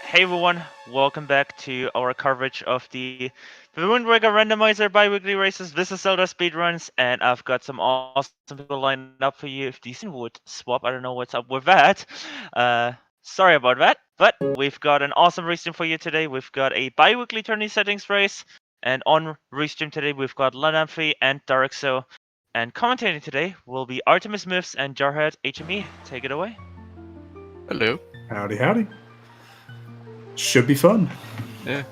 Hey everyone, welcome back to our coverage of the Wind Waker Randomizer bi-weekly races. This is Zelda Speedruns, and I've got some awesome people lined up for you. If the scene would swap, I don't know what's up with that. Sorry about that, but we've got an awesome restream for you today. We've got a bi-weekly tourney settings race, and on restream today we've got Lanamphy and Darkso. And commentating today will be Artemis Myths and Jarhead HME. Take it away. Hello. Howdy, howdy. Should be fun. Yeah.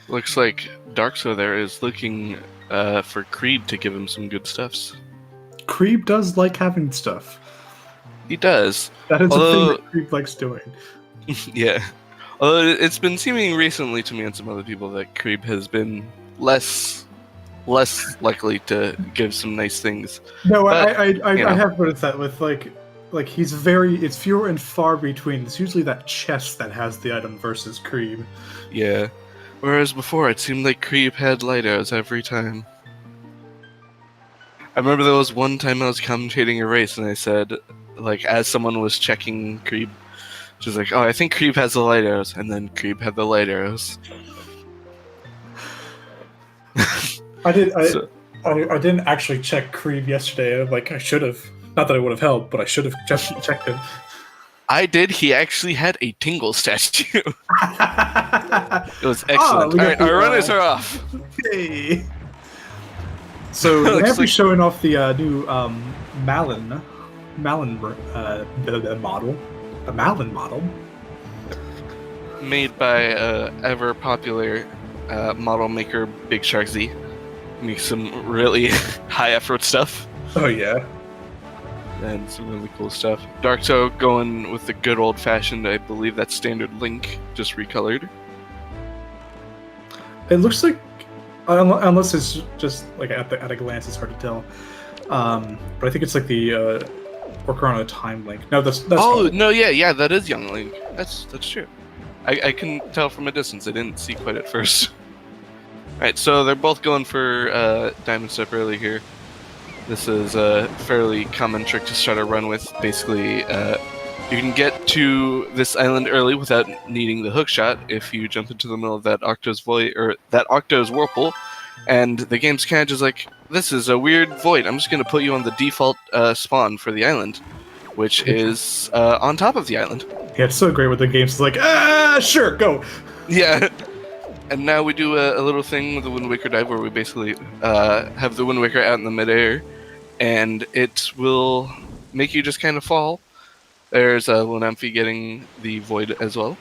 Looks like Darkso there is looking for Creed to give him some good stuffs. Creeb does like having stuff. He does. That is a thing that Creeb likes doing. Yeah. Although it's been seeming recently to me and some other people that Creeb has been less likely to give some nice things. No, But, I have noticed that with like he's it's fewer and far between. It's usually that chest that has the item versus Creeb. Yeah. Whereas before it seemed like Creeb had light arrows every time. I remember there was one time I was commentating a race and I said, like, as someone was checking Creeb, she was like, "Oh, I think Creeb has the light arrows," and then Creeb had the light arrows. I didn't actually check Creeb yesterday. Like I should have. Not that I would have helped, but I should have checked him. I did. He actually had a tingle statue. It was excellent. Alright, our runners are off. Hey. So Looks they're like- showing off the new Malin model, the Malin model. Made by ever popular model maker Big Shark Z. Makes some really high effort stuff. Oh yeah. And some really cool stuff. Darkso going with the good old fashioned, I believe that's standard Link, just recolored. It looks like, unless it's just like at a glance, it's hard to tell. But I think it's like the Ocarina of Time Link. No, that's Oh no, yeah, that is young Link. That's true. I can tell from a distance. I didn't see quite at first. Alright, so they're both going for Diamond Step early here. This is a fairly common trick to start a run with. Basically, you can get to this island early without needing the hook shot if you jump into the middle of that Octo's void or that Octo's whirlpool, and the game's kind of just like, this is a weird void. I'm just going to put you on the default spawn for the island, which is on top of the island. Yeah, it's so great with the games. It's like, sure, go. Yeah. And now we do a little thing with the Wind Waker dive where we basically have the Wind Waker out in the midair, and it will make you just kind of fall. There's Lanamphy getting the void as well,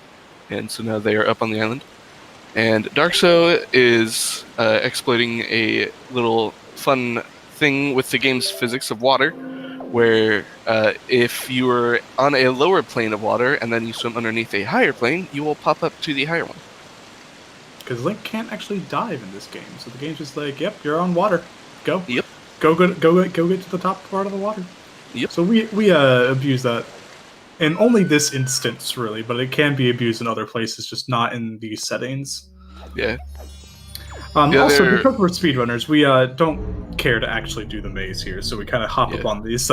and so now they are up on the island. And Darkso is exploiting a little fun thing with the game's physics of water, where if you are on a lower plane of water and then you swim underneath a higher plane, you will pop up to the higher one. Because Link can't actually dive in this game, so the game's just like, yep, you're on water. Go. Yep. Go get to the top part of the water. Yep. So we abuse that in only this instance, really, but it can be abused in other places, just not in these settings. Yeah. Also, because we're speedrunners, we don't care to actually do the maze here, so we kind of hop up on this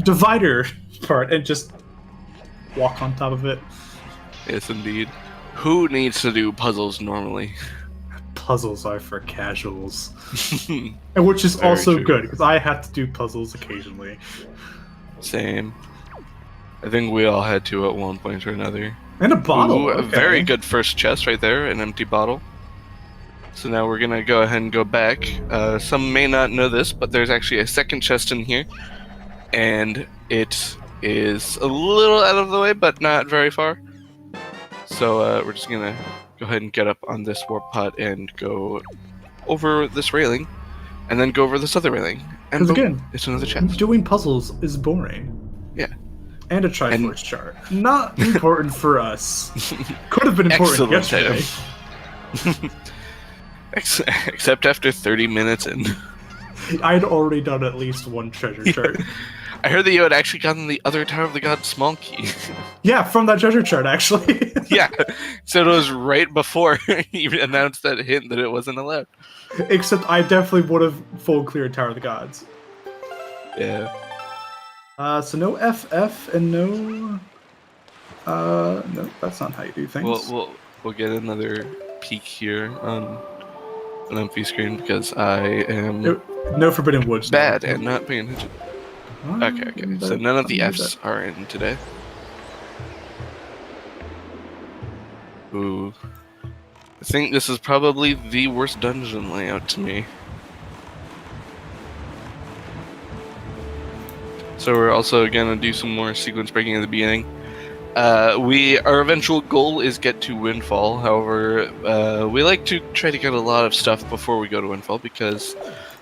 divider part and just walk on top of it. Yes, indeed. Who needs to do puzzles normally? Puzzles are for casuals. And which is Very also true. good, because I have to do puzzles occasionally. Same. I think we all had to at one point or another. And a bottle. Ooh, a okay. very good first chest right there, an empty bottle. So now we're gonna go ahead and go back. Some may not know this, but there's actually a second chest in here. And it is a little out of the way, but not very far. So we're just gonna go ahead and get up on this warp pod and go over this railing, and then go over this other railing. And Because boom, again, it's another chest. doing puzzles is boring. Yeah. And a Triforce chart. Not important for us. Could have been important Excellent yesterday. Except after 30 minutes in. I'd already done at least one treasure chart. I heard that you had actually gotten the other Tower of the God small key. Yeah, from that treasure chart, actually. Yeah, so it was right before you announced that hint that it wasn't allowed. Except I definitely would have full cleared Tower of the Gods. Yeah. So no FF and no No, that's not how you do things. We'll get another peek here on an empty screen because I am No Forbidden Woods. bad No. and not paying attention. Well, Okay. So none of the Fs are in today. Ooh. I think this is probably the worst dungeon layout to me. So we're also gonna do some more sequence breaking at the beginning. Our eventual goal is get to Windfall. However, we like to try to get a lot of stuff before we go to Windfall because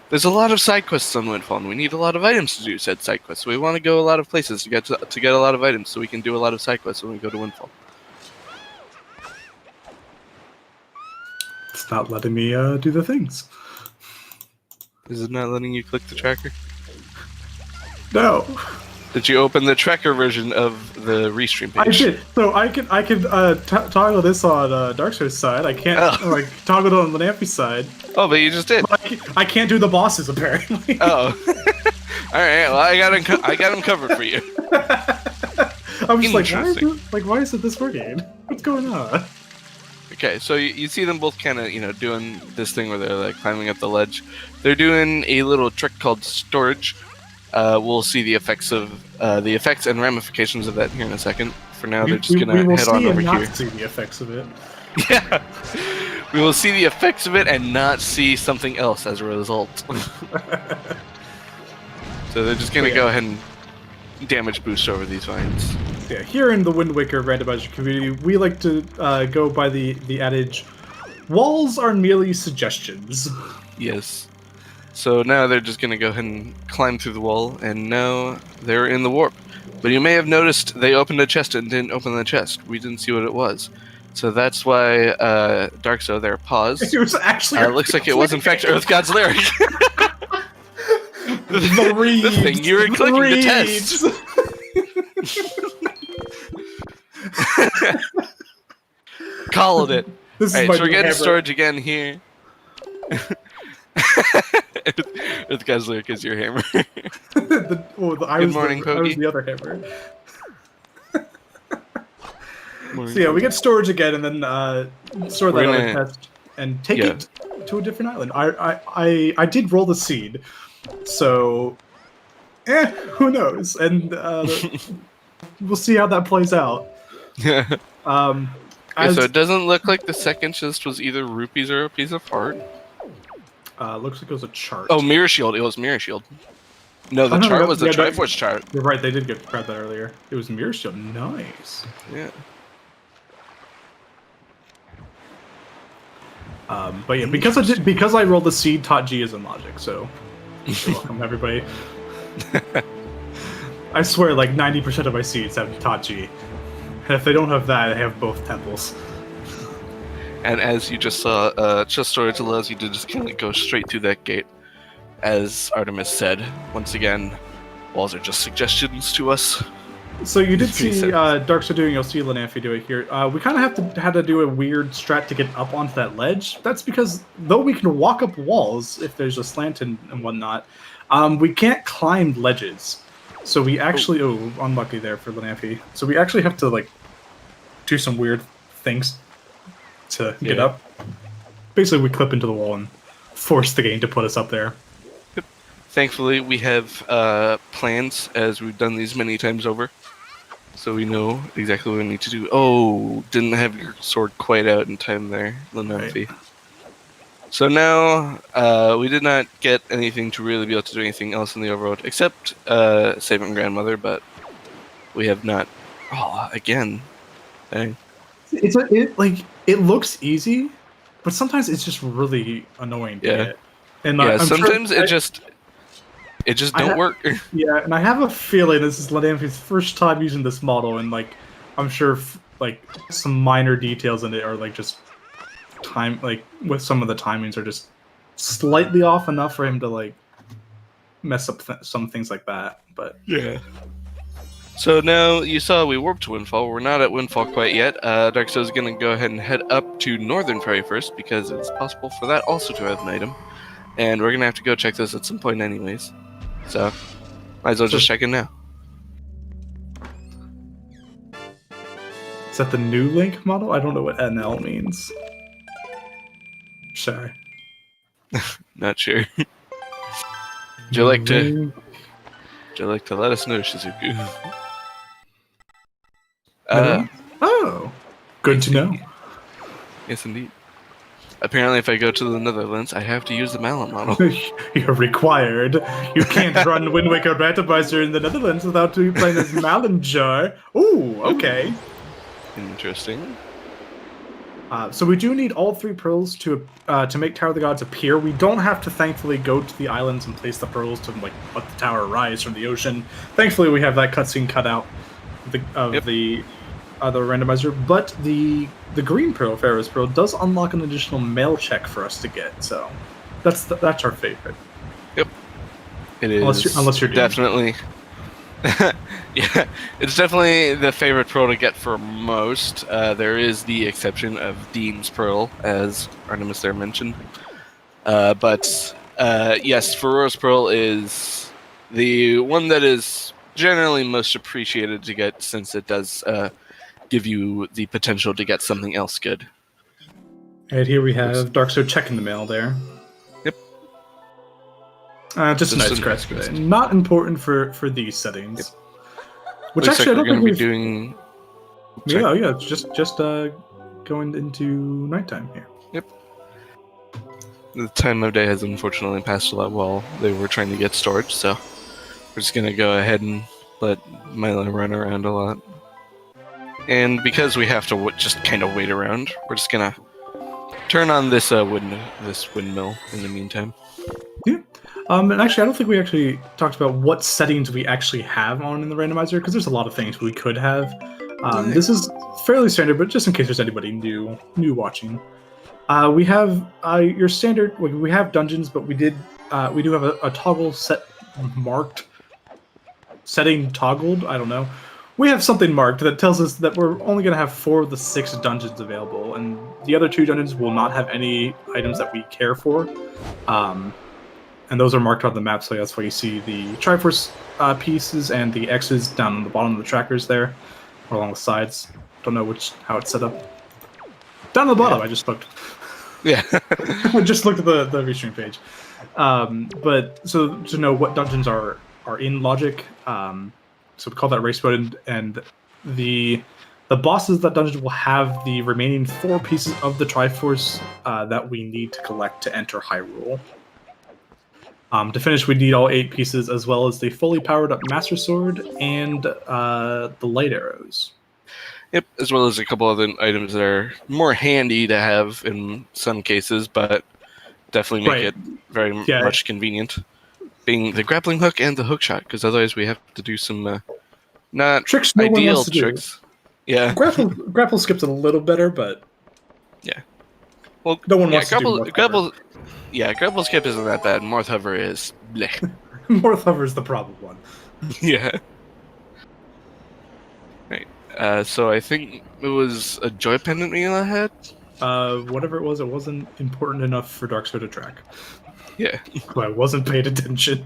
there's a lot of side quests on Windfall, and we need a lot of items to do said side quests. So we want to go a lot of places to get a lot of items, so we can do a lot of side quests when we go to Windfall. It's not letting me do the things. Is it not letting you click the tracker? No. Did you open the tracker version of the restream page? I did. So I can toggle this on Dark Souls side. I can't like toggle it on the Lampy side. Oh, but you just did. I can't do the bosses apparently. Oh. All right. Well, I got him covered for you. I'm just like, why isn't this working? What's going on? Okay, so you see them both kind of, doing this thing where they're like climbing up the ledge. They're doing a little trick called storage. We'll see the effects and ramifications of that here in a second. For now, they're just gonna head on over here. See the effects of it. Yeah, we will see the effects of it and not see something else as a result. So they're just gonna go ahead and damage boost over these vines. Yeah, here in the Wind Waker randomizer community, we like to go by the adage, walls are merely suggestions. Yes. So now they're just going to go ahead and climb through the wall, and now they're in the warp. But you may have noticed they opened a chest and didn't open the chest. We didn't see what it was. So that's why Darkso there paused. It was actually... looks like it was in fact Earth God's lyric. The thing you were clicking to test. Called it. Alright, so we're getting storage again here. Earth God's lyric is your hammer. Good morning, Pokey. I was the other hammer. So yeah, we get storage again, and then store that other test and take it to a different island. I did roll the seed, so who knows? And we'll see how that plays out. So it doesn't look like the second chest was either rupees or a piece of heart. Looks like it was a chart. Oh, Mirror Shield. It was Mirror Shield. No, the chart was the Triforce chart. You're right, they did grab that earlier. It was Mirror Shield. Nice. Yeah. But yeah, because I rolled the seed, taught G is in logic, so you're welcome, everybody. I swear, like 90% of my seeds have taught G. And if they don't have that, they have both temples. And as you just saw, chest storage allows you to just kind of go straight through that gate. As Artemis said, once again, walls are just suggestions to us. So you did see Darkso doing, you'll see Lananfi do it here. We kind of had to do a weird strat to get up onto that ledge. That's because, though we can walk up walls if there's a slant and whatnot, we can't climb ledges. So we actually, unlucky there for Lananfi. So we actually have to, like, do some weird things to get up. Basically, we clip into the wall and force the game to put us up there. Thankfully, we have plans, as we've done these many times over. So we know exactly what we need to do. Oh, didn't have your sword quite out in time there, Lananfi. Right. So now, we did not get anything to really be able to do anything else in the overworld, except saving Grandmother, but we have not... Oh, again. Dang. It looks easy, but sometimes it's just really annoying to get. And sometimes it just don't work. Yeah, and I have a feeling this is Lananfi's first time using this model, and like I'm sure like some minor details in it are like just with some of the timings are just slightly off enough for him to like mess up some things like that. But yeah. So now you saw we warped to Windfall. We're not at Windfall quite yet. Darkso is going to go ahead and head up to Northern Fairy first because it's possible for that also to have an item. And we're going to have to go check this at some point anyways. So, might as well just check in now. Is that the new Link model? I don't know what NL means. Sorry. Not sure. Would you like to let us know, Shizuku? Oh, good to know. Yes, indeed. Apparently, if I go to the Netherlands, I have to use the Mallet model. You're required. You can't run Wind Waker Randomizer in the Netherlands without playing as Malinjar. Ooh, okay. Interesting. So we do need all 3 pearls to make Tower of the Gods appear. We don't have to, thankfully, go to the islands and place the pearls to like let the tower rise from the ocean. Thankfully, we have that cutscene cut out of the randomizer. But the green pearl, Pharaoh's pearl, does unlock an additional mail check for us to get. So that's our favorite. Yep, it is. Unless you're definitely. Yeah, it's definitely the favorite pearl to get for most. There is the exception of Dean's Pearl, as Artemis there mentioned. But yes, Farore's Pearl is the one that is generally most appreciated to get, since it does give you the potential to get something else good. And here we have Darkso checking the mail there. Yep. Just a nice scratch. Not important for these settings. Yep. Which looks actually like I don't we're think going to we've... be doing... Yeah, just going into nighttime here. Yep. The time of day has unfortunately passed a lot while they were trying to get storage, so we're just going to go ahead and let Milo run around a lot. And because we have to just kind of wait around, we're just going to turn on this windmill in the meantime. Yeah. And actually, I don't think we actually talked about what settings we actually have on in the randomizer, because there's a lot of things we could have. This is fairly standard, but just in case there's anybody new watching, we have your standard. We have dungeons, but we do have a toggle set marked. Setting toggled. I don't know. We have something marked that tells us that we're only going to have 4 of the 6 dungeons available, and the other 2 dungeons will not have any items that we care for. And those are marked on the map, so that's why you see the Triforce pieces and the X's down on the bottom of the trackers there, or along the sides. Don't know how it's set up. Down at the bottom, yeah. I just looked. Yeah. I just looked at the restream page. But so to know what dungeons are in Logic, so we call that race mode, and the bosses of that dungeon will have the remaining 4 pieces of the Triforce that we need to collect to enter Hyrule. To finish, we need all 8 pieces, as well as the fully powered up Master Sword and the light arrows. Yep, as well as a couple other items that are more handy to have in some cases, but definitely make it very much convenient. Being the grappling hook and the hook shot, because otherwise we have to do some not tricks ideal tricks. Yeah, grapple skips a little better, but yeah. Well, no one wants to do grapple. Yeah, grapple skip isn't that bad. Morph hover is. Morph hover is the problem one. Yeah. Right. So I think it was a joy pendant Mila had. Whatever it was, it wasn't important enough for Darkso to track. Yeah. I wasn't paying attention.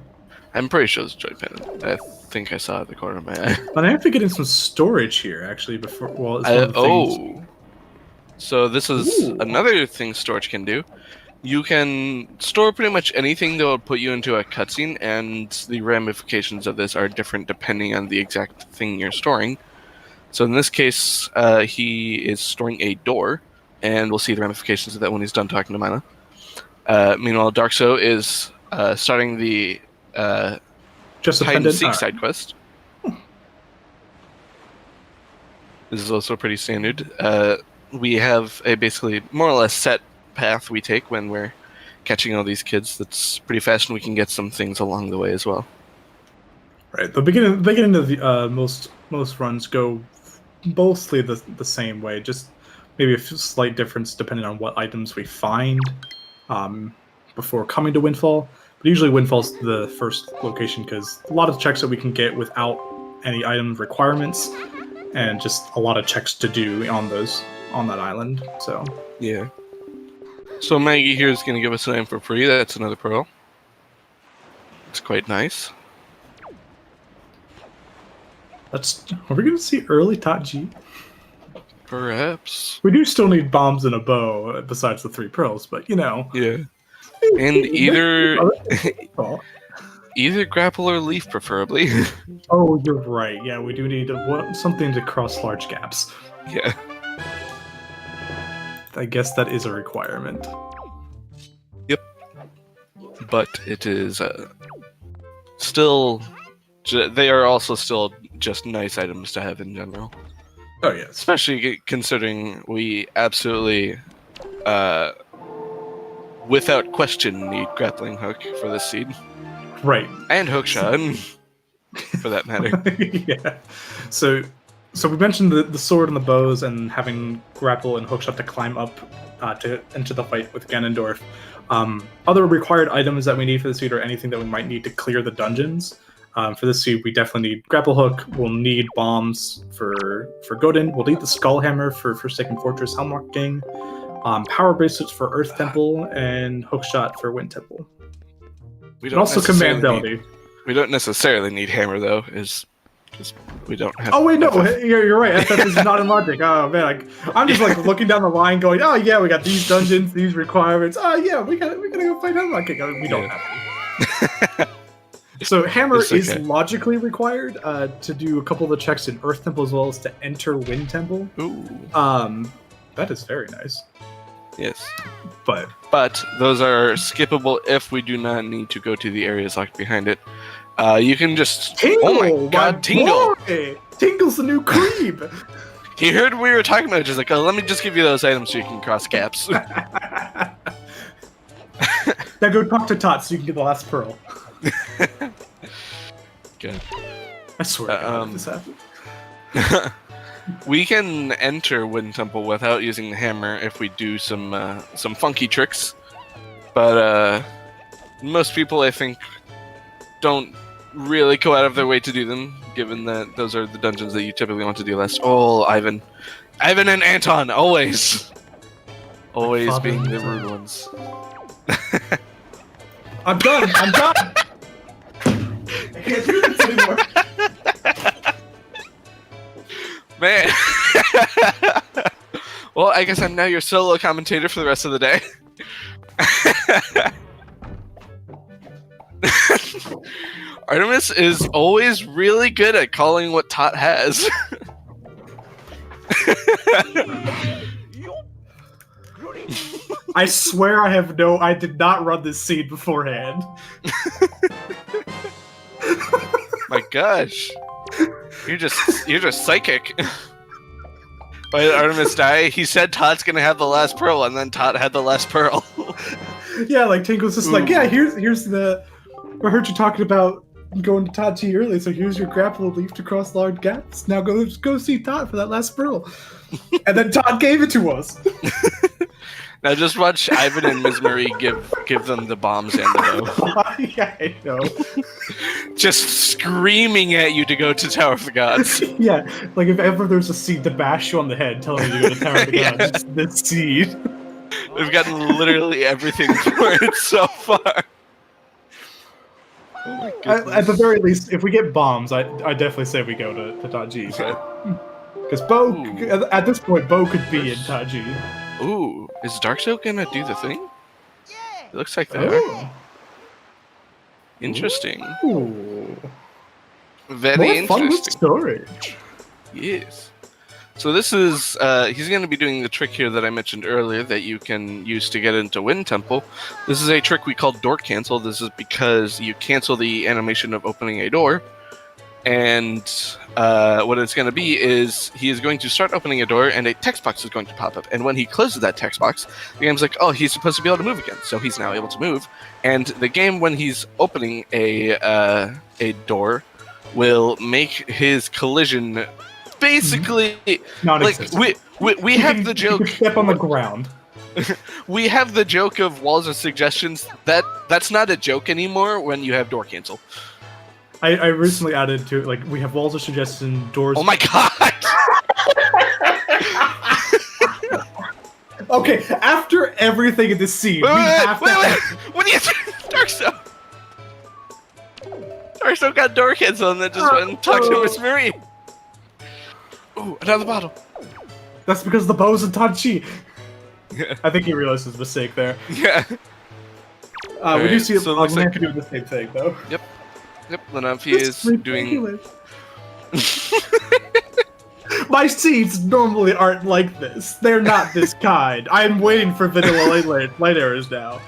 I'm pretty sure it's joy pendant. I think I saw it at the corner of my eye. And I have to get in some storage here, actually, before. Well, it's one of the things. So this is another thing storage can do. You can store pretty much anything that will put you into a cutscene, and the ramifications of this are different depending on the exact thing you're storing. So in this case, he is storing a door, and we'll see the ramifications of that when he's done talking to Mila. Meanwhile, Darkso is starting the hide and seek side quest. This is also pretty standard. We have a basically more or less set path we take when we're catching all these kids. That's pretty fast, and we can get some things along the way as well. Right. The beginning of the most runs go mostly the same way. Just maybe a slight difference depending on what items we find before coming to Windfall. But usually Windfall's the first location because a lot of checks that we can get without any item requirements, and just a lot of checks to do on that island. So yeah. So Maggie here is going to give us an item for free. That's another pearl. It's quite nice. Are we going to see early Tachi? Perhaps. We do still need bombs and a bow besides the 3 pearls, but you know. Yeah. And either grapple or leaf, preferably. Oh, you're right. Yeah, we do need something to cross large gaps. Yeah. I guess that is a requirement. Yep. But it is still. They are also still just nice items to have in general. Oh yes. Especially considering we absolutely, without question, need grappling hook for this seed. Right. And hookshot, for that matter. Yeah. So we mentioned the sword and the bows and having grapple and hookshot to climb up into the fight with Ganondorf. Other required items that we need for the seed or anything that we might need to clear the dungeons. For this seed, we definitely need grapple hook. We'll need bombs for Godin. We'll need the skull hammer for Forsaken Fortress, Helmrock King. Power bracelets for Earth Temple and hookshot for Wind Temple. We and also command ability. We don't necessarily need hammer though, because we don't have. Oh wait, no, you're right. FF is not in logic. Oh man, I'm just like looking down the line, going, oh yeah, we got these dungeons, these requirements. Oh yeah, we gotta go fight Helmrock King. We don't have to. So hammer is logically required to do a couple of the checks in Earth Temple as well as to enter Wind Temple. Ooh. That is very nice. Yes. But those are skippable if we do not need to go to the areas locked behind it. You can just... Tingle! Oh my god, Tingle! Boy! Tingle's the new creep! He heard what we were talking about, just like, oh, let me just give you those items so you can cross gaps. Now go talk to Tot so you can get the last pearl. Good. I swear to God, if this happens. We can enter Wind Temple without using the hammer if we do some funky tricks, but most people, I think, don't really go out of their way to do them, given that those are the dungeons that you typically want to do last. Oh, Ivan and Anton, always being the rude ones. I'm done. I can't do this anymore. Man. Well, I guess I'm now your solo commentator for the rest of the day. Artemis is always really good at calling what Tot has. I swear I did not run this seed beforehand. My gosh. You're just psychic. Why did Artemis die? He said Todd's gonna have the last pearl, and then Todd had the last pearl. Yeah, like Tinkle's just like, yeah, here's the... I heard you talking about going to Todd T earlier, so here's your grapple leaf to cross large gaps. Now go see Todd for that last pearl. And then Todd gave it to us. Now just watch Ivan and Ms. Marie give them the bombs and the bow. Yeah, I know. Just screaming at you to go to Tower of the Gods. Yeah, like if ever there's a seed to bash you on the head telling you to go to Tower of the Gods, it's this seed. We've gotten literally everything for it so far. Oh my goodness. At the very least, if we get bombs, I definitely say we go to Taji. Because Bo, at this point, Bo could be in Taji. Ooh, is Darksoul gonna do the thing? It looks like they are. Interesting. Ooh. Very More interesting. fun with storage. Yes. So this is, he's going to be doing the trick here that I mentioned earlier that you can use to get into Wind Temple. This is a trick we call door cancel. This is because you cancel the animation of opening a door. And what it's going to be is he is going to start opening a door and a text box is going to pop up. And when he closes that text box, the game's like, oh, he's supposed to be able to move again. So he's now able to move. And the game, when he's opening a door, will make his collision basically like we have the joke. You can step on the ground. We have the joke of walls of suggestions. That's not a joke anymore when you have door cancel. I recently added to like we have walls of suggestion, doors. Oh my god! Okay, after everything in this scene, wait, we have to. What do you do? Darksoul? Darksoul got door cancel and then just went and talked to Miss Marie. Ooh, another bottle. That's because the bow's in Tanchi. Yeah. I think he realized his mistake there. Yeah. We do see so it looks like doing the same thing, though. Yep, Lanamfi is doing. My seeds normally aren't like this. They're not this kind. I'm waiting for vanilla light arrows now.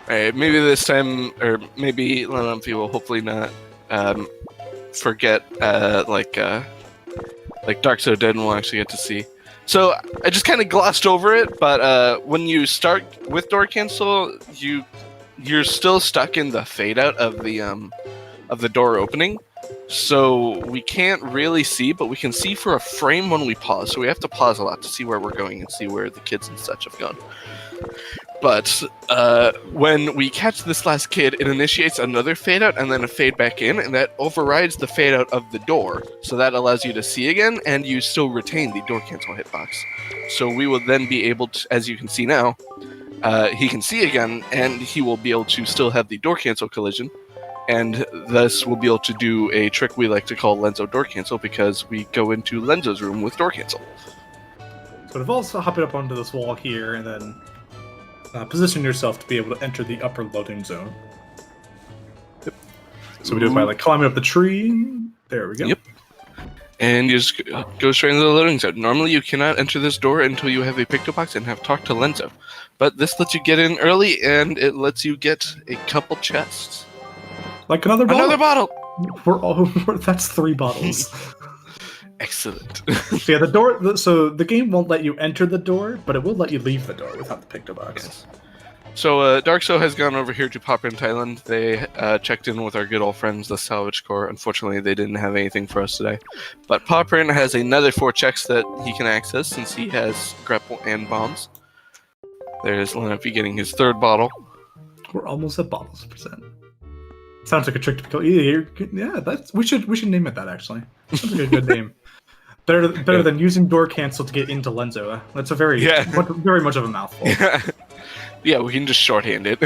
Alright, maybe this time, or maybe Lanamfi will hopefully not forget, like Dark So Dead, and we'll actually get to see. So I just kind of glossed over it, but when you start with door cancel, you're still stuck in the fade out of the door opening. So we can't really see, but we can see for a frame when we pause. So we have to pause a lot to see where we're going and see where the kids and such have gone. But when we catch this last kid, it initiates another fade out and then a fade back in, and that overrides the fade out of the door. So that allows you to see again, and you still retain the door cancel hitbox. So we will then be able to, as you can see now, he can see again, and he will be able to still have the door cancel collision. And thus we'll be able to do a trick we like to call Lenzo door cancel, because we go into Lenzo's room with door cancel. So devolves hopping up onto this wall here, and then position yourself to be able to enter the upper loading zone. Yep. So we do it by like climbing up the tree. There we go. Yep. And you just go straight into the loading zone. Normally you cannot enter this door until you have a picto box and have talked to Lenzo. But this lets you get in early, and it lets you get a couple chests. Like another bottle. Another bottle! That's 3 bottles. Excellent. So yeah, the door. So the game won't let you enter the door, but it will let you leave the door without the picto box. Yes. So Dark So has gone over here to Popper in Thailand. They checked in with our good old friends, the Salvage Corps. Unfortunately, they didn't have anything for us today. But Popper has another 4 checks that he can access since he has grapple and bombs. There's Lenape getting his 3rd bottle. We're almost at bottles percent. Sounds like a trick to kill. Yeah, that's we should name it that actually. Sounds like a good name. Better than using door cancel to get into Lenzo. That's a very much of a mouthful. Yeah, we can just shorthand it.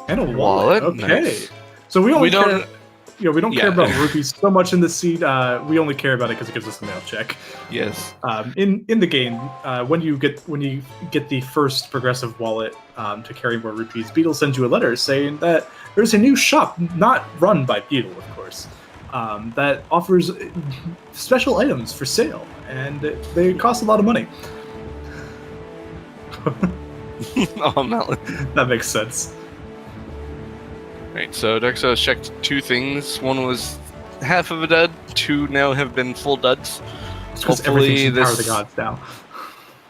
And a wallet. Okay. Nice. So we don't care about rupees so much in this seed. We only care about it because it gives us the mail check. Yes. In the game, when you get the first progressive wallet to carry more rupees, Beetle sends you a letter saying that there's a new shop, not run by Beetle, of course, that offers special items for sale, and they cost a lot of money. Oh, Melon. That makes sense. Right, so Darkso has checked 2 things. 1 was half of a dud, 2 now have been full duds. Hopefully this... Power of the gods now.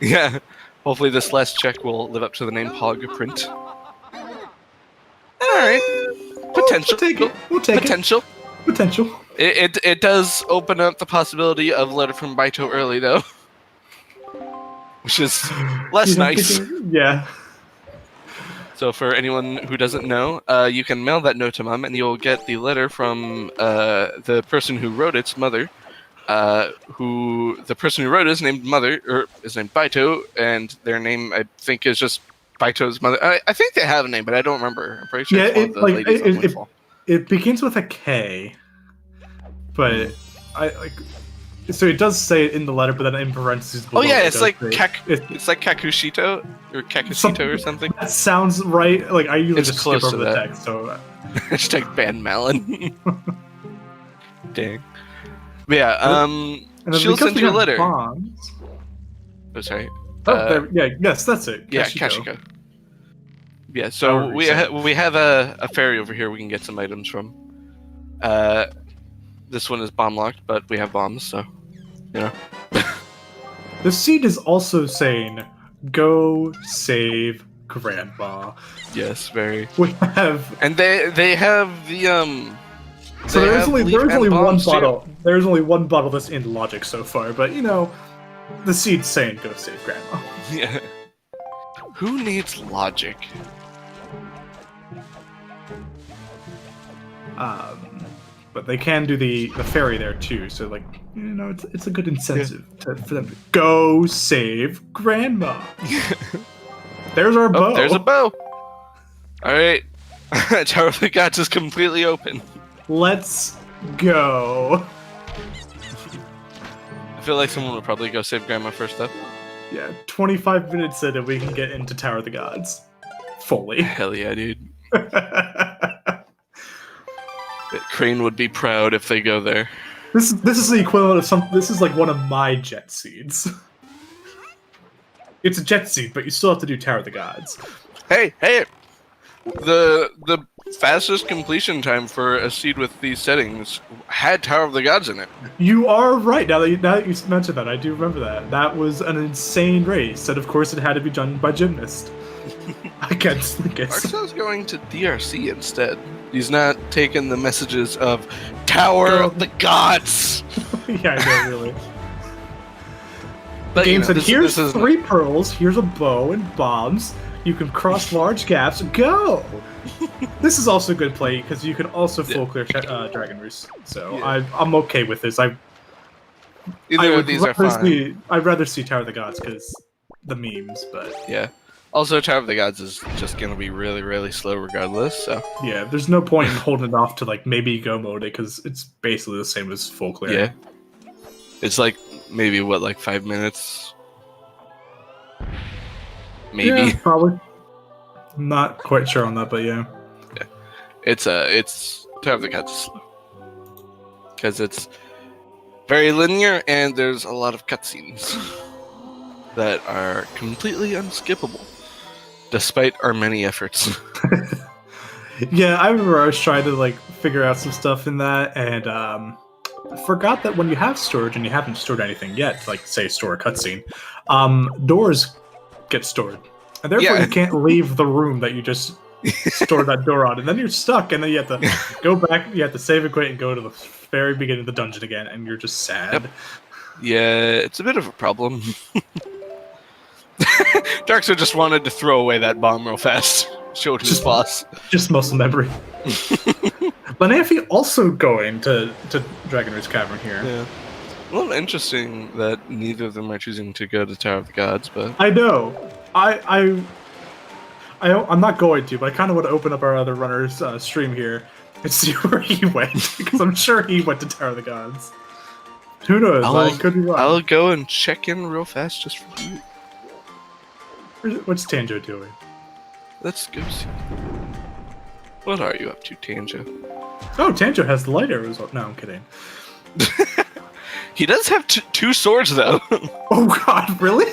Yeah, hopefully this last check will live up to the name Pog print. Alright. Potential. We'll take Potential. It. Potential. It does open up the possibility of letter from Baito early, though. Which is less nice. Yeah. So for anyone who doesn't know, you can mail that note to Mom, and you'll get the letter from the person who wrote its mother. The person who wrote it is named Mother, or is named Baito, and their name I think is just Baito's mother. I think they have a name, but I don't remember. I'm pretty sure it's one of the ladies on Windfall. It begins with a K, but So it does say it in the letter, but then in parentheses below. Oh yeah, it's like Kakushito or Kakushito or something. That sounds right. Like I usually just skip over the text. So hashtag ban Malin. Dang. But yeah, she'll send you a letter. Bombs, oh sorry. Yes, that's it. Yeah, Kashiko. Yeah, so we have a ferry over here we can get some items from. This one is bomb locked, but we have bombs, so you know. The seed is also saying, "Go save Grandma." Yes, very. We have, and they have the So there's only one bottle. Too. There's only one bottle that's in logic so far, but you know, the seed's saying, "Go save Grandma." Yeah. Who needs logic? But they can do the ferry there too, so like you know, it's a good incentive for them to go save Grandma. There's our bow. There's a bow. All right, Tower of the Gods is completely open. Let's go. feel like someone would probably go save Grandma first, though. Yeah, 25 minutes in and we can get into Tower of the Gods. Fully. Hell yeah, dude. Crane would be proud if they go there. This is the equivalent of something. This is like one of my jet seeds. It's a jet seed, but you still have to do Tower of the Gods. Hey! The fastest completion time for a seed with these settings had Tower of the Gods in it. You are right. Now that you mentioned that, I do remember that. That was an insane race, and of course it had to be done by gymnast. I guess. Arxo's going to DRC instead. He's not taking the messages of Tower of the Gods. Yeah, I know, really. But, the game said, here's this 3 pearls, here's a bow and bombs, you can cross large gaps, go! This is also good play, because you can also full clear Dragon Roost, so yeah. I'm okay with this. Either of these are fine. I'd rather see Tower of the Gods, because the memes, but... Yeah. Also, Tower of the Gods is just going to be really, really slow regardless, so... Yeah, there's no point in holding it off to, like, maybe go mode it, because it's basically the same as full clear. Yeah. It's like, maybe, what, like 5 minutes? Maybe. Yeah, probably. I'm not quite sure on that, but yeah. Yeah. It's Tower of the Gods is slow. Because it's very linear, and there's a lot of cutscenes that are completely unskippable, despite our many efforts. Yeah, I remember I was trying to like figure out some stuff in that, and forgot that when you have storage and you haven't stored anything yet, like say store a cutscene, doors get stored, and therefore you can't leave the room that you just stored that door on, and then you're stuck, and then you have to go back, you have to save and quit and go to the very beginning of the dungeon again, and you're just sad. Yep. Yeah, it's a bit of a problem. Darkseid just wanted to throw away that bomb real fast. Showed his boss. Just muscle memory. Lanafi also going to Dragon Roost Cavern here. Yeah. A little interesting that neither of them are choosing to go to Tower of the Gods, but... I know. I'm not going to, but I kind of want to open up our other runner's stream here and see where he went, because I'm sure he went to Tower of the Gods. Who knows? I could be wrong. I'll go and check in real fast just for you. What's Tanjo doing? Let's go see. What are you up to, Tanjo? Oh, Tanjo has the light arrows. No, I'm kidding. He does have two swords, though. Oh God, really?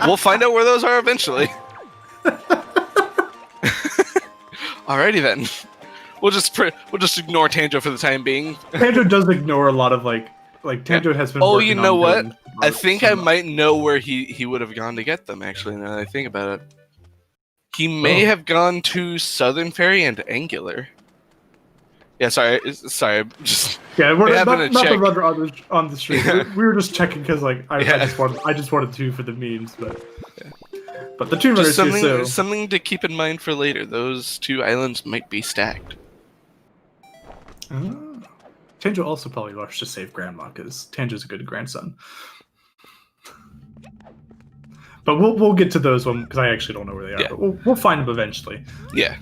We'll find out where those are eventually. Alrighty then. We'll just ignore Tanjo for the time being. Tanjo does ignore a lot of like Tanjo has been. Oh, you know what? I think I might know where he would have gone to get them. Actually, now that I think about it, he may have gone to Southern Ferry and Angular. Yeah, sorry. Just we're not the runner on the street. Yeah. We were just checking because I just wanted to for the memes, but the two runners something to keep in mind for later. Those two islands might be stacked. Tanjo also probably rushed to save Grandma because Tanjo's a good grandson. But we'll get to those one because I actually don't know where they are. Yeah. But we'll find them eventually. Yeah,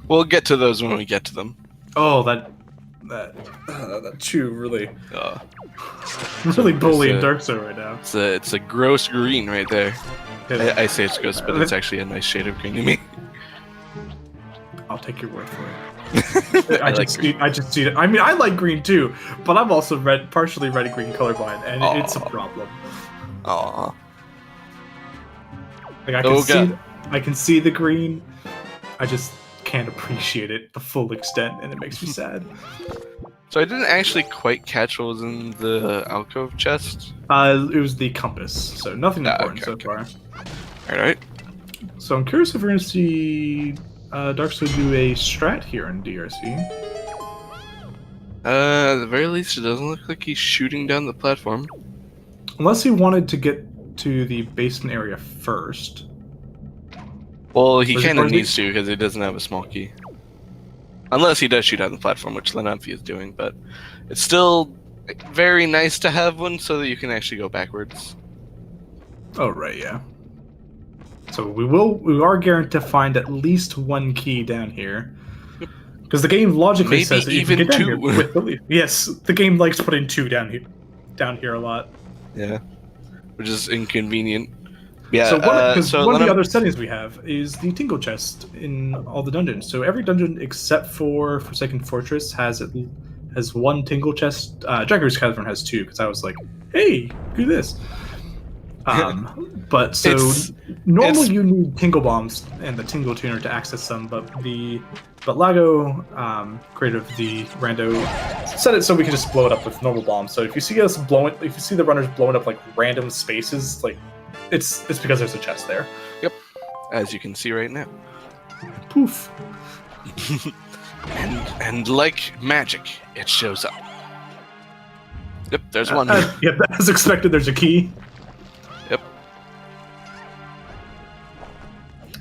we'll get to those when we get to them. Oh, that chew really bullying Darkseid right now. It's a gross green right there. Yeah. I say it's gross, but it's actually a nice shade of green to me. I'll take your word for it. I just see it. I mean, I like green too, but I'm also partially red and green colorblind, and it's a problem. Aww. Like I can see the green. I just can't appreciate it the full extent, and it makes me sad. So I didn't actually quite catch what was in the alcove chest. It was the compass, so nothing important so far. All right. So I'm curious if we're gonna see Darkseid do a strat here in DRC. At the very least, it doesn't look like he's shooting down the platform. Unless he wanted to get to the basement area first. Well, he kind of needs to because he doesn't have a small key. Unless he does shoot down the platform, which Lenamfi is doing, but it's still very nice to have one so that you can actually go backwards. Oh, right, yeah. So we are guaranteed to find at least one key down here. Because the game logically says that you can get down here with belief. Yes, the game likes putting 2 down down here a lot. Yeah, which is inconvenient. Yeah. So one of the other settings we have is the tingle chest in all the dungeons. So every dungeon except for Forsaken Fortress has one tingle chest. Jagger's Cavern has two because I was like, hey, do this. But so normally you need tingle bombs and the tingle tuner to access them, but Lago, creator of the Rando, set it so we can just blow it up with normal bombs. So if you see the runners blowing up like random spaces, like it's because there's a chest there. Yep, as you can see right now. Poof. and like magic, it shows up. Yep, there's one. Yeah, as expected, there's a key. Yep.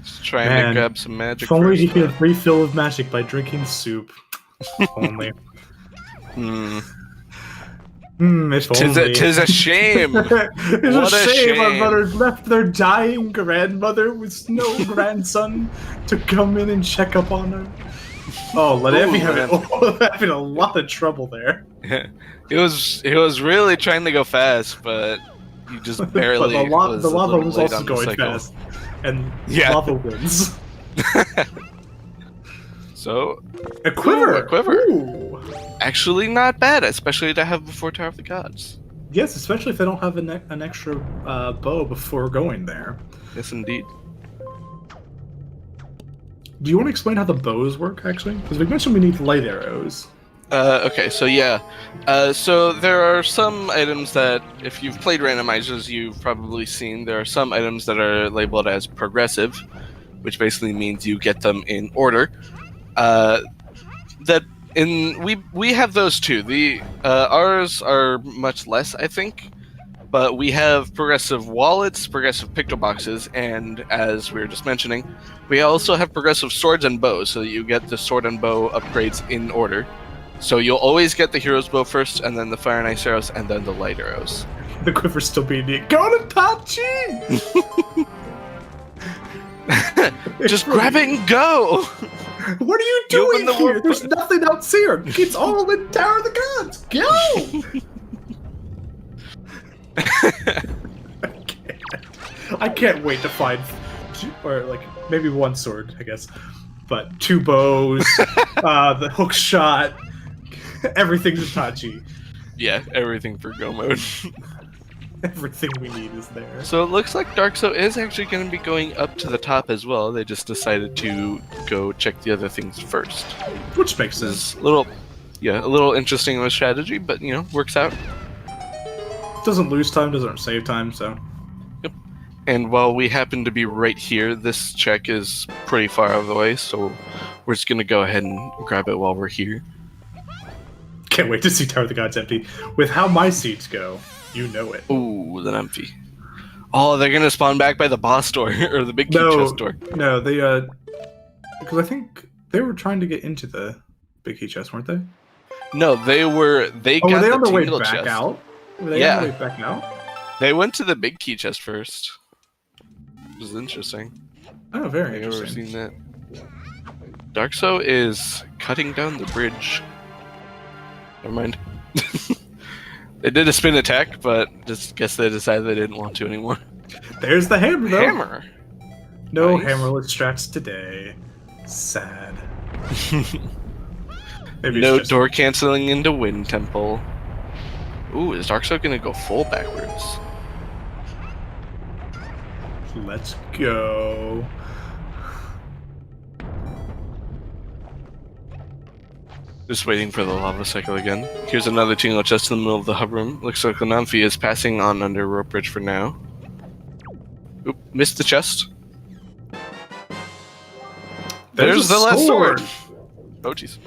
Just trying to grab some magic. If only he could refill of magic by drinking soup. Only. Tis a shame. It's a shame our mother left their dying grandmother with no grandson to come in and check up on her. Oh, Lenavi having a lot of trouble there. Yeah. He was really trying to go fast, but he just barely. But the lava was also going fast, and lava wins. So a quiver. Ooh. Actually, not bad, especially to have before Tower of the Gods. Yes, especially if they don't have an extra bow before going there. Yes, indeed. Do you want to explain how the bows work, actually? Because we mentioned we need light arrows. Okay, so yeah. So there are some items that, if you've played randomizers, you've probably seen. There are some items that are labeled as progressive, which basically means you get them in order. We have those too. Ours are much less, I think. But we have progressive wallets, progressive picto boxes, and as we were just mentioning, we also have progressive swords and bows, so you get the sword and bow upgrades in order. So you'll always get the hero's bow first, and then the fire and ice arrows, and then the light arrows. The quiver's still being neat. Go to Tachi! Just grab it and go! What are you doing here? There's nothing else here. It's all in Tower of the Gods. Go! I can't wait to find or like maybe one sword, I guess, but two bows, the hook shot, everything's Itachi. Yeah, everything for go mode. Everything we need is there. So it looks like Darkso is actually going to be going up to the top as well. They just decided to go check the other things first, which makes sense. A little interesting of a strategy, but works out. Doesn't lose time, doesn't save time, so. Yep. And while we happen to be right here, this check is pretty far out of the way, so we're just gonna go ahead and grab it while we're here. Can't wait to see Tower of the Gods empty. With how my seats go, you know it. Ooh, then empty. Oh, they're gonna spawn back by the boss door, or the big key chest door. No, they, because I think they were trying to get into the big key chest, weren't they? No, they got were they on the way back chest. out? Were they on the way back out? They went to the big key chest first. Which is interesting. Oh, very I've interesting. never seen that. Darkso is cutting down the bridge. Never mind. They did a spin attack, but just guess they decided they didn't want to anymore. There's the hammer, though. Hammer! No hammerless strats today. Sad. Maybe no door canceling into Wind Temple. Ooh, is Darkso gonna go full backwards? Let's go. Just waiting for the lava cycle again. Here's another tingle chest in the middle of the hub room. Looks like Lanamfi is passing on under rope bridge for now. Oop, missed the chest. There's the left sword! Oh, jeez.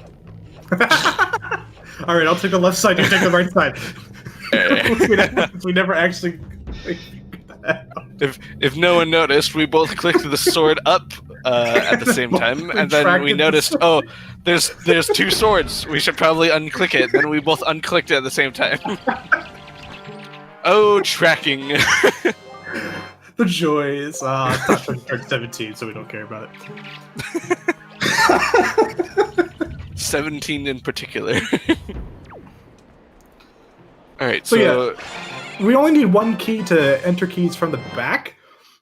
Alright, I'll take the left side, you take the right side. we never actually... If no one noticed, we both clicked the sword up at the same time, and then we noticed, oh, there's two swords. We should probably unclick it. Then we both unclicked it at the same time. Oh, tracking. The joys. It's not turned 17, so we don't care about it. 17 in particular. All right, So yeah, we only need one key to enter keys from the back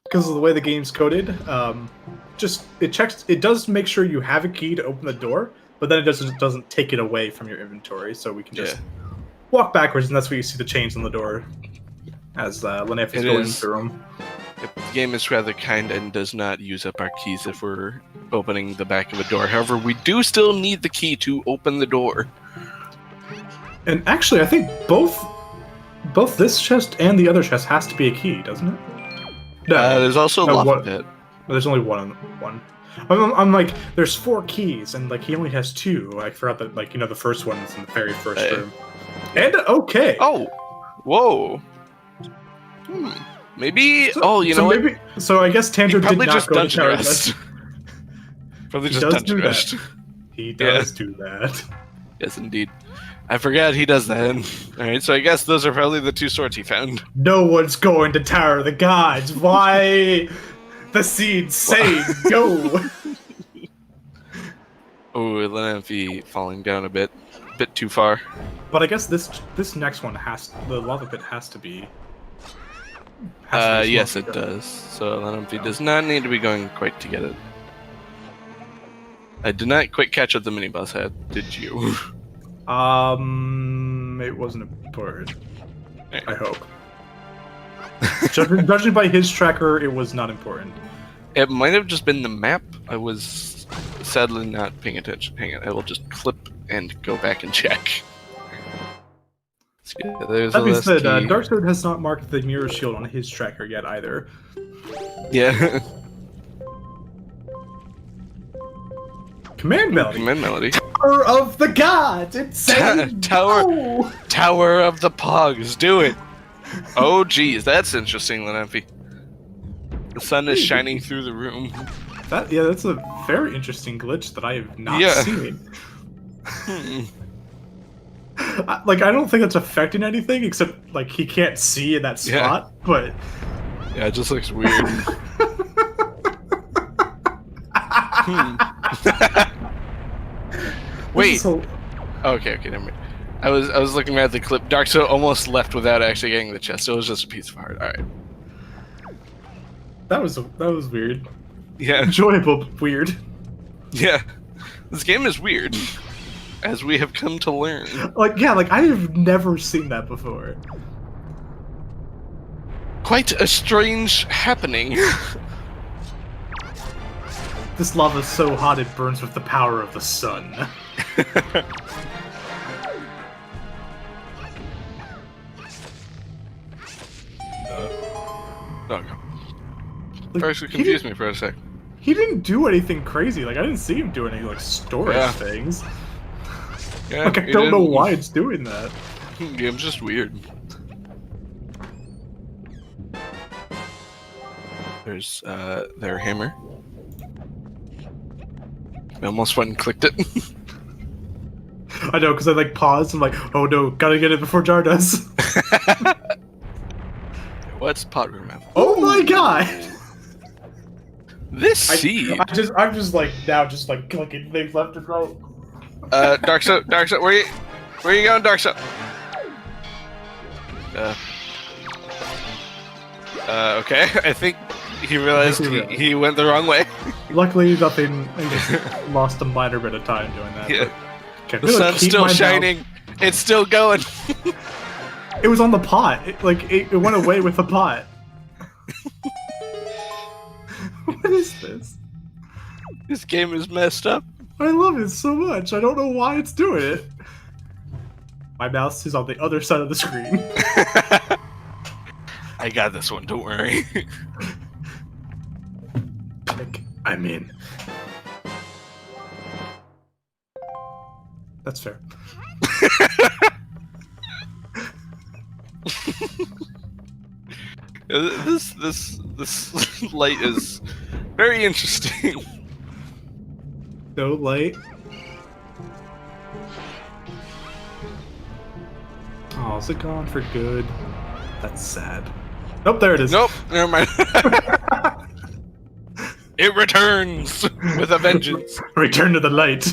because of the way the game's coded. It does make sure you have a key to open the door, but then it doesn't take it away from your inventory, so we can just walk backwards, and that's where you see the chains on the door as Lanef is going through them. The game is rather kind and does not use up our keys if we're opening the back of a door. However, we do still need the key to open the door. And actually, I think both this chest and the other chest has to be a key, doesn't it? No, there's also a lava pit. There's only one. I'm like, there's 4 keys, and like he only has 2. I forgot that, like, the first one is in the very first room. And okay. Oh, whoa. Maybe. You know what? So I guess Tanjo did not go to Tower Rest. Probably just dungeon rest. He does do that. Yes, indeed. I forgot he does that. Alright, so I guess those are probably the 2 swords he found. No one's going to Tower of the Gods. Why? The seeds say go. Oh, Lanemphy falling down a bit too far. But I guess this next one the lava pit has to be. Yes, it does. So Lanemphy does not need to be going quite to get it. I did not quite catch what the mini boss had. Did you? It wasn't important. I hope. Judging by his tracker, it was not important. It might have just been the map. I was sadly not paying attention. Hang on, I will just clip and go back and check. That being said, Darksword has not marked the mirror shield on his tracker yet either. Yeah. Command melody. Command melody. Tower of the Gods. It's saying Tower of the Pogs. Do it. Oh, geez, that's interesting, Lanemphy. The sun is shining through the room. That's a very interesting glitch that I have not seen. I don't think it's affecting anything except like he can't see in that spot, but yeah, it just looks weird. Wait. Okay, never mind. I was looking at the clip. Darkso almost left without actually getting the chest. It was just a piece of heart. All right. That was weird. Yeah. Enjoyable, but weird. Yeah. This game is weird, as we have come to learn. Like I have never seen that before. Quite a strange happening. This lava is so hot it burns with the power of the sun. Actually confused me for a sec. He didn't do anything crazy. Like I didn't see him do any like storage things. Yeah, like I don't know why it's doing that. Game's just weird. There's their hammer. I almost went and clicked it. I know, because I like paused and like, oh no, gotta get it before Jar does. What's pot room? Oh my god! This seed. I'm just like now, just like clicking things left and right. Darkso, where you going, Darkso? Okay, I think he realized he went the wrong way. Luckily, nothing. I just lost a minor bit of time doing that. Yeah. Okay, the sun's still shining. It's still going. It was on the pot. It went away with the pot. What is this? This game is messed up. I love it so much. I don't know why it's doing it. My mouse is on the other side of the screen. I got this one, don't worry. I'm in. That's fair. This light is very interesting. No light. Oh, is it gone for good? That's sad. Nope, there it is. Nope, never mind. It returns with a vengeance. Return to the light.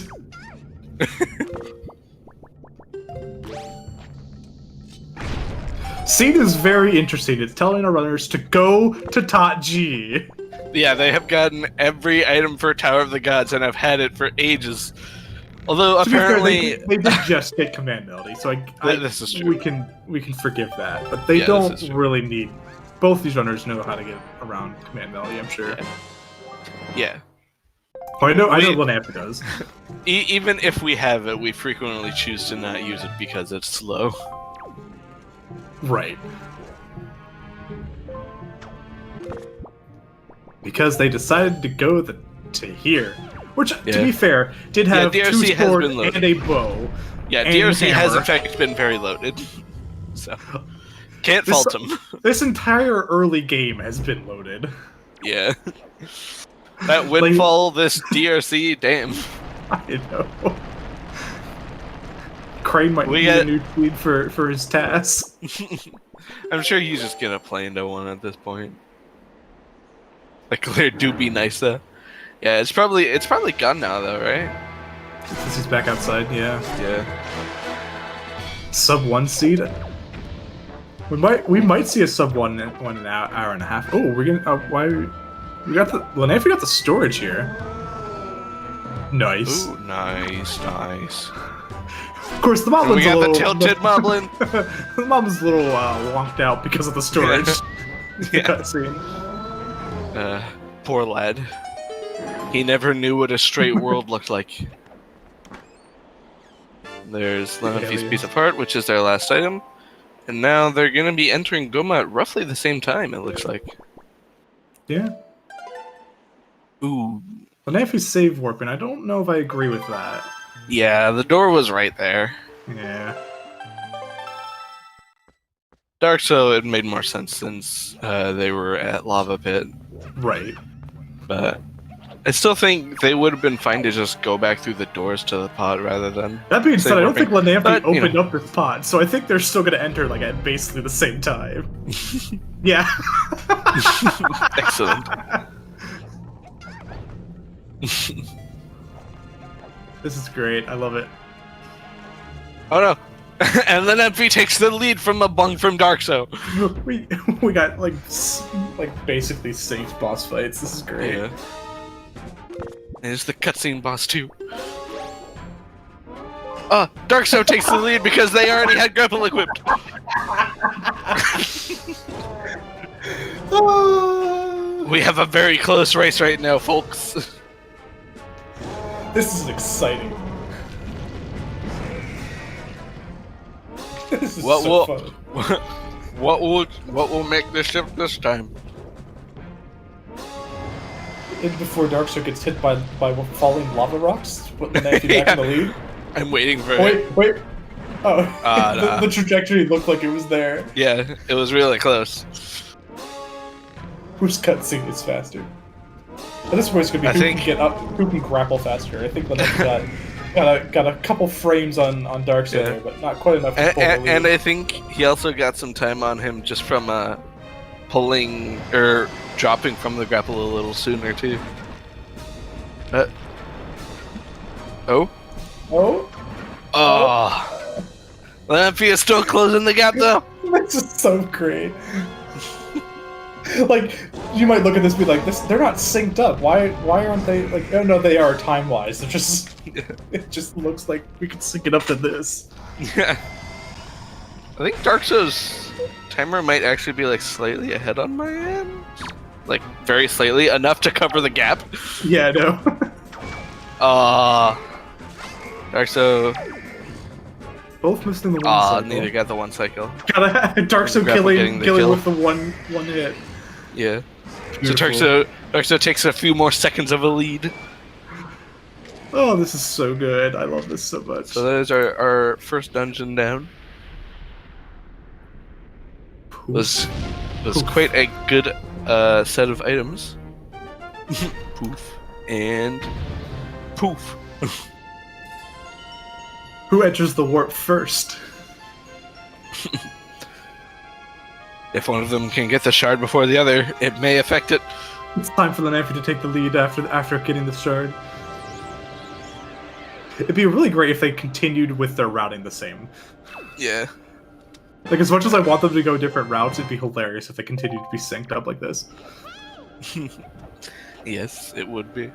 Seed is very interesting. It's telling our runners to go to Tot G. Yeah, they have gotten every item for Tower of the Gods and have had it for ages. Although To be fair, apparently they did just get command melody, so this is true. we can forgive that. But they don't really need. Both these runners know how to get around command melody, I'm sure. Yeah. Oh, I know Lanampa does. Even if we have it, we frequently choose to not use it because it's slow. Right. Because they decided to go to here. Which, to be fair, did have two swords and a bow. Yeah, DRC has in fact been very loaded. So, can't fault them. This entire early game has been loaded. Yeah. That windfall, this DRC, damn. I know. Crane might need a new tweet for his tasks. I'm sure he's just gonna play into one at this point. Like, Claire do be nice though. Yeah, it's probably gone now though, right? Because he's back outside, yeah. Yeah. Sub 1 seed. We might see a sub 1 in an hour and a half. Oh, we're gonna why we got the Lanampa got the storage here. Nice. Ooh, nice. Of course, the Moblin's we got the tilted Moblin. The Moblin's a little wonked out because of the storage. Yeah. Cutscene. Poor lad. He never knew what a straight world looked like. There's Lanafi's piece of heart, which is their last item. And now they're going to be entering Goma at roughly the same time, it looks like. Yeah. Ooh. Lanafi's save warping. I don't know if I agree with that. Yeah, the door was right there. Yeah. Dark Soul, it made more sense since they were at Lava Pit. Right. But I still think they would have been fine to just go back through the doors to the pod rather than... That being said, I don't think Lanampa opened up this pod, so I think they're still going to enter like at basically the same time. Yeah. Excellent. This is great. I love it. Oh no. And then MP takes the lead from a bung from Dark Soul. We got like basically safe boss fights. This is great. Yeah. There's the cutscene boss too. Dark Soul takes the lead because they already had grapple equipped. We have a very close race right now, folks. This is exciting. This is so fun. What will make this shift this time? And before Dark Soul gets hit by falling lava rocks, put the Nafi back in the lead. I'm waiting for it. Wait. Oh, nah. the trajectory looked like it was there. Yeah, it was really close. Whose cutscene is faster? At this point, it's gonna be who can grapple faster. I think Lanampa got a couple frames on Dark Soul there, but not quite enough to pull the lead. And I think he also got some time on him just from pulling or dropping from the grapple a little sooner too. Lanampa is still closing the gap though. This is so great. Like, you might look at this and be like, they're not synced up. Why aren't they, like, oh no, they are time-wise. They're just, it just looks like we could sync it up to this. Yeah. I think Dark Soul's timer might actually be, like, slightly ahead on my end. Like, very slightly, enough to cover the gap. Yeah, I know. Dark Soul... Both missing the one cycle. Neither got the one cycle. Gotta Dark Soul killing with the one hit. Yeah. Beautiful. So Dark Soul takes a few more seconds of a lead. Oh, this is so good. I love this so much. So that is our first dungeon down. Was quite a good set of items. Poof. And poof. Who enters the warp first? If one of them can get the shard before the other, it may affect it. It's time for the Nafi to take the lead after getting the shard. It'd be really great if they continued with their routing the same. Yeah. Like, as much as I want them to go different routes, it'd be hilarious if they continued to be synced up like this. Yes, it would be.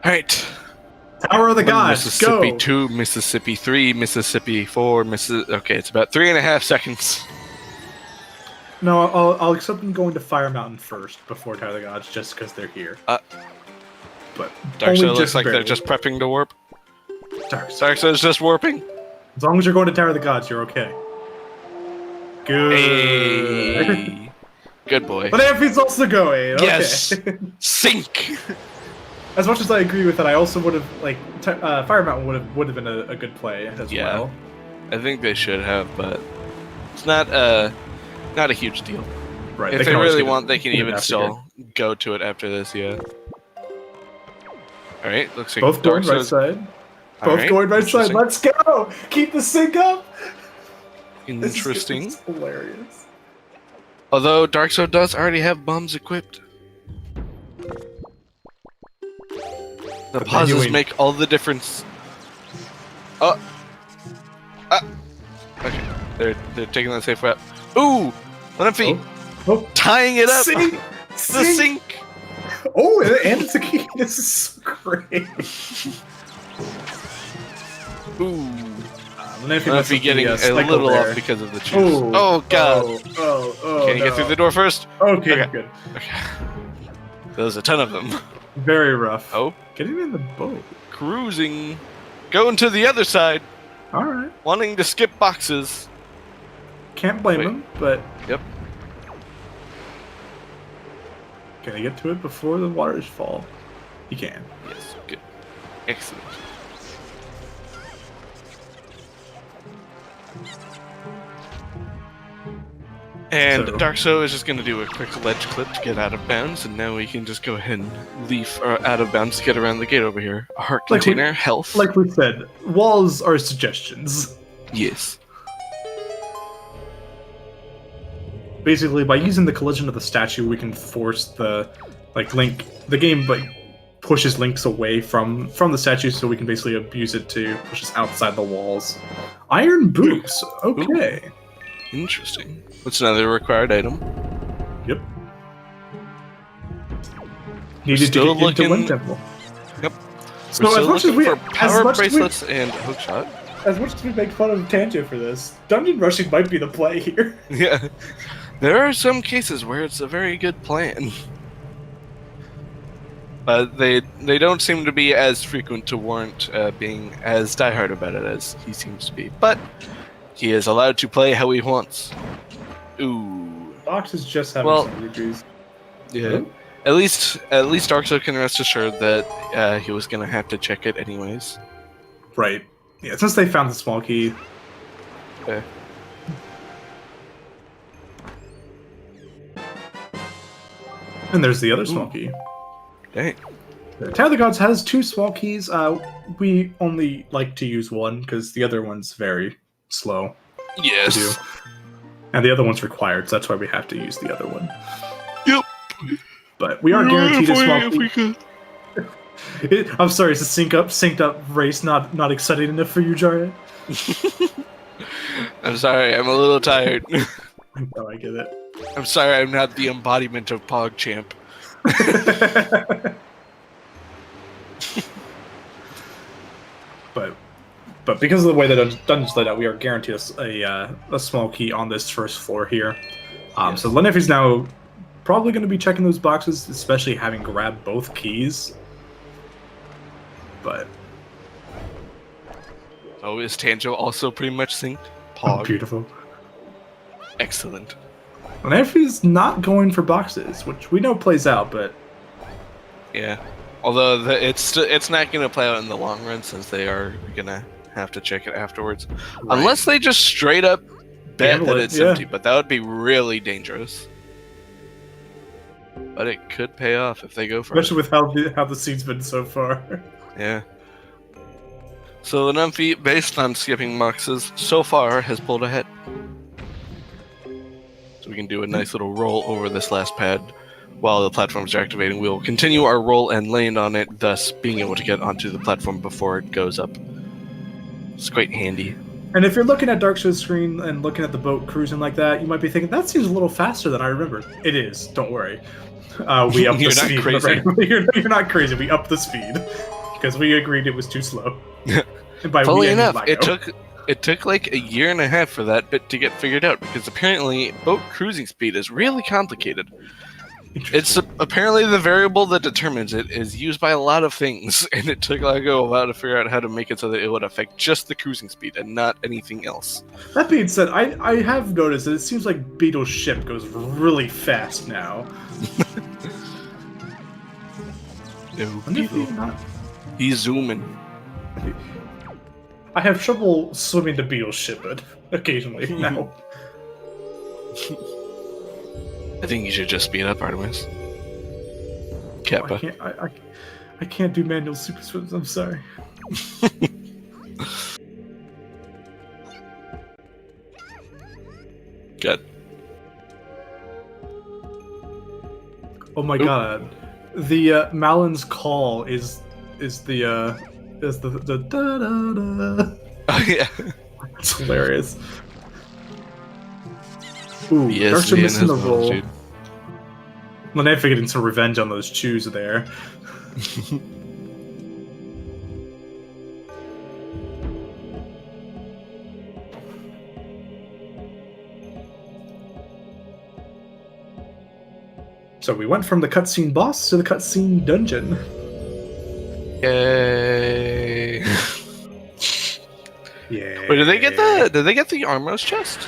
Alright. Tower of the Gods, Mississippi go! 2, Mississippi 3, Mississippi 4, Okay, it's about 3.5 seconds. No, I'll accept them going to Fire Mountain first before Tower of the Gods, just because they're here. But Dark Soul only looks like barely. they're just prepping to warp. Dark Soul. Dark Soul's just warping. As long as you're going to Tower of the Gods, you're okay. Good. Hey. Good boy. But Amphi's also going. Okay. Yes. Sink. As much as I agree with it, I also would have Fire Mountain would have been a good play as well. I think they should have, but it's not a huge deal. Right. If they really want, they can get it even after still go to it after this. Yeah. All right. Looks like both going Dark right Soul's- side. All Both right, going right side. interesting. Let's go. Keep the sync up. Interesting. This is hilarious. Although Dark Soul does already have bombs equipped. The pauses anyway- make all the difference. Oh. Okay. They're taking the safe route. Ooh! Let him feet. Oh. Tying it up. Sink. The sink. Oh, and it's a key. This is so great. Ooh. Let Let me getting a little off because of the choose. Oh god. Oh, Can you get through the door first? Okay, Okay. good. Okay. There's a ton of them. Very rough. Oh, Getting in the boat. cruising. Going to the other side. All right. Wanting to skip boxes. Can't blame Wait. him, but Yep. can he get to it before the waters fall? He can. Yes. Good. Excellent. And So- Dark Soul is just going to do a quick ledge clip to get out of bounds, and now we can just go ahead and leave out of bounds to get around the gate over here. A heart Like we- container, health. Like we said, walls are suggestions. Yes. Basically, by using the collision of the statue, we can force the Link. The game pushes links away from the statue, so we can basically abuse it to push us outside the walls. Iron boots. Okay. Interesting. What's another required item? Yep. Needed Still to get into looking- Wind Temple. Yep. So We're as still much as looking we for as power much as we- bracelets and hookshot. as much as we make fun of Tanjo for this, dungeon rushing might be the play here. Yeah. There are some cases where it's a very good plan. But they don't seem to be as frequent to warrant being as diehard about it as he seems to be. But he is allowed to play how he wants. Ooh. Fox is just having Well- some injuries. Yeah. At least Dark Soul can rest assured that he was gonna have to check it anyways. Right. Yeah, since they found the small key. Okay. And there's the other small key. Dang. Tower of the Gods has two small keys. We only like to use one because the other one's very slow to do. Yes. And the other one's required, so that's why we have to use the other one. Yep. But we are guaranteed a small If we key. could. I'm sorry, it's a synced up race not exciting enough for you, Jarrett? I'm sorry, I'm a little tired. Oh, I get it. I'm sorry, I'm not the embodiment of PogChamp. But because of the way that dungeons laid out, we are guaranteed a small key on this first floor here. Yes. So Lennefi's now probably going to be checking those boxes, especially having grabbed both keys. But Oh, is Tanjo also pretty much synced? Pog. beautiful. Excellent. Lennefi's not going for boxes, which we know plays out, but Yeah. Although it's not going to play out in the long run since they are going to have to check it afterwards. Unless they just straight up bet Gamble that it, it's yeah. empty, but that would be really dangerous. But it could pay off if they go for especially with how the scene's been so far. it. Yeah. So the Numphy, based on skipping boxes, so far has pulled ahead. So we can do a nice little roll over this last pad while the platforms are activating. We'll continue our roll and land on it, thus being able to get onto the platform before it goes up. It's quite handy. And if you're looking at Dark Show's screen and looking at the boat cruising like that, you might be thinking, that seems a little faster than I remember. It is, don't worry. We upped the You're not speed. crazy. You're not crazy, we upped the speed. Because we agreed it was too slow. And by Fully we, I mean enough, Lionel. it took like a year and a half for that bit to get figured out, because apparently boat cruising speed is really complicated. It's apparently the variable that determines it is used by a lot of things, and it took like a while to figure out how to make it so that it would affect just the cruising speed and not anything else. That being said, I have noticed that it seems like Beetle's ship goes really fast now. No, he's zooming. I have trouble swimming to Beetle's ship occasionally now. I think you should just speed up, Artemis. Kappa. I can't do manual super swims, I'm sorry. Good. Oh my god. The Malin's call is the da da da. Oh yeah. It's hilarious. Ooh, Yes, Darkshire missing the has roll. attitude. Lenefa getting some revenge on those chews there. So we went from the cutscene boss to the cutscene dungeon. Yay! Yeah. Wait, did they get the Armor's chest?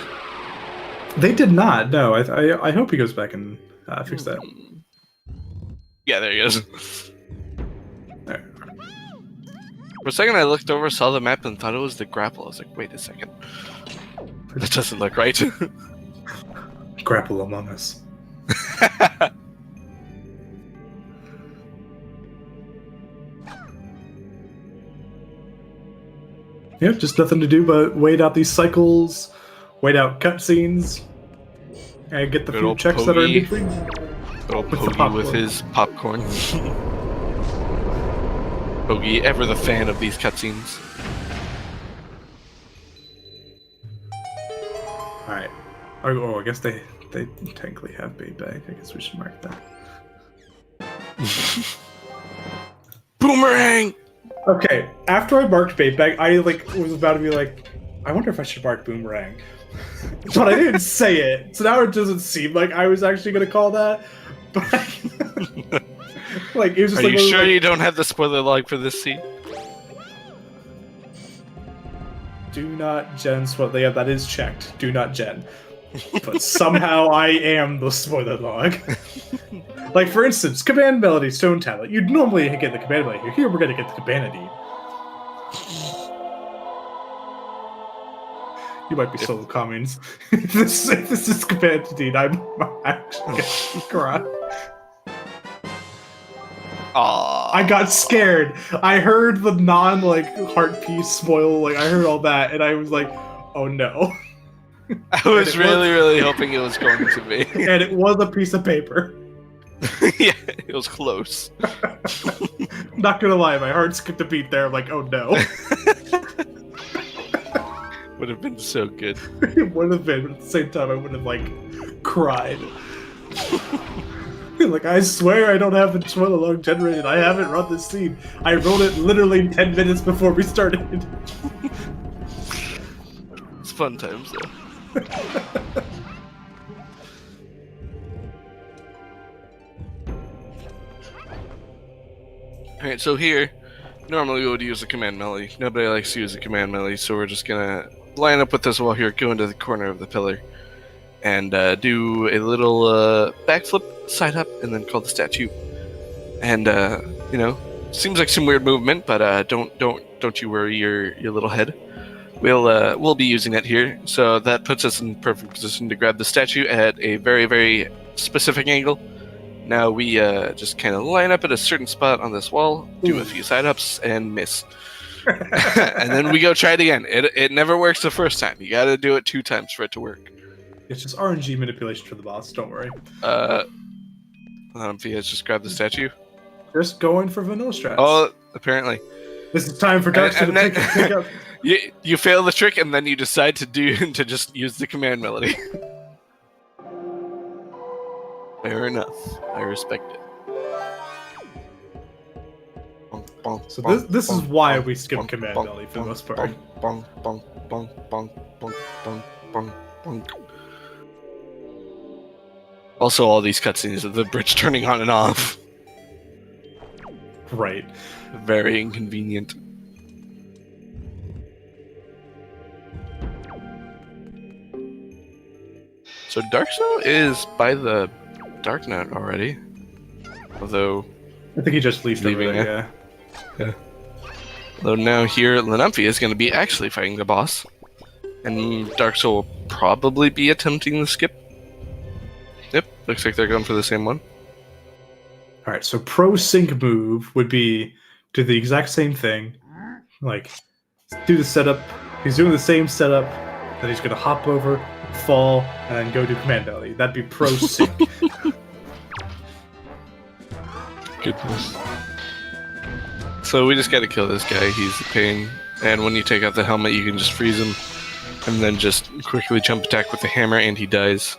They did not. No, I hope he goes back and fix that. Yeah, there he is. There. For a second, I looked over, saw the map, and thought it was the grapple. I was like, wait a second. That doesn't look right. Grapple Among Us. Yep, just nothing to do but wait out these cycles, wait out cutscenes, and get the Good few old checks that are in Poggy. between. Little With the Poggy with popcorn. his popcorn. Poggy, ever the fan of these cutscenes. Alright. Oh, I guess they technically have bait bag. I guess we should mark that. Boomerang! Okay, after I marked bait bag, I was about to be like, I wonder if I should mark boomerang. But I didn't say it, so now it doesn't seem like I was actually gonna call that. But like it was just Are like you sure you don't have the spoiler log for this scene? do not gen spoiler. Yeah, that is checked. Do not gen. But somehow I am the spoiler log. Like for instance, command melody stone tablet. You'd normally get the command melody. Here we're gonna get the cabana deed. You might be solo comments. If this is command deed, I'm actually gonna cry. Aww. I got scared. I heard the heart piece spoil. I heard all that, and I was like, "Oh no!" I was really hoping it was going to be. And it was a piece of paper. Yeah, it was close. Not gonna lie, my heart skipped a beat there. I'm like, "Oh no!" Would have been so good. It would have been, but at the same time, I would have cried. Like, I swear I don't have the spoiler log generated. I haven't run this scene. I wrote it literally 10 minutes before we started. It's fun times though. Alright, so here, normally we would use a command melee. Nobody likes to use a command melee, so we're just gonna line up with this wall here, go into the corner of the pillar, and do a little backflip, side up, and then call the statue. And seems like some weird movement, but don't you worry your little head. We'll be using it here, so that puts us in perfect position to grab the statue at a very, very specific angle. Now we just kind of line up at a certain spot on this wall, do a few side ups, and miss. And then we go try it again. It never works the first time. You gotta do it 2 times for it to work. It's just RNG manipulation for the boss, don't worry. Let's just grab the statue. Just going for vanilla strats. Oh, apparently. This is time for Darkster to pick up. You fail the trick, and then you decide to just use the command melody. Fair enough. I respect it. So this is why we skip command melody for the most part. Also, all these cutscenes of the bridge turning on and off. Right. Very inconvenient. So Darkso is by the Dark Knight already. Although... I think he just leaving it. Yeah. Though now here, Lenumfi is going to be actually fighting the boss. And Darkso will probably be attempting the skip. Yep, looks like they're going for the same one. Alright, so pro sync move would be do the exact same thing. Like, do the setup. He's doing the same setup. Then he's going to hop over, fall, and then go do command melody. That'd be pro sync. Goodness. So we just gotta kill this guy, he's a pain. And when you take out the helmet, you can just freeze him. And then just quickly jump attack with the hammer, and he dies.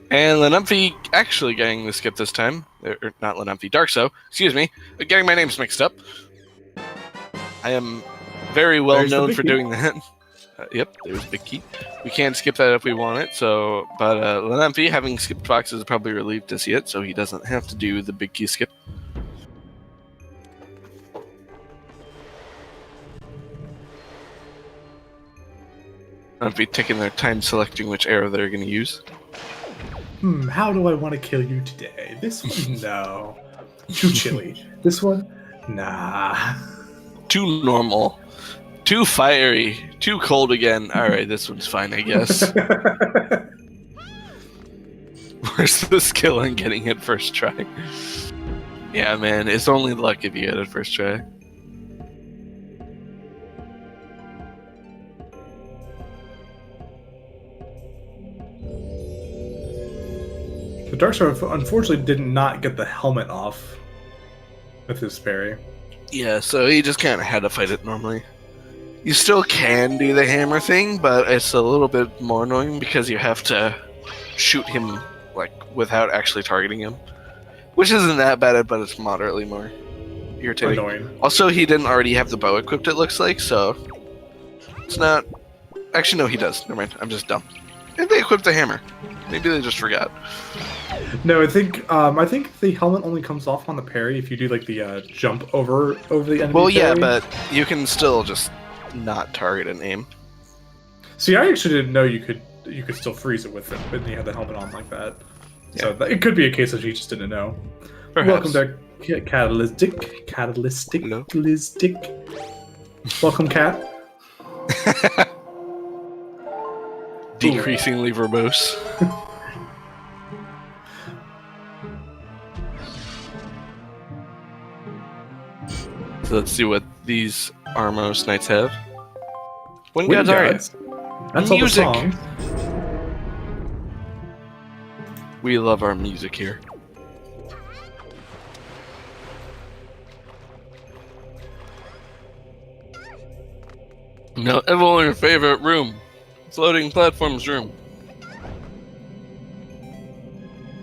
And Lenumfi actually getting the skip this time. Or not Lenumfi, Darkso. Excuse me. Getting my names mixed up. I am very well known for doing that. Yep, there's Big Key. We can't skip that if we want it, so... But Lenumfi, having skipped boxes, is probably relieved to see it, so he doesn't have to do the Big Key skip. Lenumfi taking their time selecting which arrow they're going to use. How do I want to kill you today? This one? No. Too chilly. This one? Nah. Too normal. Too fiery. Too cold again. Alright, this one's fine, I guess. Where's the skill on getting it first try? Yeah, man, it's only luck if you get it first try. The Darkstar unfortunately did not get the helmet off with his parry. Yeah, so he just kind of had to fight it normally. You still can do the hammer thing, but it's a little bit more annoying because you have to shoot him like without actually targeting him. Which isn't that bad, but it's moderately more irritating. Annoying. Also, he didn't already have the bow equipped, it looks like, so... It's not... Actually, no, he does. Never mind, I'm just dumb. Maybe they equipped the hammer. Maybe they just forgot. No, I think the helmet only comes off on the parry if you do like the jump over the enemy. Well, yeah, parry. but you can still just not target and aim. See, I actually didn't know you could still freeze it with it when you had the helmet on like that. Yeah. So it could be a case that you just didn't know. Perhaps. Welcome to Catalytic. Hello. Welcome, Cat. Decreasingly verbose. So let's see what these Armos Knights have. Wind Gods, That's all the songs. We love our music here. Now, everyone in your favorite room. Floating platforms room.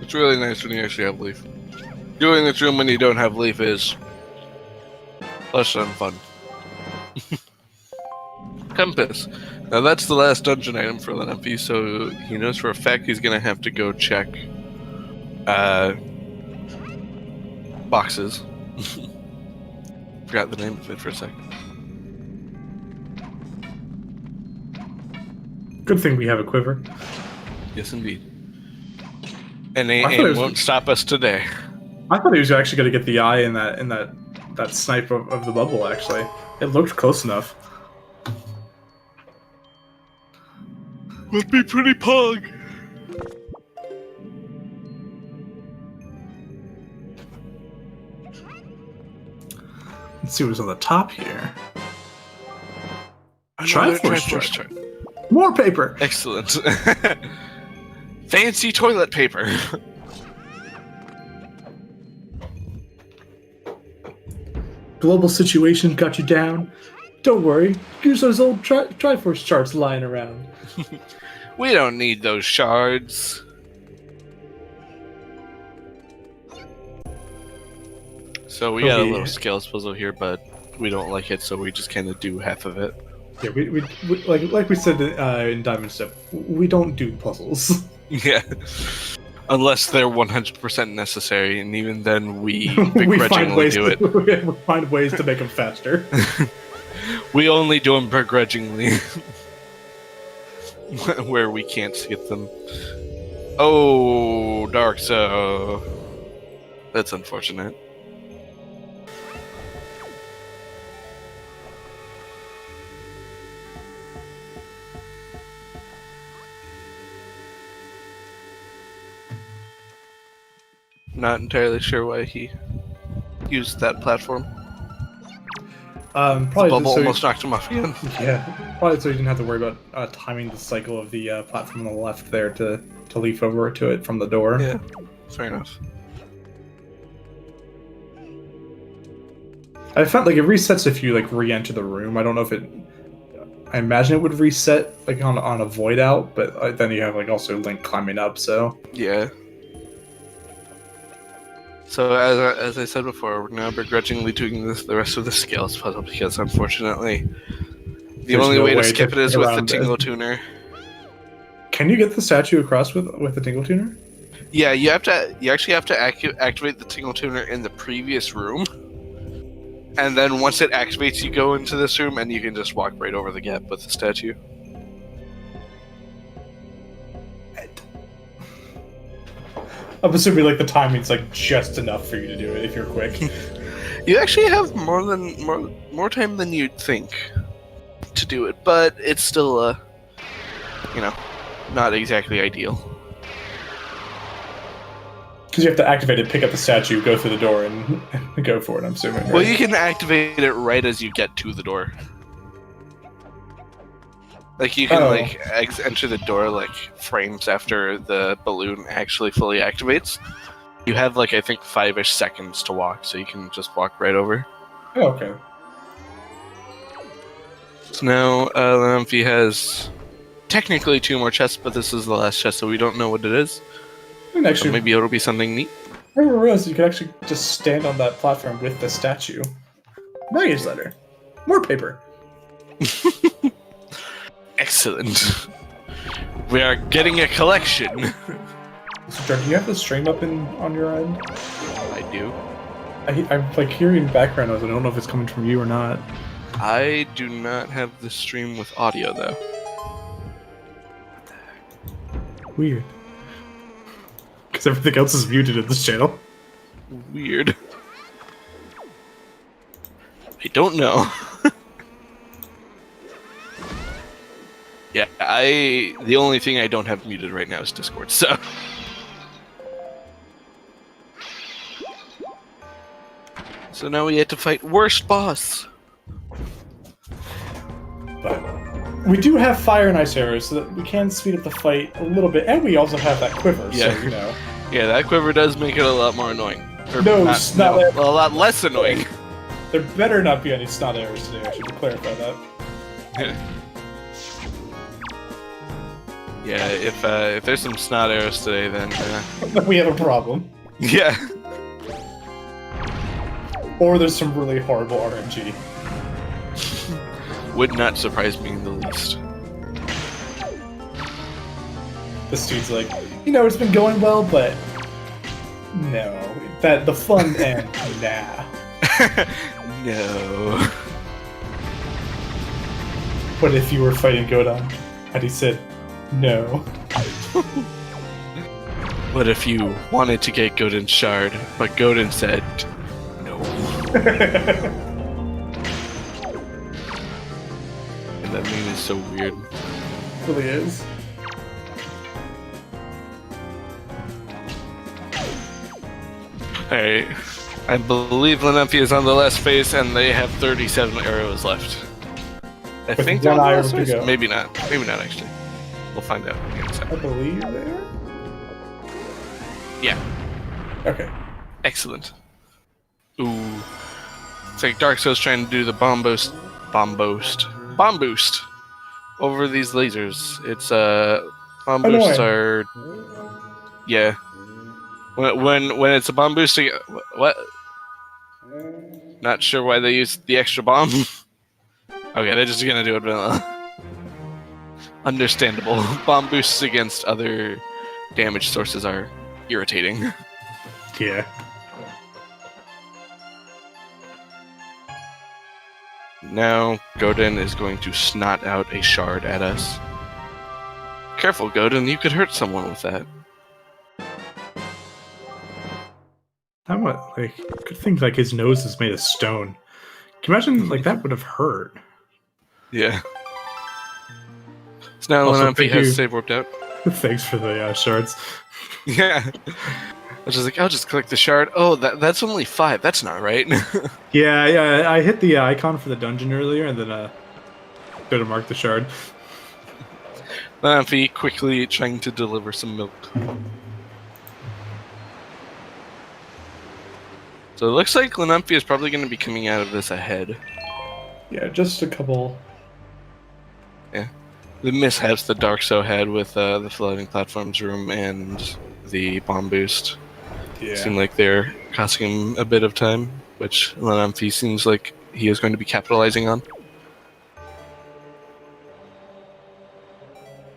It's really nice when you actually have Leaf. Doing this room when you don't have Leaf is less than fun. Compass. Now that's the last dungeon item for Lenumfi, so he knows for a fact he's gonna have to go check boxes. Forgot the name of it for a second. Good thing we have a quiver. Yes, indeed. And aim won't stop us today. I thought he was actually going to get the eye in that snipe of the bubble. Actually, it looked close enough. Would be pretty pog. Let's see what's on the top here. Another Triforce treasure chart. chart. More paper. Excellent. Fancy toilet paper. Global situation got you down. Don't worry. Use those old Triforce charts lying around. We don't need those shards. So we got a little scales puzzle here, but we don't like it, so we just kind of do half of it. Yeah, we like we said in Diamond Step, we don't do puzzles. Yeah. Unless they're 100% necessary, and even then we we begrudgingly do it. We find ways to make them faster. We only do them begrudgingly. Where we can't skip them. Oh, Dark So. That's unfortunate. Not entirely sure why he used that platform. Probably the bubble almost knocked him off again. Yeah, probably so you didn't have to worry about timing the cycle of the platform on the left there to leap over to it from the door. Yeah, fair enough. I felt like it resets if you like re-enter the room. I don't know if it. I imagine it would reset like on a void out, but then you have like also Link climbing up. So yeah. So as I said before, we're now begrudgingly doing the rest of the scales puzzle because unfortunately, the only way to skip it is with the Tingle Tuner. Can you get the statue across with the Tingle Tuner? Yeah, you actually have to activate the Tingle Tuner in the previous room, and then once it activates, you go into this room and you can just walk right over the gap with the statue. I'm assuming like the timing's like just enough for you to do it if you're quick. You actually have more time than you'd think to do it, but it's still not exactly ideal. Because you have to activate it, pick up the statue, go through the door, and go for it. I'm assuming. Right? Well, you can activate it right as you get to the door. Like you can enter the door like frames after the balloon actually fully activates. You have like I think 5-ish seconds to walk, so you can just walk right over. Oh, okay. So now Lamphy has technically 2 more chests, but this is the last chest, so we don't know what it is. And actually, so maybe it'll be something neat. I didn't realize you could actually just stand on that platform with the statue. Baggage letter. More paper. Excellent. We are getting a collection. So, Jordan, do you have the stream up on your end? I do. I'm like hearing background noise. I don't know if it's coming from you or not. I do not have the stream with audio though. Weird. Because everything else is muted in this channel. Weird. I don't know. Yeah, the only thing I don't have muted right now is Discord, so. So now we had to fight worst boss. But we do have fire and ice arrows, so that we can speed up the fight a little bit, and we also have that quiver, yeah. So you know. Yeah, that quiver does make it a lot more annoying. Or no, a lot less annoying. There better not be any snot arrows today, I should clarify that. Yeah, if there's some snot arrows today, then we have a problem. Yeah. Or there's some really horrible RNG. Would not surprise me in the least. This dude's like, it's been going well, but no, the fun end, nah. No. What if you were fighting Godon? And he said, no. What if you wanted to get Godin's shard, but Godin said no? And that meme is so weird. It really is. Alright. I believe Lanumphy is on the last phase, and they have 37 arrows left. I think they're on the last phase. Maybe not. Maybe not, actually. We'll find out. I believe they are? Yeah. Okay. Excellent. Ooh. It's like Dark Souls trying to do the Bombos bomb boost. Bomb boost over these lasers. It's bomb boosts are yeah. When it's a bomb boost, what? Not sure why they use the extra bomb. Okay, they're just gonna do it vanilla. Understandable. Bomb boosts against other damage sources are irritating. Yeah. Now, Godin is going to snot out a shard at us. Careful, Godin, you could hurt someone with that. Good thing like his nose is made of stone. Can you imagine like that would have hurt? Yeah. So now Lenampy has save warped out. Thanks for the shards. Yeah. I was just like, I'll just click the shard. Oh, that's only 5. That's not right. yeah. I hit the icon for the dungeon earlier, and then go to mark the shard. Lenampy quickly trying to deliver some milk. So it looks like Lenampy is probably going to be coming out of this ahead. Yeah, just a couple. Yeah. The mishaps that Darkso had with the floating platforms room and the bomb boost seem like they're costing him a bit of time, which Lenampy seems like he is going to be capitalizing on.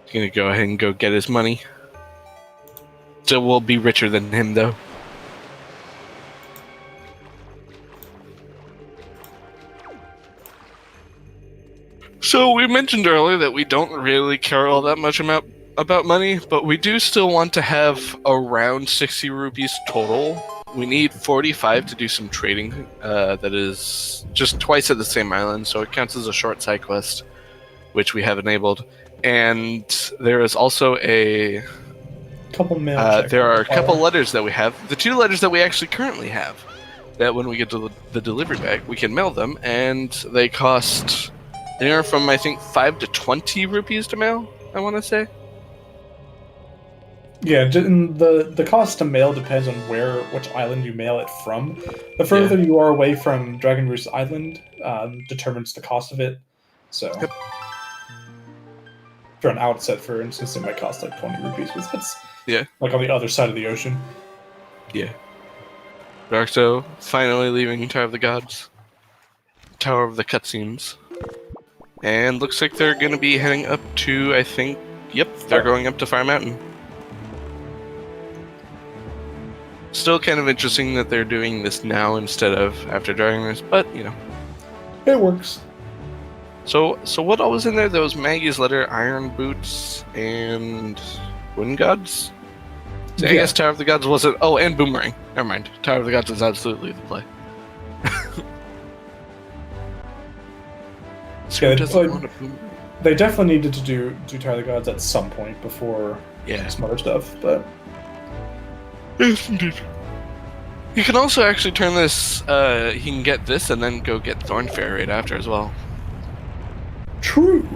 He's going to go ahead and go get his money. Still will be richer than him, though. So we mentioned earlier that we don't really care all that much about money, but we do still want to have around 60 rupees total. We need 45 to do some trading. That is just twice at the same island, so it counts as a short side quest, which we have enabled. And there is also a couple mail. There are a couple letters that we have. The 2 letters that we actually currently have, that when we get to the delivery bag, we can mail them, and they cost anywhere from, I think, 5 to 20 rupees to mail, I want to say. Yeah, the cost to mail depends on which island you mail it from. The further you are away from Dragon Roost Island determines the cost of it. So, for an outset, for instance, it might cost like 20 rupees, because that's like on the other side of the ocean. Yeah. Darkso finally leaving Tower of the Gods. Tower of the Cutscenes. And looks like they're going to be heading up to, I think, they're going up to Fire Mountain. Still kind of interesting that they're doing this now instead of after Dragon Roost, but, you know. It works. So what all was in there? There was Maggie's letter, Iron Boots, and Wind Gods? So I guess Tower of the Gods wasn't... Oh, and Boomerang. Never mind. Tower of the Gods is absolutely the play. Yeah, they definitely needed to do Tower of the Gods at some point before some other stuff, but... Yes, indeed. You can also actually turn this, he can get this and then go get Thornfair right after as well. True!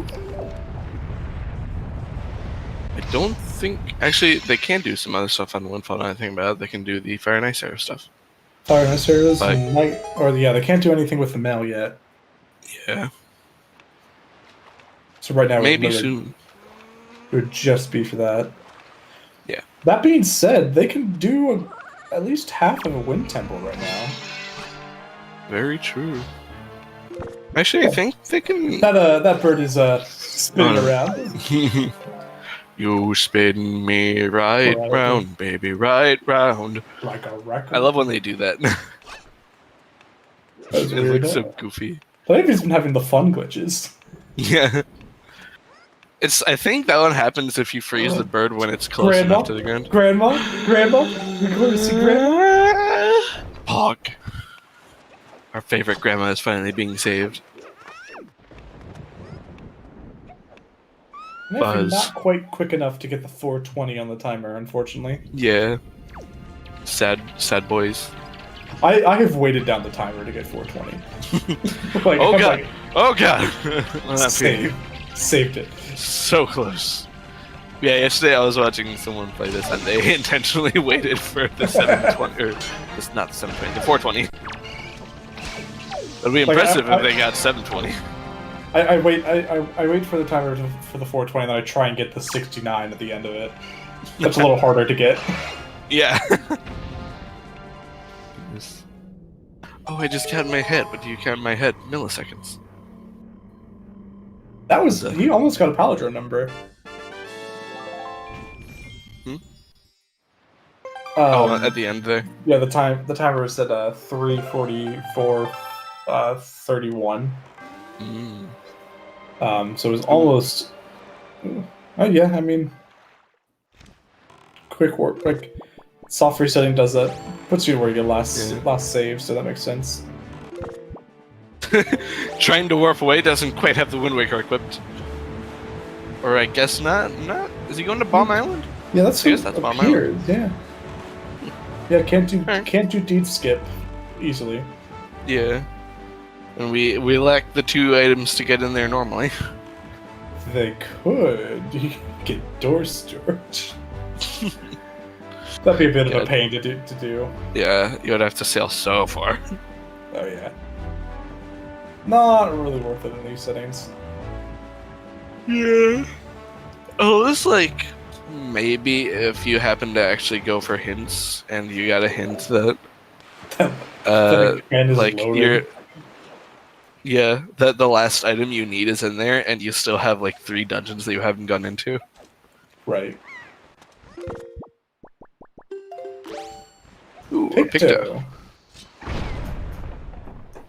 I don't think... Actually, they can do some other stuff on Windfall, now I think about it. They can do the Fire and Ice Arrow stuff. Fire and Ice Arrows they can't do anything with the mail yet. Yeah. So right now, maybe soon. It would just be for that. Yeah. That being said, they can do at least half of a wind temple right now. Very true. Actually, I think they can... That bird is spinning around. You spin me right round, baby, right round. Like a record. I love when they do that. It looks so goofy. I think he's been having the fun glitches. Yeah. I think that one happens if you freeze the bird when it's close enough to the ground. Grandma, we're going to see Grandma. Pog. Our favorite grandma is finally being saved. Buzz. Not quite quick enough to get the 420 on the timer, unfortunately. Yeah. Sad boys. I have waited down the timer to get 420. Oh god! Saved it. So close. Yeah, yesterday I was watching someone play this and they intentionally waited for the 720, or it's not the 720, the 420. It'd be impressive if they got 720. I wait. I wait for the timer for the 420, and then I try and get the 69 at the end of it. That's a little harder to get. Yeah. Oh, I just counted my head. What do you count in my head? Milliseconds. That was he almost got a palindrome number. At the end there. Yeah, the timer was at 3:44, 31. So it was almost. Oh yeah, I mean, quick work. Like soft resetting does that. Puts you where you get last save, so that makes sense. Trying to warp away doesn't quite have the Wind Waker equipped. Or I guess not. Is he going to Bomb Island? Yeah, that's I guess that's Bomb Island. Yeah. Yeah, can't do deep skip easily. Yeah. And we lack the 2 items to get in there normally. They could. You could get door storage. That'd be a bit of a pain to do. Yeah, you would have to sail so far. Oh yeah. Not really worth it in these settings. Yeah. Oh, it's like maybe if you happen to actually go for hints and you got a hint that like you're that the last item you need is in there and you still have like 3 dungeons that you haven't gone into. Right. Ooh, Picto.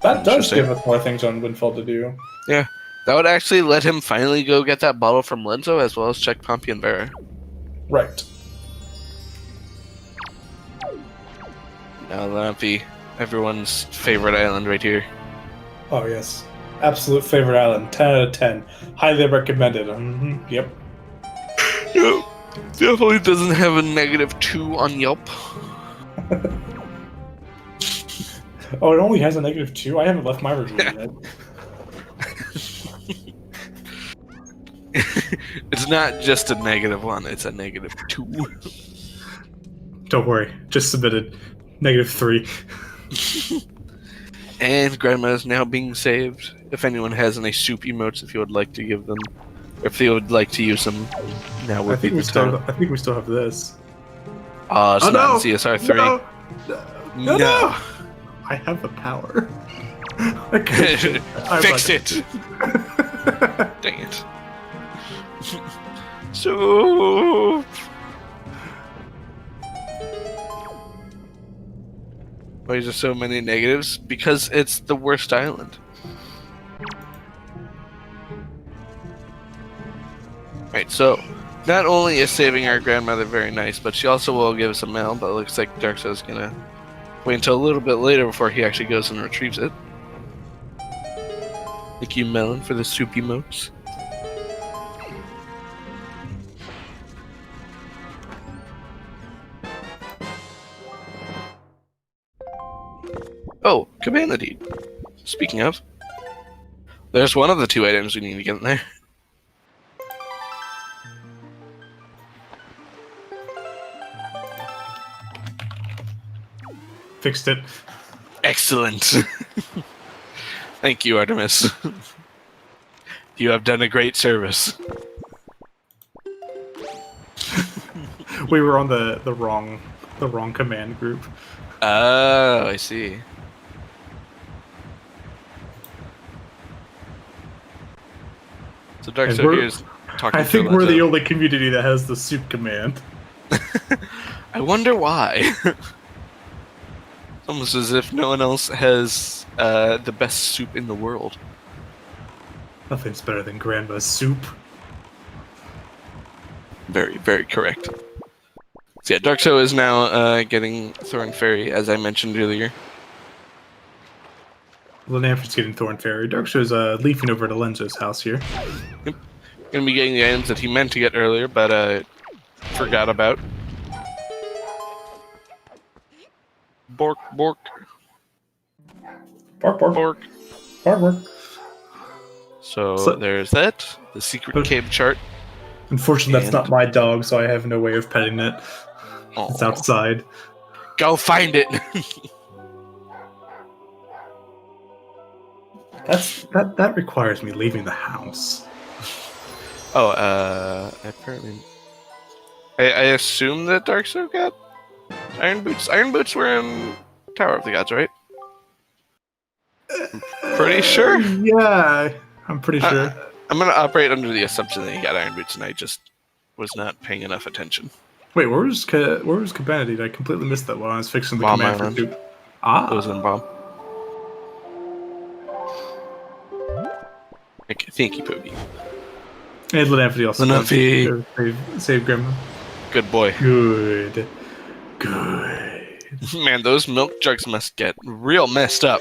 That does give us more things on Windfall to do. Yeah. That would actually let him finally go get that bottle from Lenzo as well as check Pompey and Vera. Right. Now Lampy, everyone's favorite island right here. Oh yes. Absolute favorite island. 10 out of 10. Highly recommended. Yep. Yep. Definitely doesn't have a -2 on Yelp. Oh, it only has a -2? I haven't left my review yet. It's not just a -1, it's a -2. Don't worry, just submitted. -3. And Grandma is now being saved. If anyone has any soup emotes, if you would like to give them, or if you would like to use them, now would be the time. I think we still have this. It's not CSR 3. No. I have the power. Fix it. Dang it. So. Why is there so many negatives? Because it's the worst island. Right, so not only is saving our grandmother very nice, but she also will give us a mail, but it looks like Darkseid's gonna wait until a little bit later before he actually goes and retrieves it. Thank you, Melon, for the soup emotes. Oh, Cabana Deed. Speaking of, there's one of the 2 items we need to get in there. Fixed it. Excellent. Thank you, Artemis. You have done a great service. We were on the wrong command group. Oh, I see. So Darkseid here is talking. I think we're the only community that has the soup command. I wonder why. Almost as if no one else has the best soup in the world. Nothing's better than Grandma's soup. Very, very correct. So yeah, Darkseid is now getting Thorn Fairy, as I mentioned earlier. Lanamford's getting Thorn Fairy. Darkseid's leafing over to Lenzo's house here. Yep. Gonna be getting the items that he meant to get earlier, but forgot about. Bork, bork. Bark, bark. Bork. Bark, bark. So there's that. The secret cave chart. Unfortunately, that's not my dog, so I have no way of petting it. Aww. It's outside. Go find it! That requires me leaving the house. Oh, apparently, I assume that Darkseid got Iron Boots. Iron Boots were in Tower of the Gods, right? Pretty sure. Yeah, I'm pretty sure. I'm gonna operate under the assumption that he got Iron Boots, and I just was not paying enough attention. Wait, where was Cabanity? I completely missed that while I was fixing the Bomb command Island. for soup. Ah, It was in Bomb. Thank you, Poogie. and Lanaphy also. Save Grandma. Good boy. Good. Man, those milk jugs must get real messed up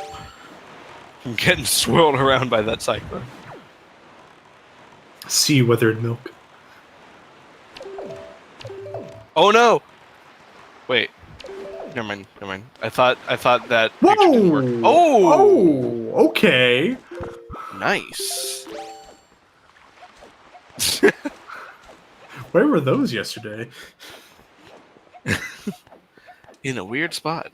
from getting swirled around by that cyclone. Sea weathered milk. Oh no! Wait. Never mind. I thought that picture didn't work. Oh! Oh! Okay. Nice. Where were those yesterday? In a weird spot.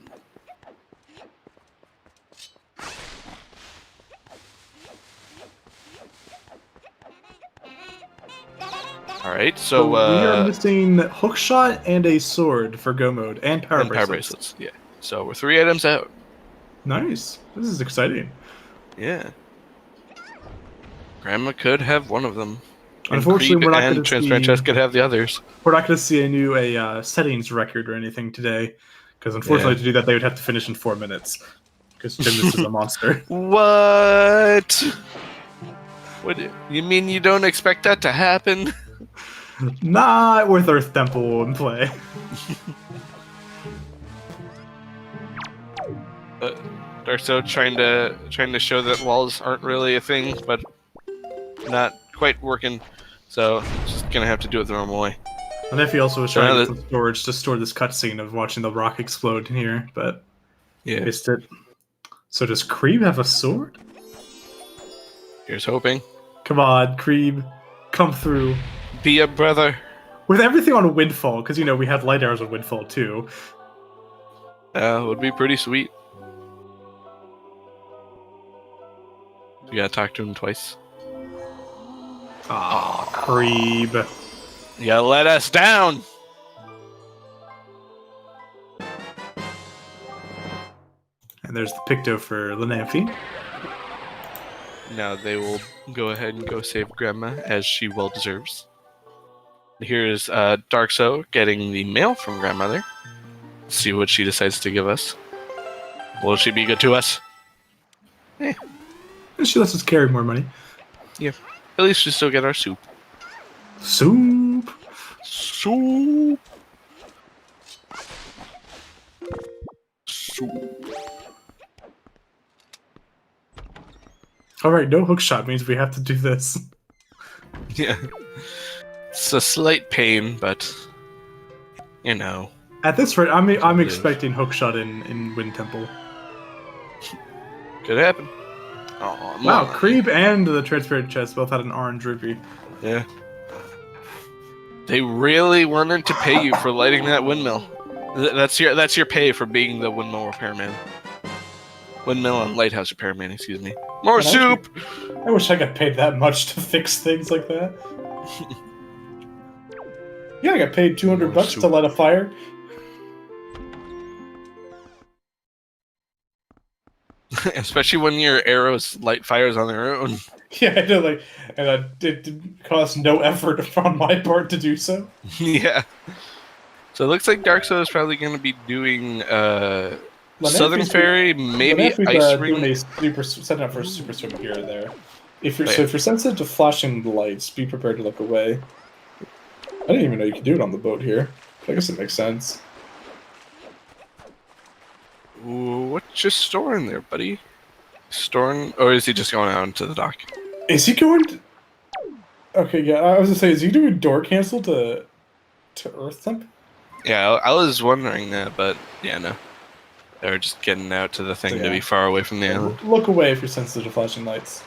Alright, so we are missing hookshot and a sword for go mode and power bracelets. Yeah. So we're 3 items out. Nice. This is exciting. Yeah. Grandma could have one of them. Unfortunately, we're not going to Transparent Chest could have the others. We're not going to see a settings record or anything today, because unfortunately to do that they would have to finish in 4 minutes. Because Gymnast is a monster. What? What? You mean you don't expect that to happen? Not with Earth Temple in play. Darkso trying to show that walls aren't really a thing, but not quite working. So just gonna have to do it the normal way. And if he also was trying to get some storage to store this cutscene of watching the rock explode in here, but missed it. So does Creeb have a sword? Here's hoping. Come on, Creeb, come through. Be a brother. With everything on Windfall, because we had light arrows on Windfall too. Would be pretty sweet. You gotta talk to him twice. Aw, Creeb. You let us down! And there's the Picto for Lanaphy. Now they will go ahead and go save Grandma, as she well deserves. Here is Darkso getting the mail from Grandmother. See what she decides to give us. Will she be good to us? Eh. She lets us carry more money. Yeah. At least we still get our soup. Soup! Soup! Soup. Alright, no hookshot means we have to do this. Yeah. It's a slight pain, but At this rate, I'm expecting hookshot in Wind Temple. Could happen. Oh, wow, Creep and the Transparent Chest both had an orange rupee. Yeah. They really wanted to pay you for lighting that windmill. That's your pay for being the windmill repairman. Windmill and lighthouse repairman, excuse me. More soup! I wish I got paid that much to fix things like that. Yeah, I got paid $200 to light a fire. Especially when your arrows light fires on their own. Yeah, I know, and it didn't cost no effort on my part to do so. Yeah. So it looks like Darkso is probably going to be doing Southern Fairy, maybe Ice Ring. Setting up for a super swim here or there. If you're sensitive to flashing lights, be prepared to look away. I didn't even know you could do it on the boat here. I guess it makes sense. Ooh, what you storing there, buddy? Storing, or is he just going out into the dock? Is he going to... Okay, yeah, I was gonna say, is he doing door cancel to Earth Temp? Yeah, I was wondering that, but yeah, no. They were just getting out to the thing to be far away from the island. Look away if you're sensitive to flashing lights.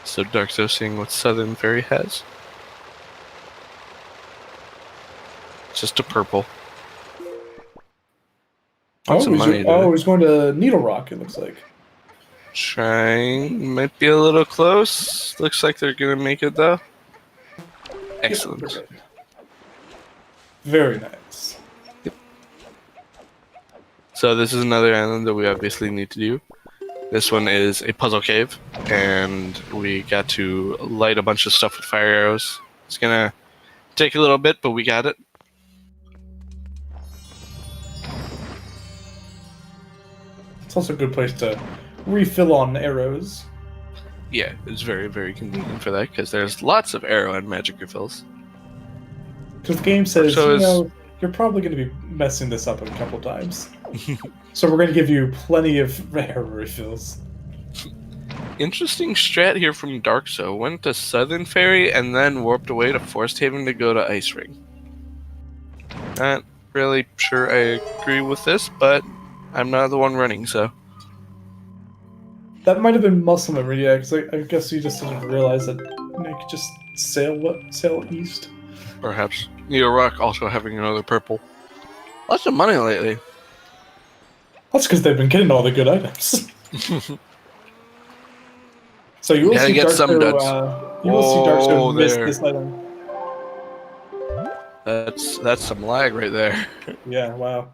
So Darkso seeing what Southern Fairy has. Just a purple. Want some money, he's going to Needle Rock, it looks like. Trying. Might be a little close. Looks like they're going to make it, though. Excellent. Yep, very nice. Yep. So this is another island that we obviously need to do. This one is a puzzle cave, and we got to light a bunch of stuff with fire arrows. It's going to take a little bit, but we got it. It's also a good place to refill on arrows. Yeah, it's very, very convenient for that, because there's lots of arrow and magic refills. Because the game says, you're probably going to be messing this up a couple times. So we're going to give you plenty of arrow refills. Interesting strat here from Dark Soul. Went to Southern Fairy and then warped away to Forest Haven to go to Ice Ring. Not really sure I agree with this, but I'm not the one running, so... That might have been muscle memory, yeah, because I guess you just didn't realize that you could just sail east. Perhaps. Needle Rock also having another purple. Lots of money lately. That's because they've been getting all the good items. So you will see get some duds. You will see Dark Soul miss this item. That's some lag right there. Yeah, wow.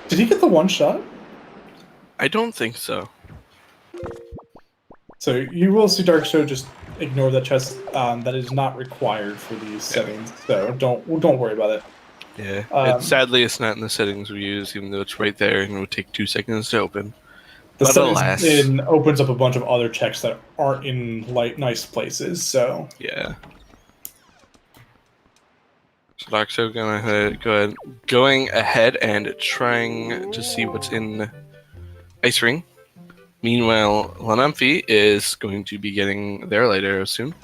Did he get the one shot? I don't think so. So you will see Dark Soul just ignore that chest. That is not required for these settings, so don't worry about it. Yeah. Sadly, it's not in the settings we use, even though it's right there and it would take 2 seconds to open. The settings opens up a bunch of other checks that aren't in nice places. So yeah. So Dark Soul going ahead and trying to see what's in Ice Ring. Meanwhile, Lanamfi is going to be getting their light arrow soon.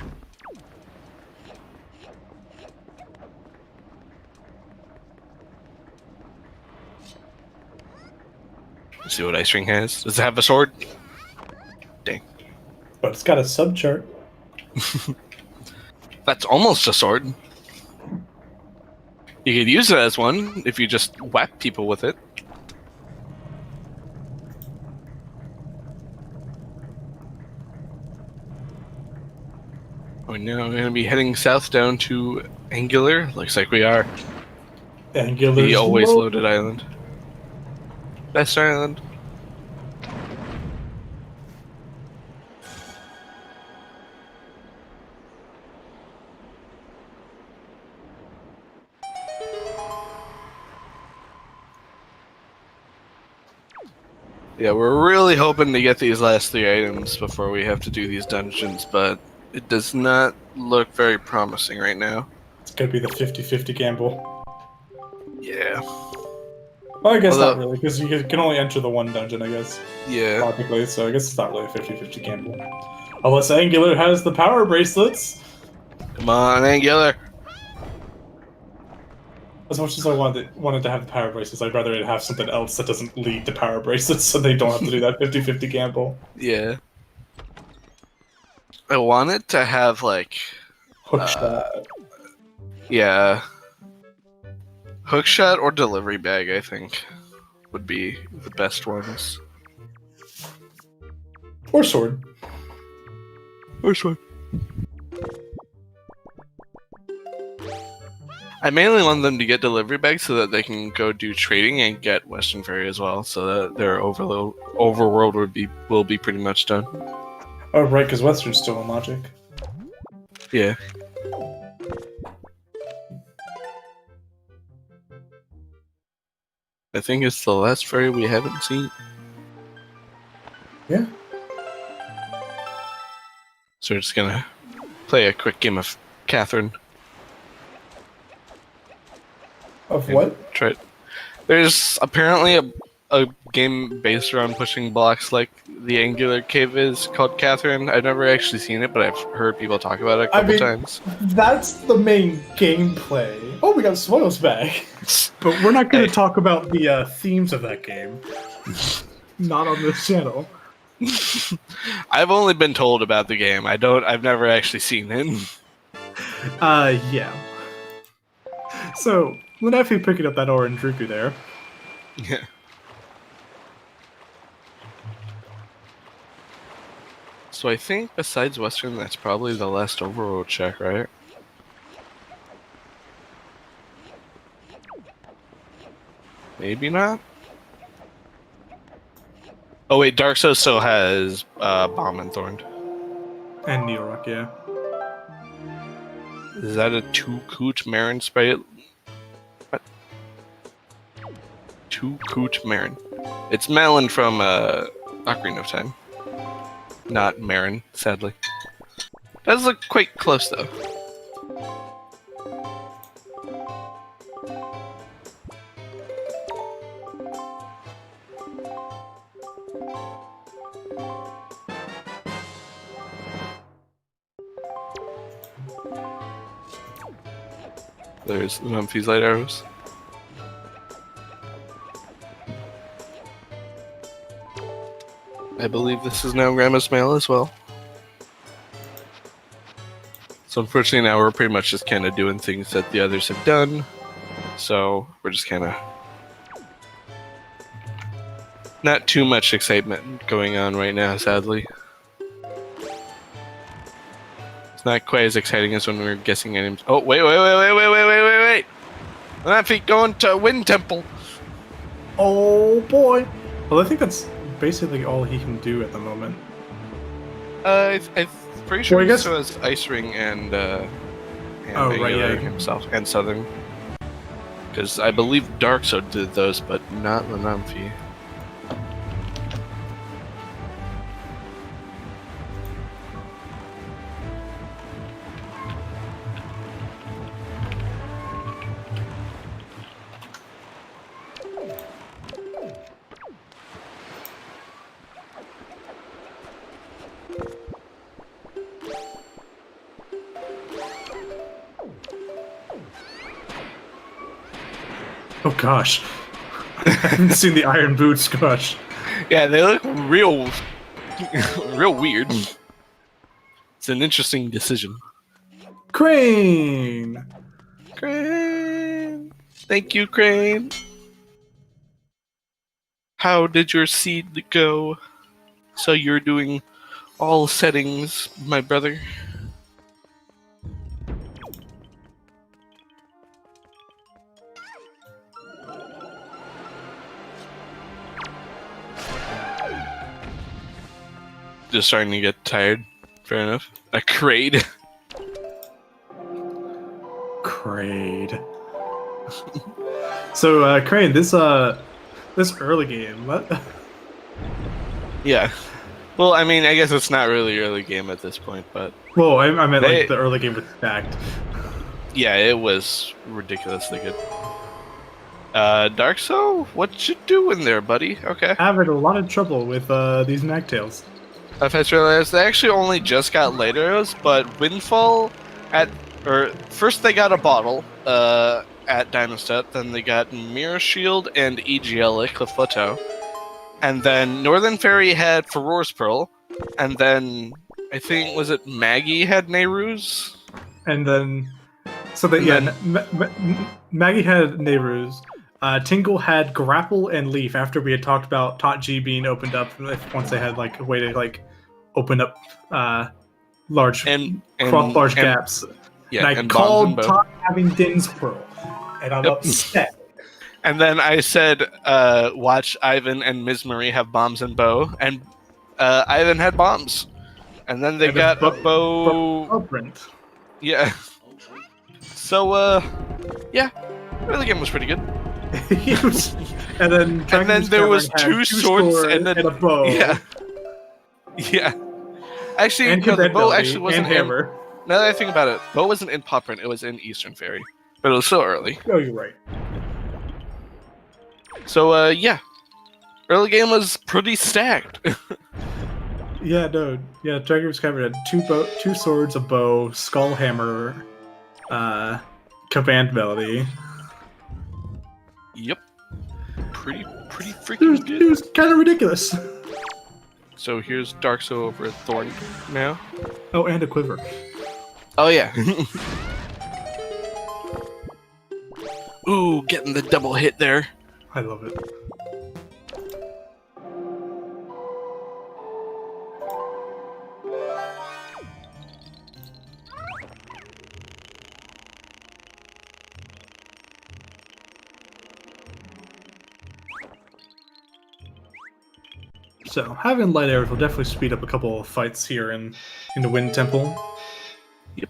Let's see what Ice Ring has. Does it have a sword? Dang. But it's got a subchart. That's almost a sword. You could use it as one if you just whack people with it. Oh, now we're going to be heading south down to Angular. Looks like we are. Angular. The always loaded island. Best island. Yeah, we're really hoping to get these last 3 items before we have to do these dungeons, but it does not look very promising right now. It's gonna be the 50-50 gamble. Yeah. Well, I guess not really, because you can only enter the one dungeon, I guess. Yeah. Logically, so I guess it's not really a 50-50 gamble. Unless Angular has the power bracelets. Come on, Angular. As much as I wanted to have the power bracelets, I'd rather it have something else that doesn't lead to power bracelets, so they don't have to do that 50-50 gamble. Yeah. I wanted to have, like... Hookshot. Yeah. Hookshot or delivery bag, I think, would be the best ones. Or sword. Or sword. I mainly want them to get delivery bags so that they can go do trading and get Western Ferry as well, so that their overworld will be pretty much done. Oh, right, because Western's still in Logic. Yeah. I think it's the last ferry we haven't seen. Yeah. So we're just gonna play a quick game of Catherine. Of what? Try it. There's apparently a game based around pushing blocks like the Angular Cave is called Catherine. I've never actually seen it, but I've heard people talk about it a couple times. That's the main gameplay. Oh, we got spoils back. But we're not going to talk about the themes of that game. Not on this channel. I've only been told about the game. I've never actually seen it. Yeah. So, Lunafi picking up that orange rupee there. Yeah. So I think besides Western, that's probably the last overworld check, right? Maybe not. Oh wait, Dark Souls still has Bomb and Thorned. And Neorok, yeah. Is that a 2-Coot Marin spray? What? 2-Coot Marin. It's Malin from Ocarina of Time. Not Marin, sadly. Does look quite close though. There's Mumphy's light arrows. I believe this is now Grandma's mail as well. So unfortunately now we're pretty much just kind of doing things that the others have done. So we're just kind of... not too much excitement going on right now, sadly. It's not quite as exciting as when we were guessing names. Oh, wait. My feet going to Wind Temple. Oh boy. Well, I think that's basically all he can do at the moment. I'm pretty sure Well, I he guess- still has Ice Ring and right, himself and Southern. Because I believe Dark Souls did those, but not Lanamfi. Oh gosh. I haven't seen the iron boots, gosh. Yeah, they look real, real weird. It's an interesting decision. Crane! Crane! Thank you, Crane! How did your seed go? So you're doing all settings, my brother. Just starting to get tired. Fair enough. A Kraid. Kraid. So, Crane, this early game, what? Yeah. Well, I mean, I guess it's not really early game at this point, but... Whoa, I meant like the early game was stacked. Yeah, it was ridiculously good. Dark Soul? What you doing there, buddy? Okay. Having a lot of trouble with these Magtails. I've just realized they actually only just got light arrows, but Windfall first they got a bottle at Diamond Step, then they got Mirror Shield and EGL at Cliff Plateau, and then Northern Fairy had Ferore's Pearl, and then I think was it Maggie had Nehru's, and then Maggie had Nehru's. Tingle had Grapple and Leaf after we had talked about Tot G being opened up once they had like a way to like open up large gaps. Yeah, and I called Tot having Din's Pearl, and I'm upset. And then I said, watch Ivan and Ms. Marie have bombs and bow, and Ivan had bombs. And then they got a bow. Yeah. So, yeah, the game was pretty good. and then there was two swords and then a bow. Yeah. Actually, no, the bow actually wasn't and hammer. Now that I think about it, bow wasn't in Pop Print, it was in Eastern Fairy. But it was still early. Oh, you're right. So, yeah. Early game was pretty stacked. Yeah, no. Yeah, Dragon Skyrim had two swords, a bow, skull hammer, command melody. Yep. Pretty freaking good. It was kind of ridiculous. So here's Dark Soul over at Thorn now. Oh, and a quiver. Oh, yeah. Ooh, getting the double hit there. I love it. So, having light arrows will definitely speed up a couple of fights here in the Wind Temple. Yep.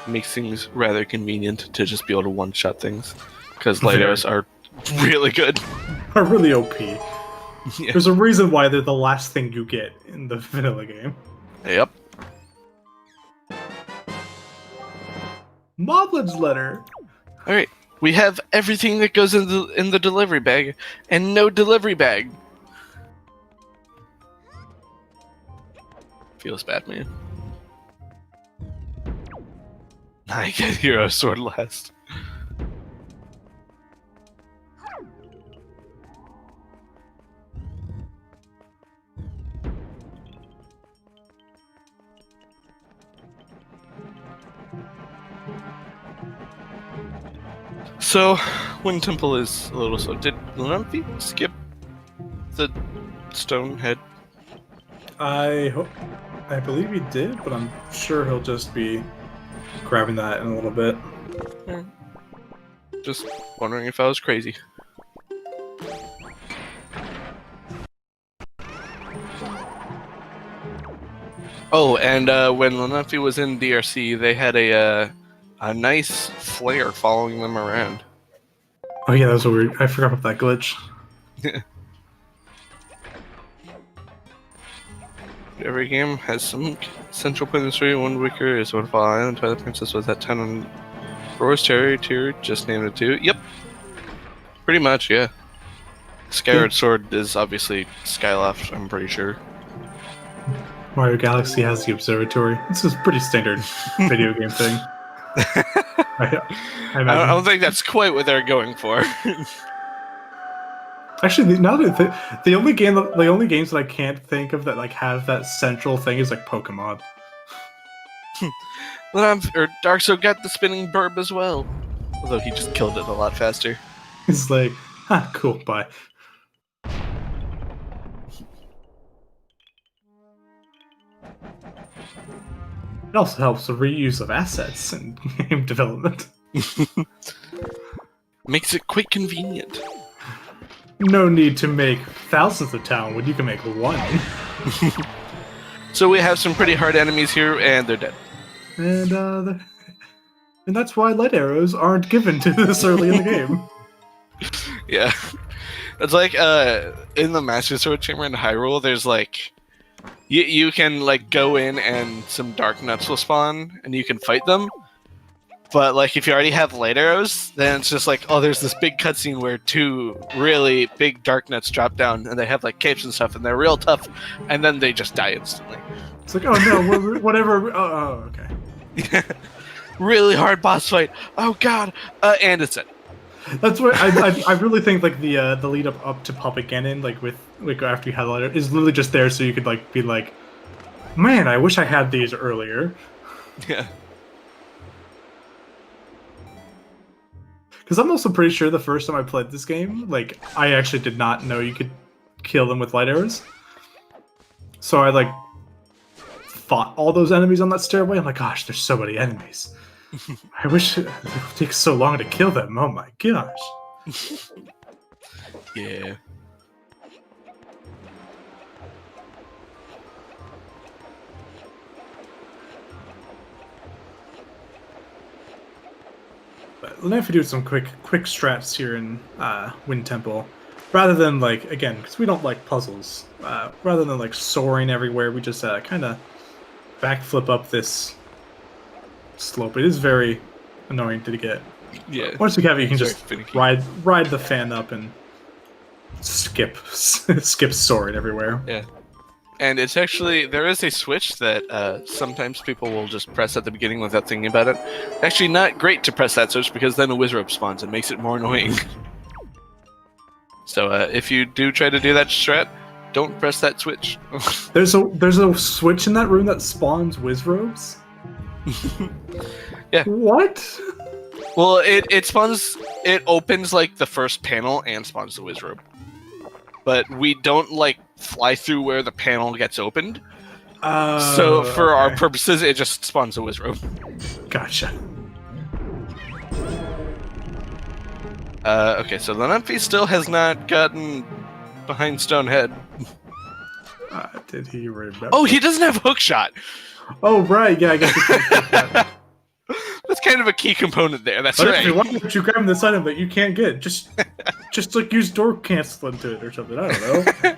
Makes things rather convenient to just be able to one-shot things. Because light arrows are really good. Are really OP. Yeah. There's a reason why they're the last thing you get in the vanilla game. Yep. Moblin's letter! Alright, we have everything that goes in the delivery bag, and no delivery bag. Feels bad, man. I get Hero Sword last. So, Wind Temple is a little slow. Did Lumpy skip the stone head? I believe he did, but I'm sure he'll just be grabbing that in a little bit. Yeah. Just wondering if I was crazy. Oh, and when Lumpy was in DRC, they had a nice flare following them around. Oh yeah, that was weird. I forgot about that glitch. Every game has some central point in the story. One Wicker is Waterfall Island. Twilight Princess was that town on Roar's Territory. Just named it too. Yep. Pretty much, yeah. Skyward Sword is obviously Skyloft, I'm pretty sure. Mario Galaxy has the observatory. This is a pretty standard video game thing. I don't think that's quite what they're going for. Actually, now that the only games that I can't think of that like have that central thing is like Pokemon. Or Darkseid got the spinning burb as well, although he just killed it a lot faster. It's like, cool, bye. It also helps the reuse of assets in game development. Makes it quite convenient. No need to make thousands of town when you can make one. So we have some pretty hard enemies here, and they're dead. And that's why light arrows aren't given to this early in the game. Yeah. It's like, in the Master Sword Chamber in Hyrule, there's like... You can, like, go in and some Dark Nuts will spawn, and you can fight them. But, like, if you already have light arrows, then it's just like, oh, there's this big cutscene where two really big Dark Nuts drop down, and they have, like, capes and stuff, and they're real tough, and then they just die instantly. It's like, oh no, whatever. Oh, okay. Really hard boss fight. Oh god, and it's it. That's what I really think like the lead up to Puppet Ganon, like after you had light is literally just there so you could like be like, man, I wish I had these earlier. Yeah. Because I'm also pretty sure the first time I played this game, like, I actually did not know you could kill them with light arrows. So I, like, fought all those enemies on that stairway. I'm like, gosh, there's so many enemies. I wish it would take so long to kill them. Oh my gosh. Yeah. But let me do some quick strats here in Wind Temple. Rather than, like, again, because we don't like puzzles, rather than, like, soaring everywhere, we just kind of backflip up this slope. It is very annoying to get. Yeah. Once you have it, you can just ride the fan up and skip soaring everywhere. Yeah. And it's actually, there is a switch that sometimes people will just press at the beginning without thinking about it. Actually not great to press that switch because then a Wizrobe spawns and makes it more annoying. So if you do try to do that strat, don't press that switch. There's a switch in that room that spawns Wizrobes? Yeah. What? Well, it spawns. It opens like the first panel and spawns the Wizrobe. But we don't like fly through where the panel gets opened. So for our purposes, it just spawns a Wizrobe. Gotcha. Okay, so the Numpy still has not gotten behind Stonehead. Did he remember? Oh, he doesn't have hookshot. Oh, right. Yeah, I guess. That's kind of a key component there. That's But right. why don't you grab this item that you can't get? Just like use door cancel into it or something. I don't know.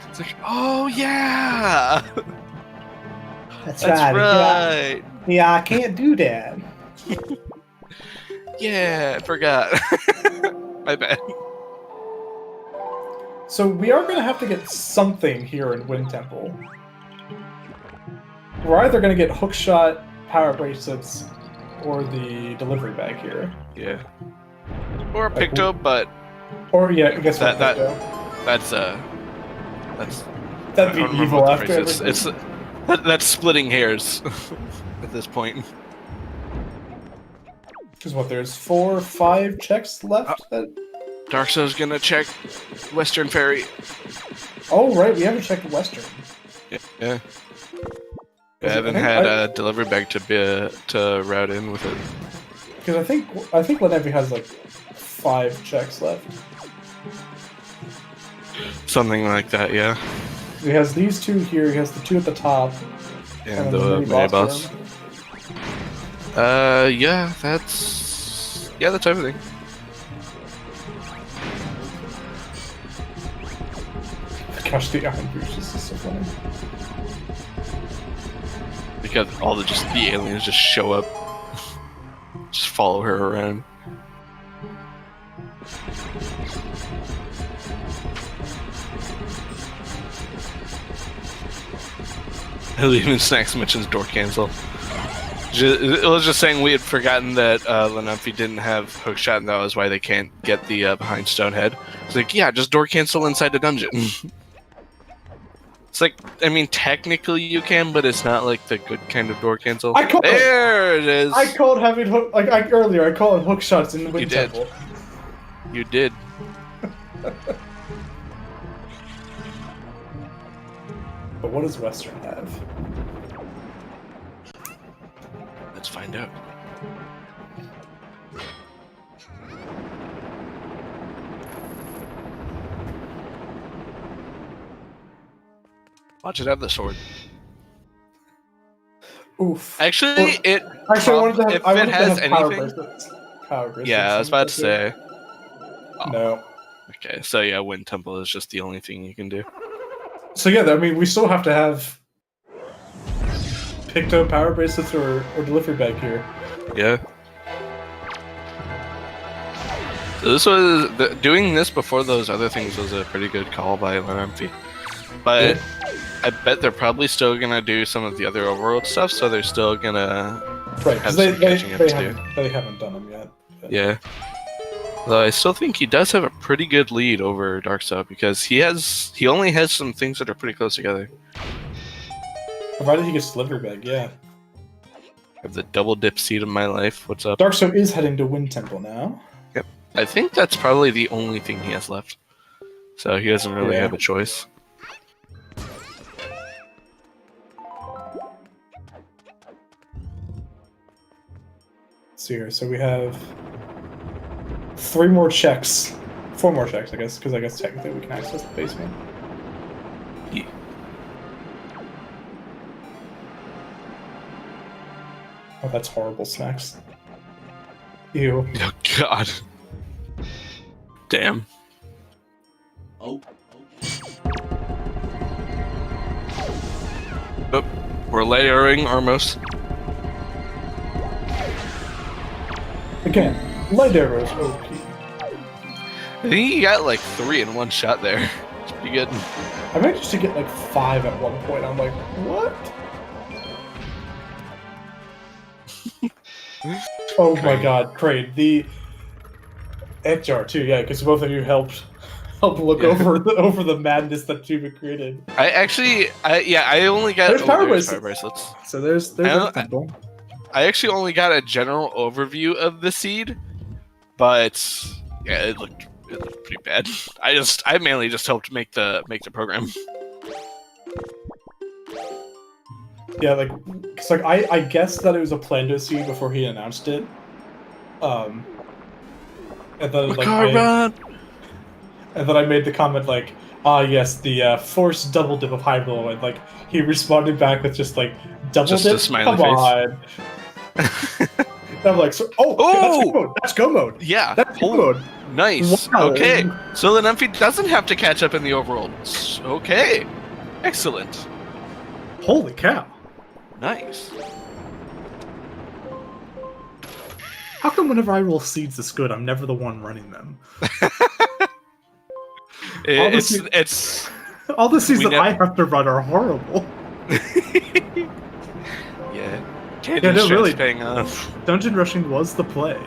It's like, oh yeah. That's That's right. right. Yeah, I can't do that. Yeah, I forgot. My bad. So we are going to have to get something here in Wind Temple. We're either going to get hookshot, power bracelets, or the delivery bag here. Yeah. Or a Picto, but Or yeah, I guess that's that'd I be don't remember evil what the after phrase is. everything. That's splitting hairs at this point. Because what, there's 4 or 5 checks left? Darksoul's gonna check Western Ferry. Oh, right, we haven't checked Western. Yeah. I haven't had a delivery bag to route in with it. Because I think Lenevi has like 5 checks left. Something like that, yeah. He has these 2 here, he has the 2 at the top. And then the mini boss. room. Yeah, that's everything. Gosh, the Iron Boost is so funny. Because all the aliens just show up, just follow her around. Even Snacks mentions door cancel. It was just saying we had forgotten that Lenumphy didn't have hookshot, and that was why they can't get the behind Stonehead. It's like, yeah, just door cancel inside a dungeon. It's like, I mean, technically you can, but it's not like the good kind of door cancel. There it is. I called having earlier. I called hook shots in the Wind Temple. You did. But what does Western have? Let's find out. Watch it have the sword. Oof. Actually, if it has anything. Power bracelets. Yeah, I was about to say. No. Okay, so yeah, Wind Temple is just the only thing you can do. So yeah, I mean, we still have to have Picto, power bracelets, or delivery bag here. Yeah. So this was doing this before those other things was a pretty good call by Lenumphy. But I bet they're probably still gonna do some of the other overworld stuff, so they're still gonna have some catching up to do. They haven't done them yet. Yeah. Though I still think he does have a pretty good lead over Darksoul because he only has some things that are pretty close together. Provided he gets delivery bag, yeah. I have the double dip seed of my life. What's up? Darksoul is heading to Wind Temple now. Yep. I think that's probably the only thing he has left. So he doesn't really have a choice. Let's see here. So we have 3 more checks. 4 more checks, I guess, because I guess technically we can access the basement. Yeah. Oh, that's horrible, Snacks. Ew. Oh, God. Damn. Oh. Oh, we're layering Armos. Again, light arrows OP. I think he got like 3 in one shot there. It's pretty good. I managed to get like 5 at one point. I'm like, what? Oh my god, Kraid. The Edjar too, yeah, because both of you helped look over the madness that you've created. I only got there's power bracelets. bracelets. So there's I actually only got a general overview of the seed, but yeah, it looked pretty bad. I mainly just helped make the program. Yeah, like, cause like I guessed that it was a Plando seed before he announced it. And then like and then I made the comment like, yes, the forced double dip of Hyrule, and like he responded back with just like double Just dip. a smiley Come face. on. And I'm like, so, that's go mode. Yeah. That's go mode. Nice. Wow. Okay. So the Numpy doesn't have to catch up in the overworld. Okay. Excellent. Holy cow. Nice. How come whenever I roll seeds this good, I'm never the one running them? It's all the seeds that never... I have to run are horrible. Yeah. No, really. Paying off. Dungeon rushing was the play.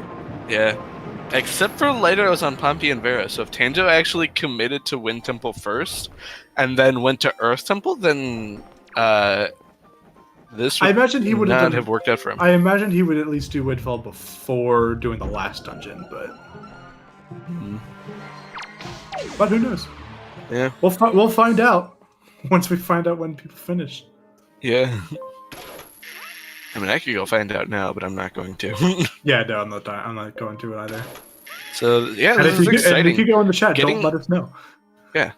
Yeah. Except for later I was on Pompey and Vera, so if Tanjo actually committed to Wind Temple first, and then went to Earth Temple, then this would not have worked out for him. I imagine he would at least do Windfall before doing the last dungeon, but... But who knows? Yeah. We'll find out once we find out when people finish. Yeah. I mean, I could go find out now, but I'm not going to. Yeah, no, I'm not going to it either. So yeah, this is exciting. And if you go in the chat, don't let us know. Yeah.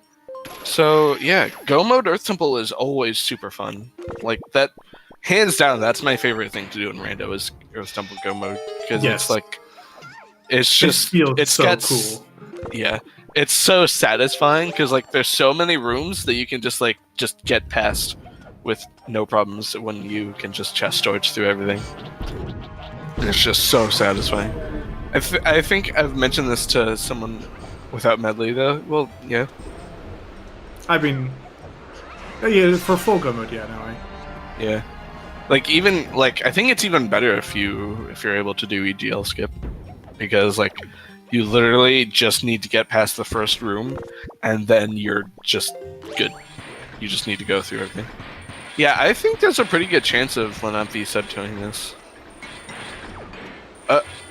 So yeah, Go Mode Earth Temple is always super fun. Like that, hands down, that's my favorite thing to do in Rando is Earth Temple Go Mode because it's like, it's so cool. Yeah, it's so satisfying because like there's so many rooms that you can just get past with no problems when you can just chest storage through everything. And it's just so satisfying. I think I've mentioned this to someone without Medley though. Well, yeah. I mean, yeah, for full go mode, yeah. Like even like I think it's even better if you're able to do EGL skip because like you literally just need to get past the first room and then you're just good. You just need to go through everything. Yeah, I think there's a pretty good chance of Lenampy subtoning this.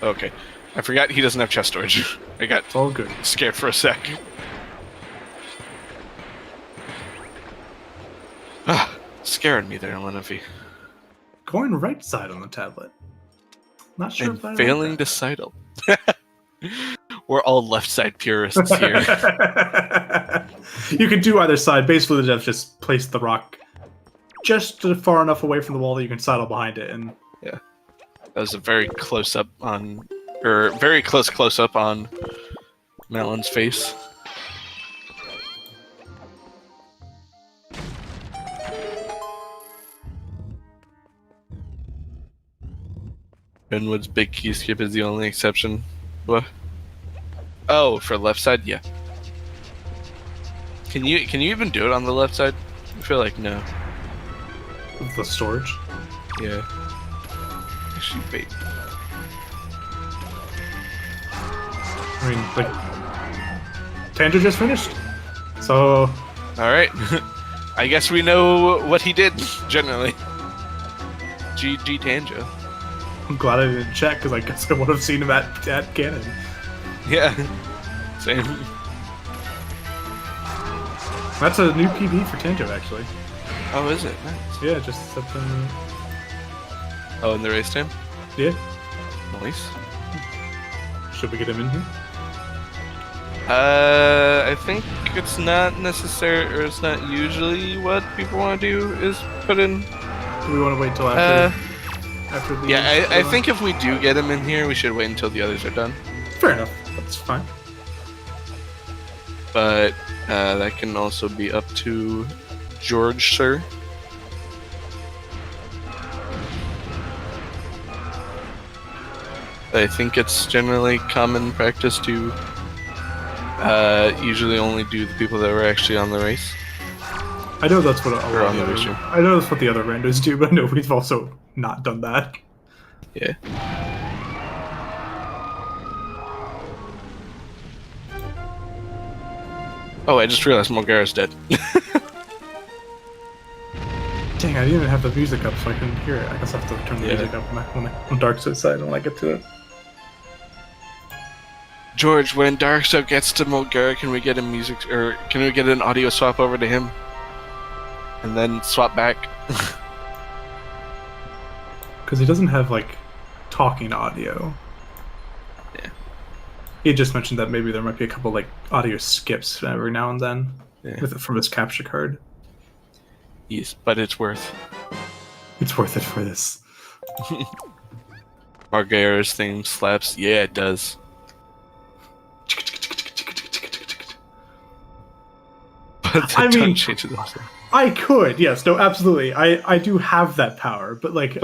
Okay. I forgot he doesn't have chest storage. I got all good. Scared for a sec. Scared me there, Lenampy. Going right side on the tablet. Not sure and if I failing like to sidle. We're all left side purists here. You can do either side. Basically, the devs just place the rock just far enough away from the wall that you can sidle behind it, and yeah, that was a very close up on, or very close up on Melon's face. Benwood's big key skip is the only exception. What? Oh, for left side, yeah. Can you even do it on the left side? I feel like no. The storage? Yeah. Actually, wait. I mean, like, Tanjo just finished, so... Alright. I guess we know what he did, generally. GG Tanjo. I'm glad I didn't check, because I guess I would have seen him at Ganon. Yeah. Same. That's a new PB for Tanjo, actually. Oh, is it? Nice. Yeah, just something... Oh, in the race time? Yeah. Nice. Should we get him in here? I think it's not necessary, or it's not usually what people want to do is put in... Do we want to wait till after the... Yeah, I think if we do get him in here, we should wait until the others are done. Fair enough. That's fine. But that can also be up to George, sir. I think it's generally common practice to usually only do the people that were actually on the race. I know that's what I know that's what the other randos do, but I know we've also not done that. Yeah. Dang Oh, I just realized Mulgara's dead. it. Dang, I didn't even have the music up, so I couldn't hear it. I guess I have to turn the music up on Dark Side side when I get to it. George, when Darkseid gets to Mulgara, can we get a music or can we get an audio swap over to him? And then swap back? Because he doesn't have, like, talking audio. Yeah. He just mentioned that maybe there might be a couple, like, audio skips every now and then from his capture card. Yes, but it's worth. It's worth it for this. Margera's theme slaps. Yeah, it does. But I mean, change it also. I could, yes, no, absolutely. I do have that power, but like,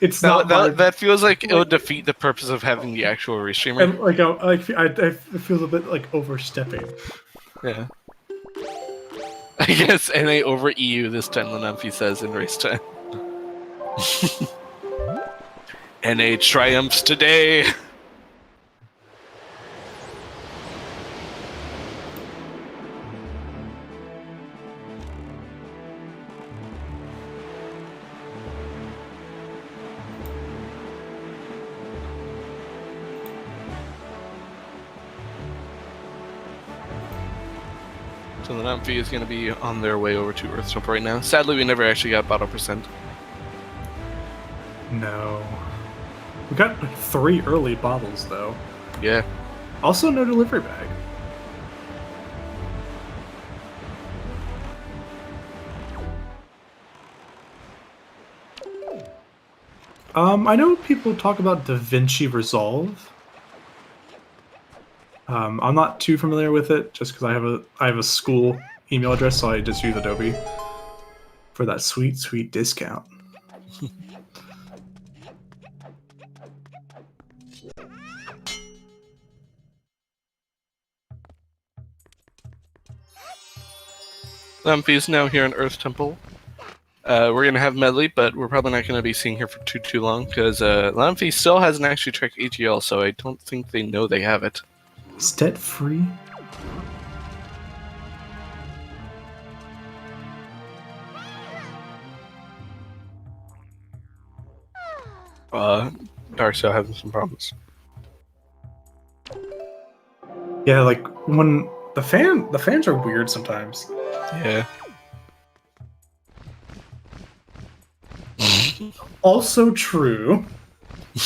it's not. That feels like it would defeat the purpose of having the actual restreamer. And like, I feel a bit like overstepping. Yeah. I guess NA over EU this time, Lanamfi says in race time. NA triumphs today. So the Namphi is going to be on their way over to Earthjump right now. Sadly, we never actually got bottle percent. No. We got like 3 early bottles, though. Yeah. Also, no delivery bag. I know people talk about DaVinci Resolve. I'm not too familiar with it, just because I have a school email address, so I just use Adobe for that sweet, sweet discount. Lamphy's now here in Earth Temple. We're going to have Medley, but we're probably not going to be seeing her for too long, because Lamphy still hasn't actually tracked AGL, so I don't think they know they have it. Stet free? Darkseid having some problems. Yeah, like when the fans are weird sometimes. Yeah. Also true. I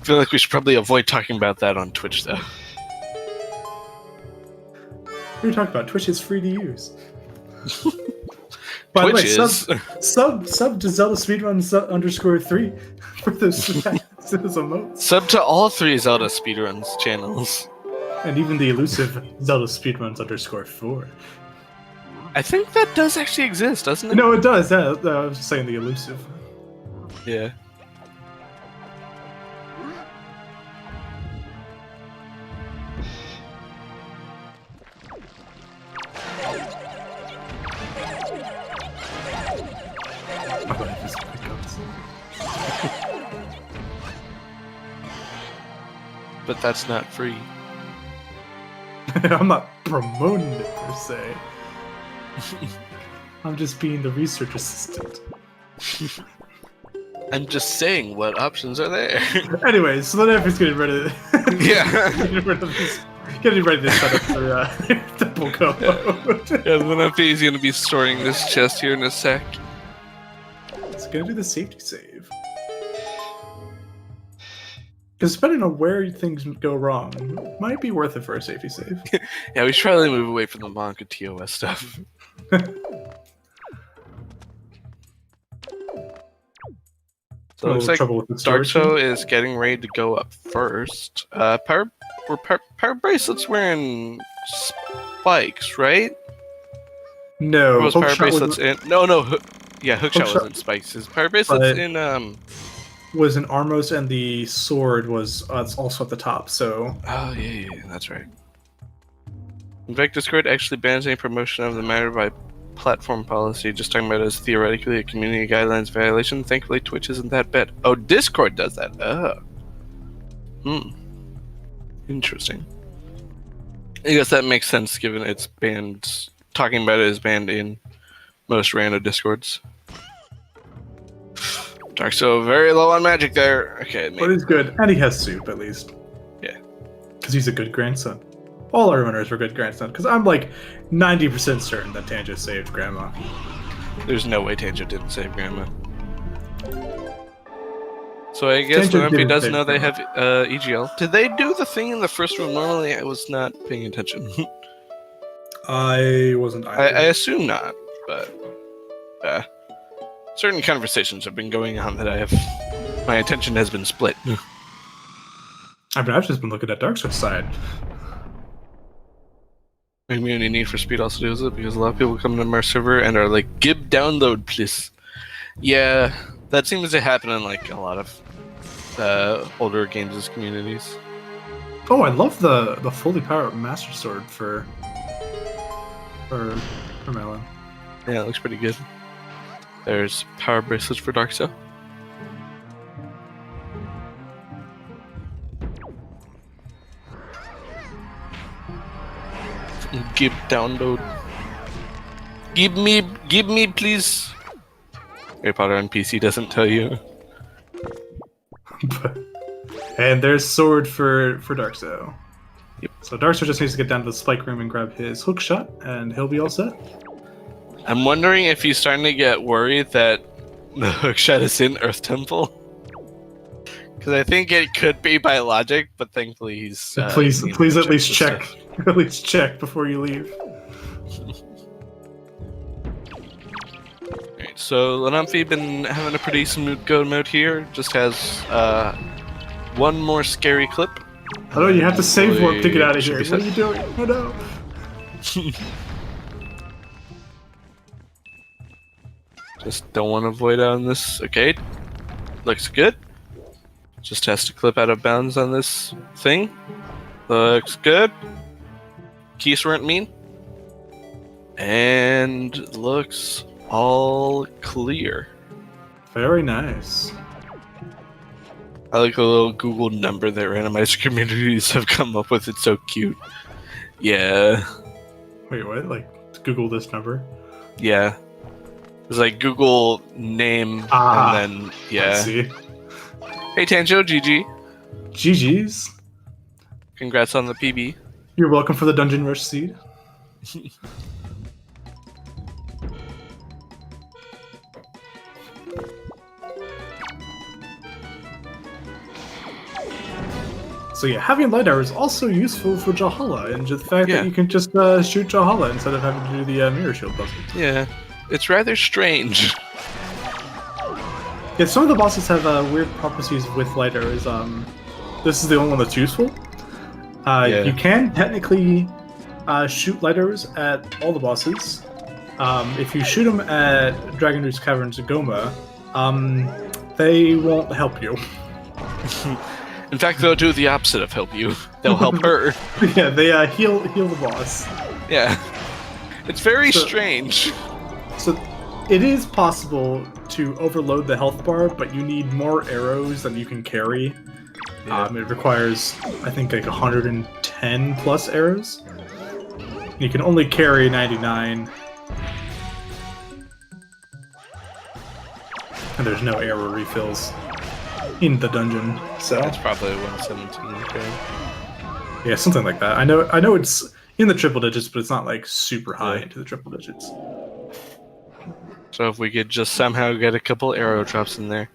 feel like we should probably avoid talking about that on Twitch, though. What are you talking about? Twitch is free to use. By the way, Twitch is. sub to ZeldaSpeedRuns _3 for those emotes. Sub to all 3 Zelda Speedruns channels. And even the elusive ZeldaSpeedRuns _4. I think that does actually exist, doesn't it? No, it does. Yeah, I was just saying the elusive. Yeah. But that's not free. I'm not promoting it per se. I'm just being the research assistant. I'm just saying what options are there. Anyways, so then is getting ready to Yeah. getting ready to set up for Temple Go. Yeah, then FP is going to be storing this chest here in a sec. It's gonna do the safety save. Because depending on where things go wrong, it might be worth it for a safety save. Yeah, we should probably move away from the Monka TOS stuff. So it looks like Darkso is getting ready to go up first. Power Bracelet's wearing spikes, right? No. Or was Power Bracelet's in? No. Hookshot was in spikes. His Power Bracelet's in was in Armos, and the sword was also at the top. So. Oh yeah, that's right. In fact, Discord actually bans any promotion of the matter by platform policy. Just talking about it as theoretically a community guidelines violation. Thankfully, Twitch isn't that bad. Oh, Discord does that. Oh. Interesting. I guess that makes sense given it's banned. Talking about it is banned in most random Discords. Darkso very low on magic there. Okay, maybe. But he's good, and he has soup at least. Yeah. Because he's a good grandson. All our runners were good grandson. Because I'm like 90% certain that Tanjo saved Grandma. There's no way Tanjo didn't save Grandma. So I guess Tanjo Larampi didn't does save know they Grandma. have EGL. Did they do the thing in the first room normally? I was not paying attention. I wasn't either. I assume not, but certain conversations have been going on that my attention has been split. I mean, I've just been looking at Darksoul's side. Community need for speed also does it because a lot of people come to our server and are like, "Gib download, please." Yeah, that seems to happen in like a lot of older games' communities. Oh, I love the fully powered Master Sword for Melon. Yeah, it looks pretty good. There's power bracelets for Darkso. Give download. Give me, please. Harry Potter on PC doesn't tell you. And there's sword for Darkso. Yep. So Darkso just needs to get down to the spike room and grab his hook shot, and he'll be all set. I'm wondering if he's starting to get worried that the hookshot is in Earth Temple. Because I think it could be by logic, but thankfully he's... please at least check. Stuff. At least check before you leave. Alright, so Lanamfi been having a pretty smooth go mode here. Just has one more scary clip. Oh no, you have to save warp to get out of Should here. be What are set. you doing? Oh no. Just don't want to avoid on this. Okay, looks good. Just has to clip out of bounds on this thing. Looks good. Keys weren't mean. And looks all clear. Very nice. I like the little Google number that randomizer communities have come up with. It's so cute. Yeah. Wait, what? Like, Google this number? Yeah. It's like Google name Ah, and then, Let's yeah. see. Hey Tanjo, GG. GG's. Congrats on the PB. You're welcome for the Dungeon Rush seed. So yeah, having LiDAR is also useful for Jahala, and just the fact Yeah. that you can just shoot Jahala instead of having to do the mirror shield puzzle. Yeah. It's rather strange. Yeah, some of the bosses have weird properties with LiDAR. This is the only one that's useful. Yeah. You can technically shoot LiDARs at all the bosses. If you shoot them at Dragon Roost Caverns Goma, they won't help you. In fact, they'll do the opposite of help you. They'll help her. Yeah, they heal the boss. Yeah. It's very So- strange. So it is possible to overload the health bar, but you need more arrows than you can carry. Yeah. It requires, I think, like 110 plus arrows. You can only carry 99. And there's no arrow refills in the dungeon. So That's probably 117. Okay. yeah, something like that. I know it's in the triple digits, but it's not like super high Yeah. into the triple digits. So if we could just somehow get a couple arrow drops in there.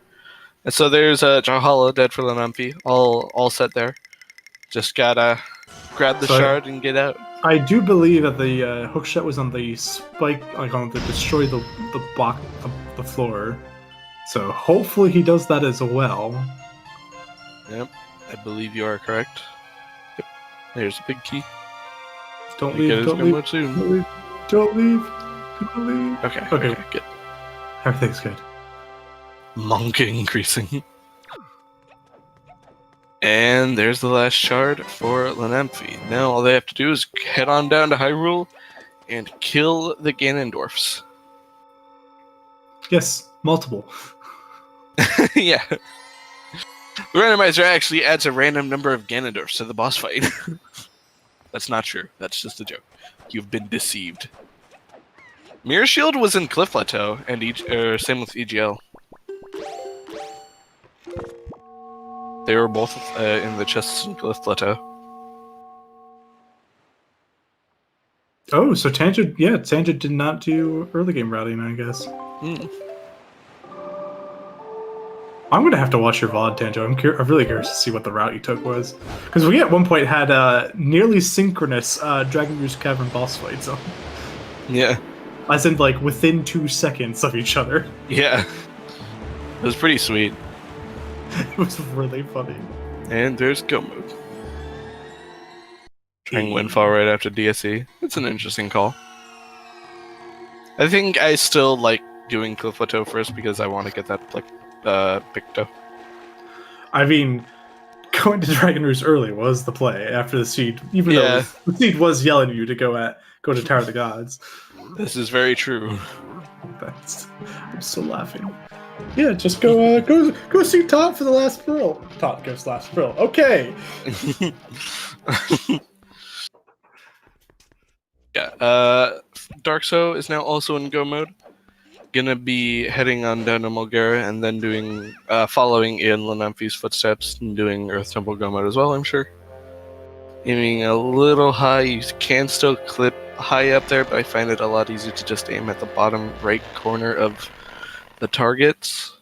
And so there's Jahala, dead for Lanampi, all set there. Just gotta grab the So- shard and get out. I do believe that the hookshot was on the spike, like on the destroy the block the floor. So hopefully he does that as well. Yep, I believe you are correct. Yep, there's a big key. Don't You leave, guys don't come leave, out soon. don't leave, don't leave, don't leave. Okay, Okay. okay, good. Everything's good. Monka increasing. And there's the last shard for Lanamfi. Now all they have to do is head on down to Hyrule and kill the Ganondorfs. Yes, multiple. Yeah. The randomizer actually adds a random number of Ganondorfs to the boss fight. That's not true. That's just a joke. You've been deceived. Mirror Shield was in Cliff Plateau, and same with EGL. They were both in the chests and Glyph Plateau. Oh, so Tangent did not do early game routing, I guess. I'm gonna have to watch your VOD, Tanjo. I'm really curious to see what the route you took was, because we at one point had nearly synchronous Dragon Roost Cavern boss fights. Yeah. As in, like, within 2 seconds of each other. Yeah. It was pretty sweet. It was really funny. And there's Go Mode. Trying Windfall right after DSE. It's an interesting call. I think I still like doing Cliff Plateau first because I want to get that Picto. I mean, going to Dragon Roost early was the play after the seed, even though the seed was yelling at you to go to Tower of the Gods. This is very true. I'm still laughing. Yeah, just go see Tot for the last pearl. Tot gives last pearl. Okay. Yeah. Darkso is now also in Go mode. Gonna be heading on down to Mulgara and then doing following in Lanamfi's footsteps and doing Earth Temple Go mode as well, I'm sure. Aiming a little high. You can still clip high up there, but I find it a lot easier to just aim at the bottom right corner of the targets.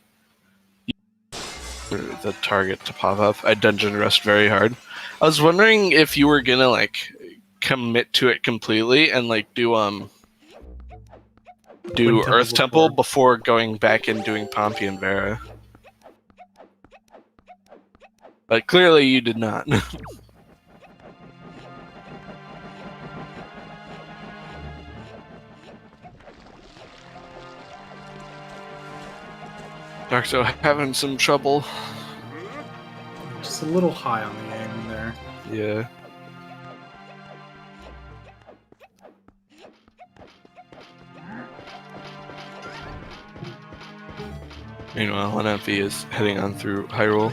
The target to pop up. I dungeon rushed very hard. I was wondering if you were gonna like commit to it completely and like do Earth Temple before going back and doing Pompey and Vera. But clearly you did not. Darkso having some trouble. Just a little high on the aim there. Yeah. Meanwhile, Lanamfi is heading on through Hyrule.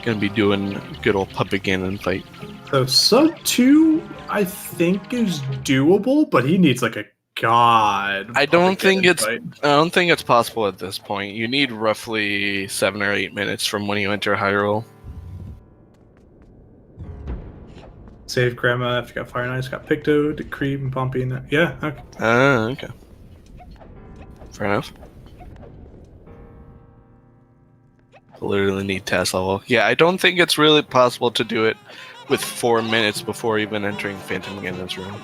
Gonna be doing good old Puppet Ganon fight. So sub 2, I think, is doable, but he needs like a god. I don't think it's possible at this point. You need roughly 7 or 8 minutes from when you enter Hyrule. Save Grandma after you got Fire Knights, got Picto, Decree, and Pompey. Yeah, okay. Okay. Fair enough. Literally need task level. Yeah, I don't think it's really possible to do it with 4 minutes before even entering Phantom Ganon's room.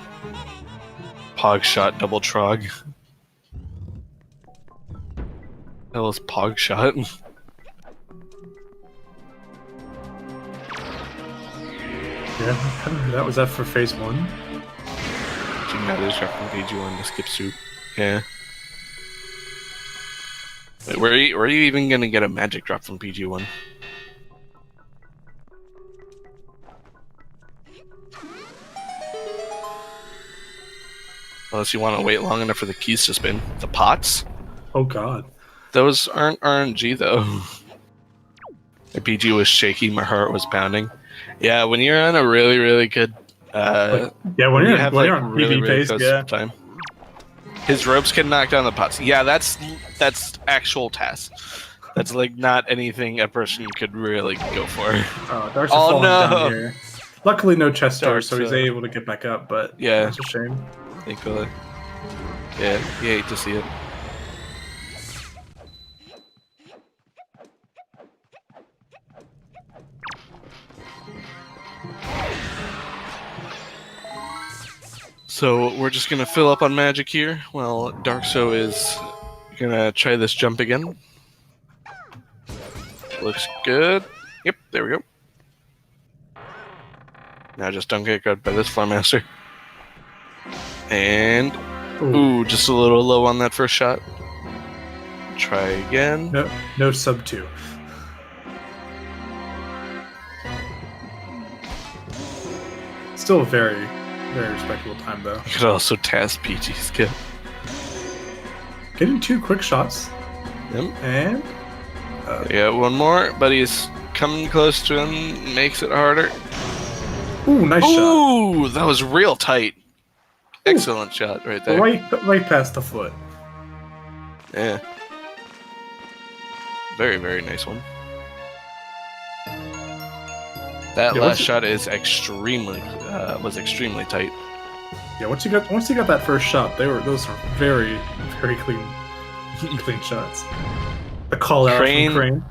Pog shot, double trog. That was Pog shot. Yeah, was that for phase 1? That is from page 1 to skip soup. Yeah. Wait, where are you even gonna get a magic drop from PG1? Unless you want to wait long enough for the keys to spin. The pots? Oh god. Those aren't RNG though. My PG was shaky, my heart was pounding. Yeah, when you're on a really, really good when you're on PB pace, yeah. Time. His ropes can knock down the pots. Yeah, that's actual task. That's like not anything a person could really go for. Dark's falling down here. Luckily, no chest doors, so he's able to get back up. But yeah, that's a shame. Thankfully. Yeah, you hate to see it. So we're just gonna fill up on magic here while Darkso is gonna try this jump again. Looks good. Yep, there we go. Now just don't get grabbed by this Floor Master. And ooh, just a little low on that first shot. Try again. No sub 2. Still a very, very respectable time though. You could also task PG skip. Getting 2 quick shots. Yep. And yeah, one more, but he's coming close to him, makes it harder. Ooh, nice shot. Ooh, that was real tight. Excellent shot right there. Right past the foot. Yeah. Very, very nice one. That Yeah, last shot is extremely was extremely tight. Yeah, once you got that first shot, those were very, very clean shots. The call out from Crane.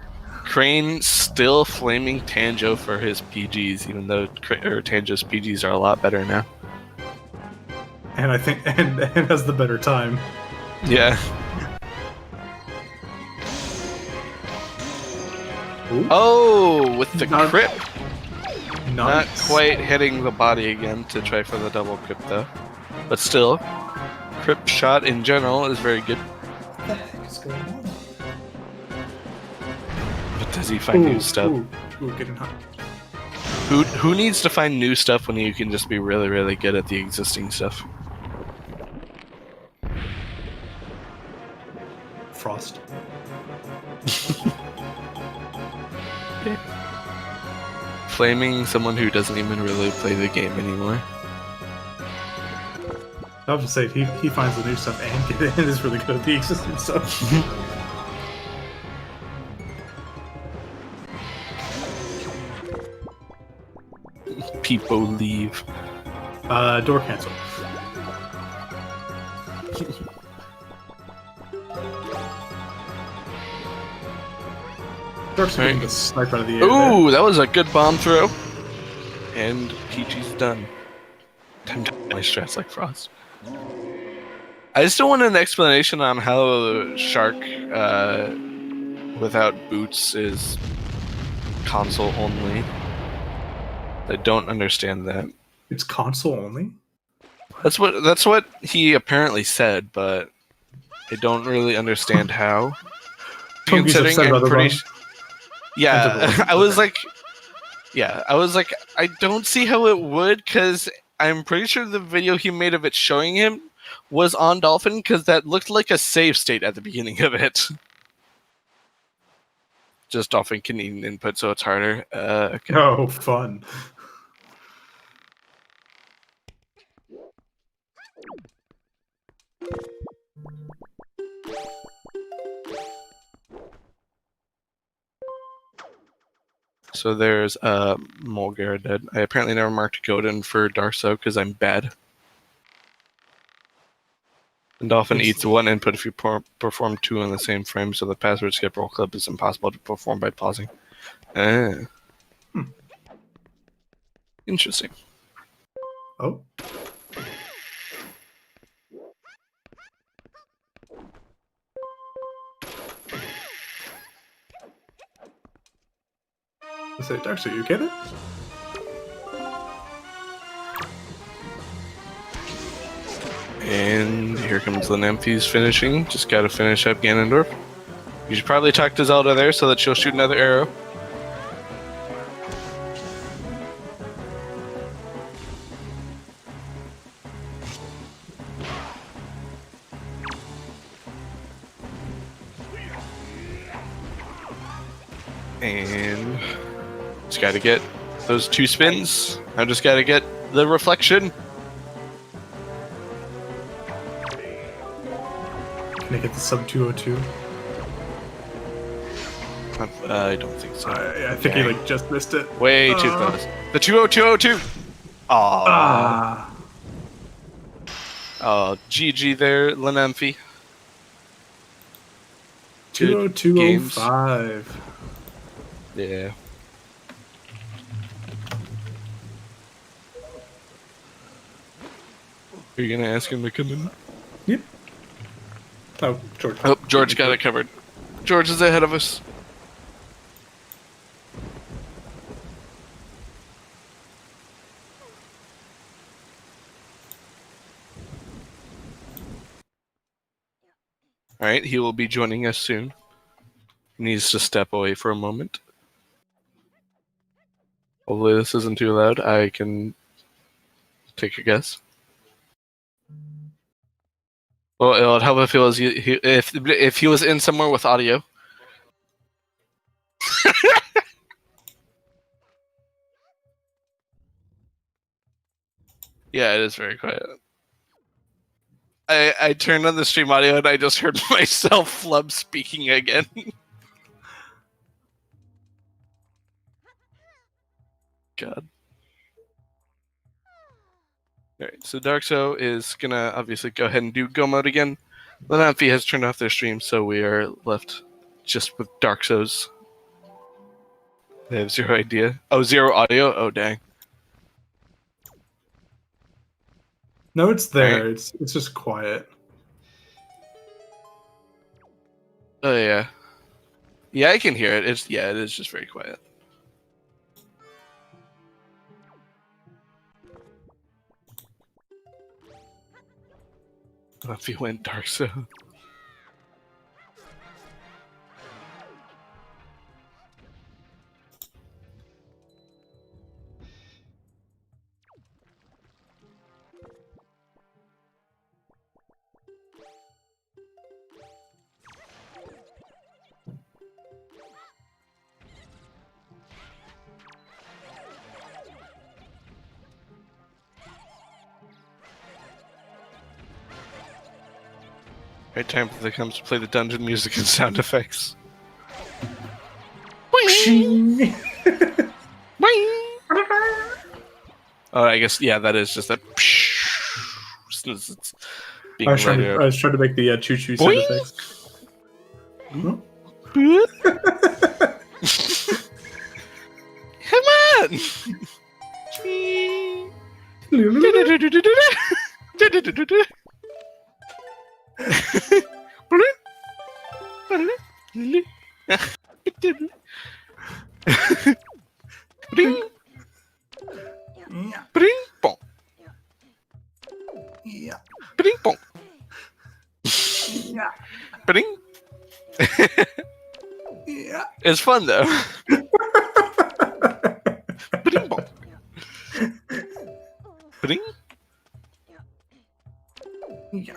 Crane still flaming Tanjo for his PGs, even though Tanjo's PGs are a lot better now. And I think and has the better time. Yeah. Ooh. Oh, with the crypt. Nice. Not quite hitting the body again to try for the double crypt though. But still, crypt shot in general is very good. What the heck is going on? But does he find new stuff? Ooh, getting hot. Who needs to find new stuff when you can just be really, really good at the existing stuff? Frost. Flaming someone who doesn't even really play the game anymore. I was just saying, he finds the new stuff and is really good at the existing stuff. People leave. Door cancel. Dark's getting the sniper out of the air. Ooh, that was a good bomb throw. And PG's done. Time to my stress like Frost. I still want an explanation on how Shark without boots is console only. I don't understand that. It's console only? That's what he apparently said, but I don't really understand how. Considering I'm pretty yeah, I was like, I don't see how it would, because I'm pretty sure the video he made of it showing him was on Dolphin, because that looked like a save state at the beginning of it. Just Dolphin can eat input, so it's harder. Okay. Oh, fun. So there's Mulgar dead. I apparently never marked Godin for Darso because I'm bad. And Dolphin eats one input if you perform two in the same frame, so the password skip roll clip is impossible to perform by pausing. Interesting. Oh. I say, Darcy, you okay there? And here comes the Nymphes finishing. Just gotta finish up Ganondorf. You should probably talk to Zelda there so that she'll shoot another arrow. And just gotta get those two spins. I just gotta get the reflection. Can I get the sub 202? I don't think so. I think he like just missed it. Way too close. The 20202! Aww. Oh, GG there, Lenemphy. 20205. Yeah. Are you gonna ask him to come in? Yep. Oh, George. Oh, George got it covered. George is ahead of us. Alright, he will be joining us soon. He needs to step away for a moment. Hopefully this isn't too loud. I can take a guess. Well, it would help if if he was in somewhere with audio. Yeah, it is very quiet. I turned on the stream audio and I just heard myself flub speaking again. God. Alright, so Darkso is gonna obviously go ahead and do Go mode again. Lanafi has turned off their stream, so we are left just with Darksos. They have zero idea. Oh, zero audio? Oh, dang. No, it's there. Right. It's just quiet. Oh, yeah. Yeah, I can hear it. It is just very quiet. If he went Darkso. Right time for the comes to play the dungeon music and sound effects. Oh, I guess that is just that. It's being I was trying to make the choo-choo sound effects. Come on! Bring bong. Yeah. Bring bong. Yeah. Bring. Yeah. It's fun though. Bring bong. Bring. Yeah.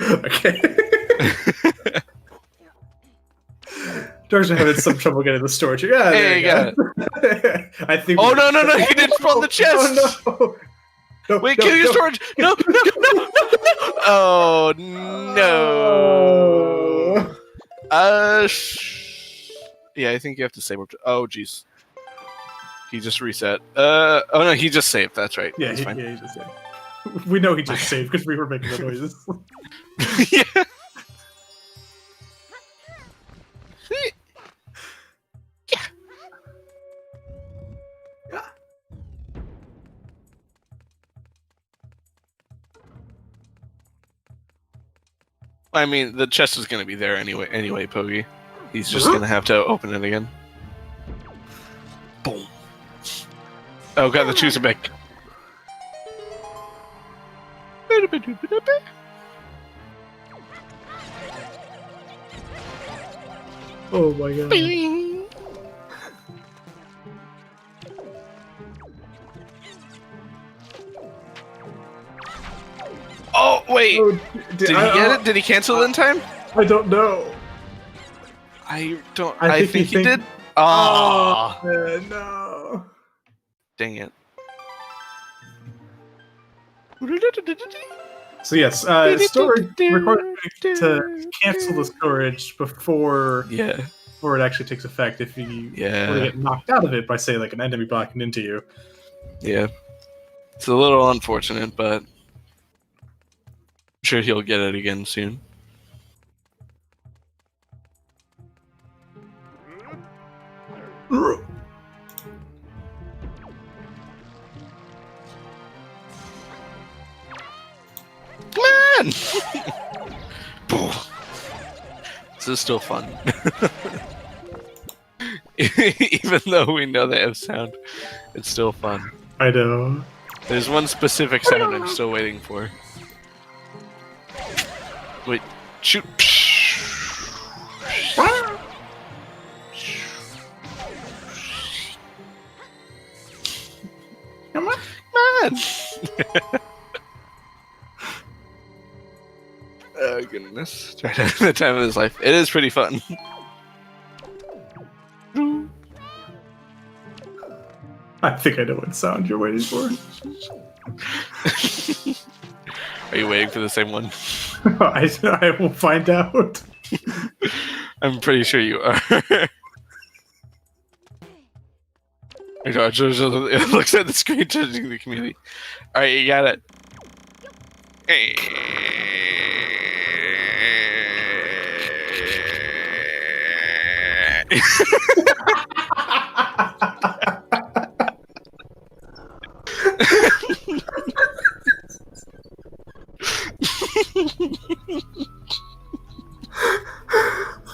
Okay. Dark's having some trouble getting the storage. Yeah, Hey, you got it. I think. Oh no! He didn't spawn the chest. Oh, no. Wait, kill your storage! No! Oh no! Yeah, I think you have to save up. Oh jeez. He just reset. Oh no, he just saved. That's right. Yeah, He's fine. he just saved. We know he just saved because we were making the noises. Yeah. I mean, the chest is going to be there anyway, Pogi. He's just going to have to open it again. Boom. Oh god, the shoes are back. Oh my god. Oh, wait! Oh, did he get it? Did he cancel in time? I don't know. I don't. I I think think he he did. Oh, No. dang it. So yes, storage required to cancel the storage before Yeah. before it actually takes effect. If you Yeah. were to get knocked out of it by, say, like an enemy blocking into you. Yeah. It's a little unfortunate, but I'm sure he'll get it again soon. Come on! This is still fun. Even though we know they have sound, it's still fun. I know. There's one specific sound I'm still waiting for. Wait, shoot! Come on. Come on! Oh goodness! Trying to have the time of his life. It is pretty fun. I think I know what sound you're waiting for. Are you waiting for the same one? I will find out. I'm pretty sure you are. It looks at the screen judging the community. Alright, you got it.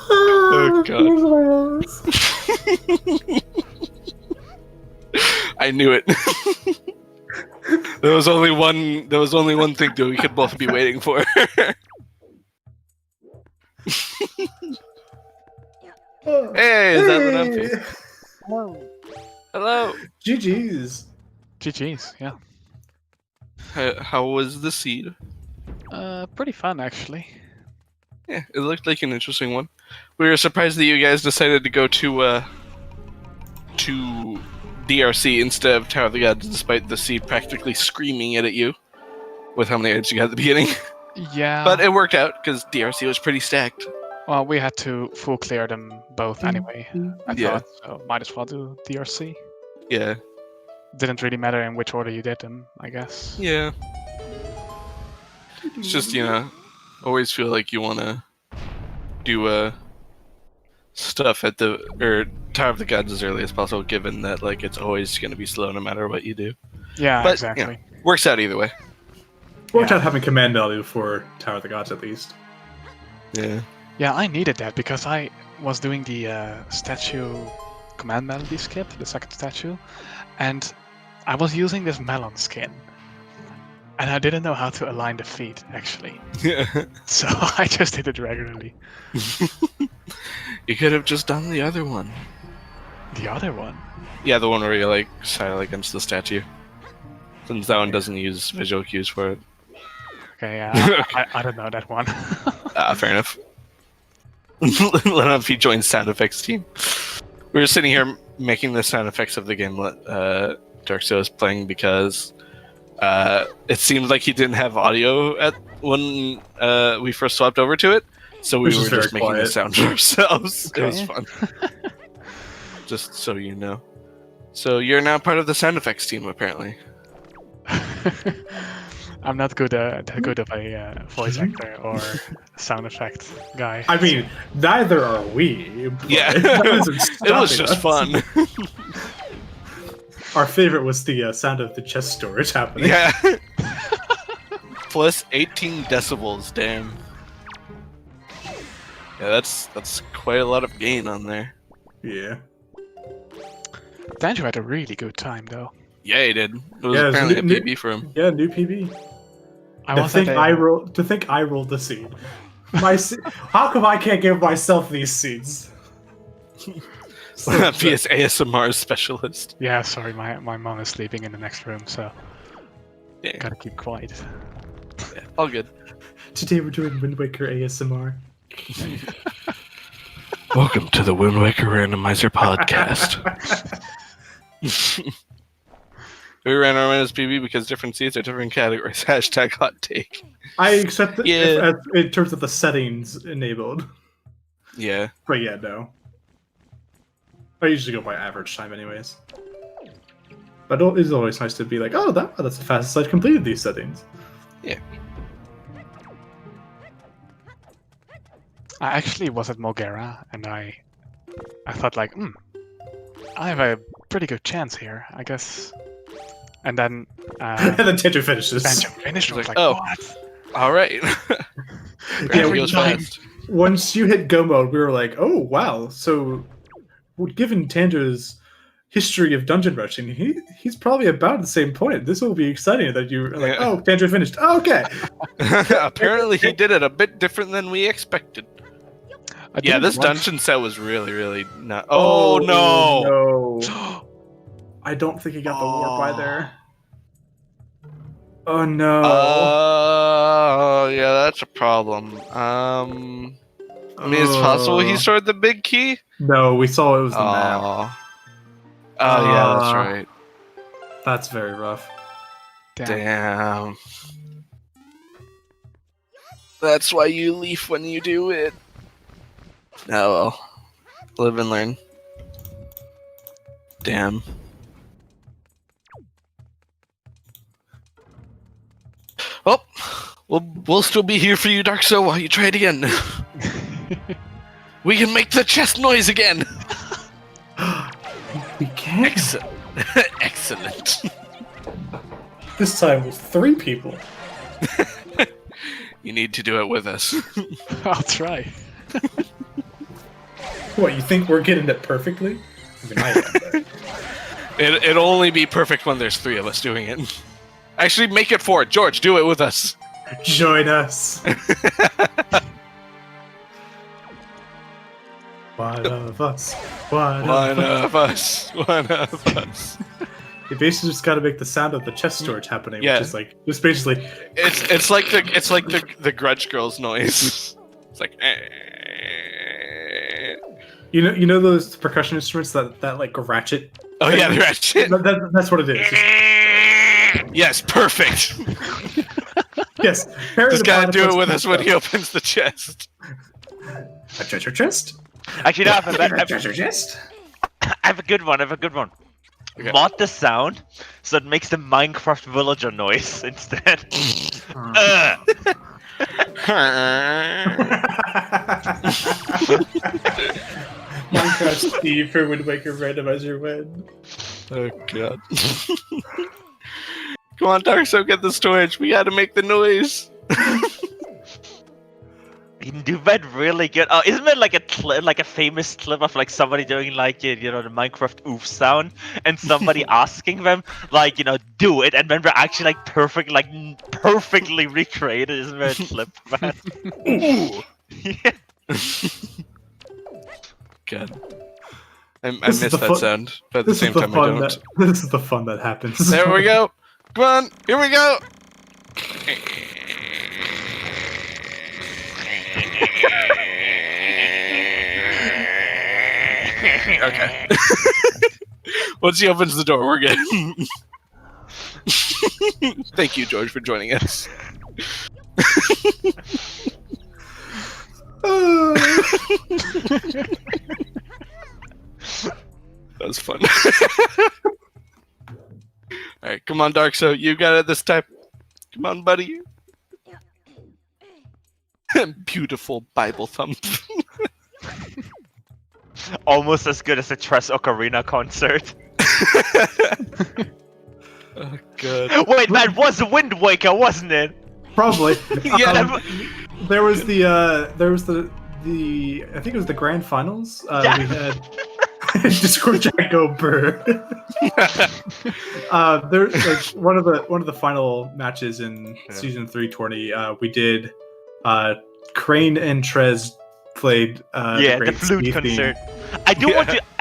Oh god. I knew it. There was only one thing that we could both be waiting for. Hey, is that Randomizer? Hello. Hello. GG's. GG's, yeah. How was the seed? Pretty fun actually. Yeah, it looked like an interesting one. We were surprised that you guys decided to go to DRC instead of Tower of the Gods, despite the seed practically screaming it at you with how many eggs you got at the beginning. Yeah. But it worked out because DRC was pretty stacked. Well, we had to full clear them both anyway. I Yeah. thought, so might as well do DRC. Yeah. Didn't really matter in which order you did them, I guess. Yeah. It's just, always feel like you want to do stuff at the Tower of the Gods as early as possible, given that it's always going to be slow no matter what you do. Yeah, But, exactly. Works out either way. Worked out having command value for Tower of the Gods at least. Yeah. Yeah, I needed that because I was doing the statue command melody skip, the second statue, and I was using this melon skin. And I didn't know how to align the feet, actually. Yeah. So I just did it regularly. You could have just done the other one. The other one? Yeah, the one where you sidle against the statue. Since that one doesn't use visual cues for it. Okay, yeah, I don't know that one. Fair enough. Let him if he joins sound effects team. We were sitting here making the sound effects of the game Darkseid was playing because it seemed like he didn't have audio when we first swapped over to it, so we were just making the sound ourselves. Okay. It was fun. Just so you know. So you're now part of the sound effects team, apparently. I'm not that good of a voice actor or sound effect guy. I mean, neither are we. Yeah, it was just fun. Our favorite was the sound of the chest storage happening. Yeah. Plus 18 decibels, damn. Yeah, that's quite a lot of gain on there. Yeah. Danjo had a really good time, though. Yeah, he did. It was apparently a PB for him. Yeah, new PB. To think I rolled the seed. How come I can't give myself these seeds? PS ASMR specialist. Yeah, sorry, my mom is sleeping in the next room, so Yeah. gotta keep quiet. Yeah, all good. Today we're doing Wind Waker ASMR. Welcome to the Wind Waker Randomizer podcast. We ran our minus PB because different seeds are different categories. Hashtag hot take. I accept that Yeah. in terms of the settings enabled. Yeah. But yeah, no. I usually go by average time anyways. But it's always nice to be like, oh, that's the fastest I've completed these settings. Yeah. I actually was at Mogera, and I thought like, I have a pretty good chance here, I guess. And then And then Tanjo finishes. Danjo finished. I was like, oh. what? All right. Yeah, Goes fast. Once you hit go mode, we were like, oh, wow. So, given Tanjo's history of dungeon rushing, he's probably about the same point. This will be exciting that you're like, Yeah. oh, Tanjo finished. Oh, okay. Apparently he did it a bit different than we expected. I Yeah, didn't this want- dungeon set was really, really not... Oh, no! No. I don't think he got the warp either. Oh, no. Oh, yeah, that's a problem. I mean, it's possible he stored the big key? No, we saw it was the map. Oh, yeah, that's right. That's very rough. Damn. That's why you leaf when you do it. Oh well. Live and learn. Damn. Well, we'll still be here for you, Dark Soul, while you try it again. We can make the chest noise again. We can. Excellent. This time with 3 people. You need to do it with us. I'll try. What, you think we're getting it perfectly? I mean, I am, but... It'll only be perfect when there's 3 of us doing it. Actually, make it 4. George, do it with us. Join us. One of us. One of us. One of us. You basically just got to make the sound of the chest storage happening, Yeah. which is like just basically. It's like the Grudge Girls noise. It's like. You know those percussion instruments that like ratchet. Oh yeah, the ratchet. That's what it is. Yes, perfect. Yes, Harry Just the gotta do it Platypus with us when comes he up. opens the chest. A treasure chest. Actually, no, I have A treasure chest. I have a good one. Okay. Mod the sound so it makes the Minecraft villager noise instead. Minecraft Steve for Wind Waker Randomizer win. Oh god. Come on, Dark Soul, get the storage. We gotta make the noise. You can do that really good. Oh, isn't there like a famous clip of like somebody doing like the Minecraft oof sound and somebody asking them like do it, and then they're actually like perfectly recreated? Isn't there a clip of that? Ooh. Yeah. God. I This is miss the that fun- sound, but at the This same is the time I fun don't. this is the fun that happens. There we go. Come on, here we go. Okay. Once he opens the door, we're good. Thank you, George, for joining us. That was fun. Alright, come on, Dark, so you got it this time. Come on, buddy. Beautiful Bible thump. Almost as good as a Tres Ocarina concert. Oh, God. Wait, that was Wind Waker, wasn't it? Probably. Yeah. There was the I think it was the grand finals. Yeah. We had Discord Jack go burr. There's like one of the final matches in season 3 Tourney. We did Crane and Trez played Yeah, the great flute Steve concert. theme. I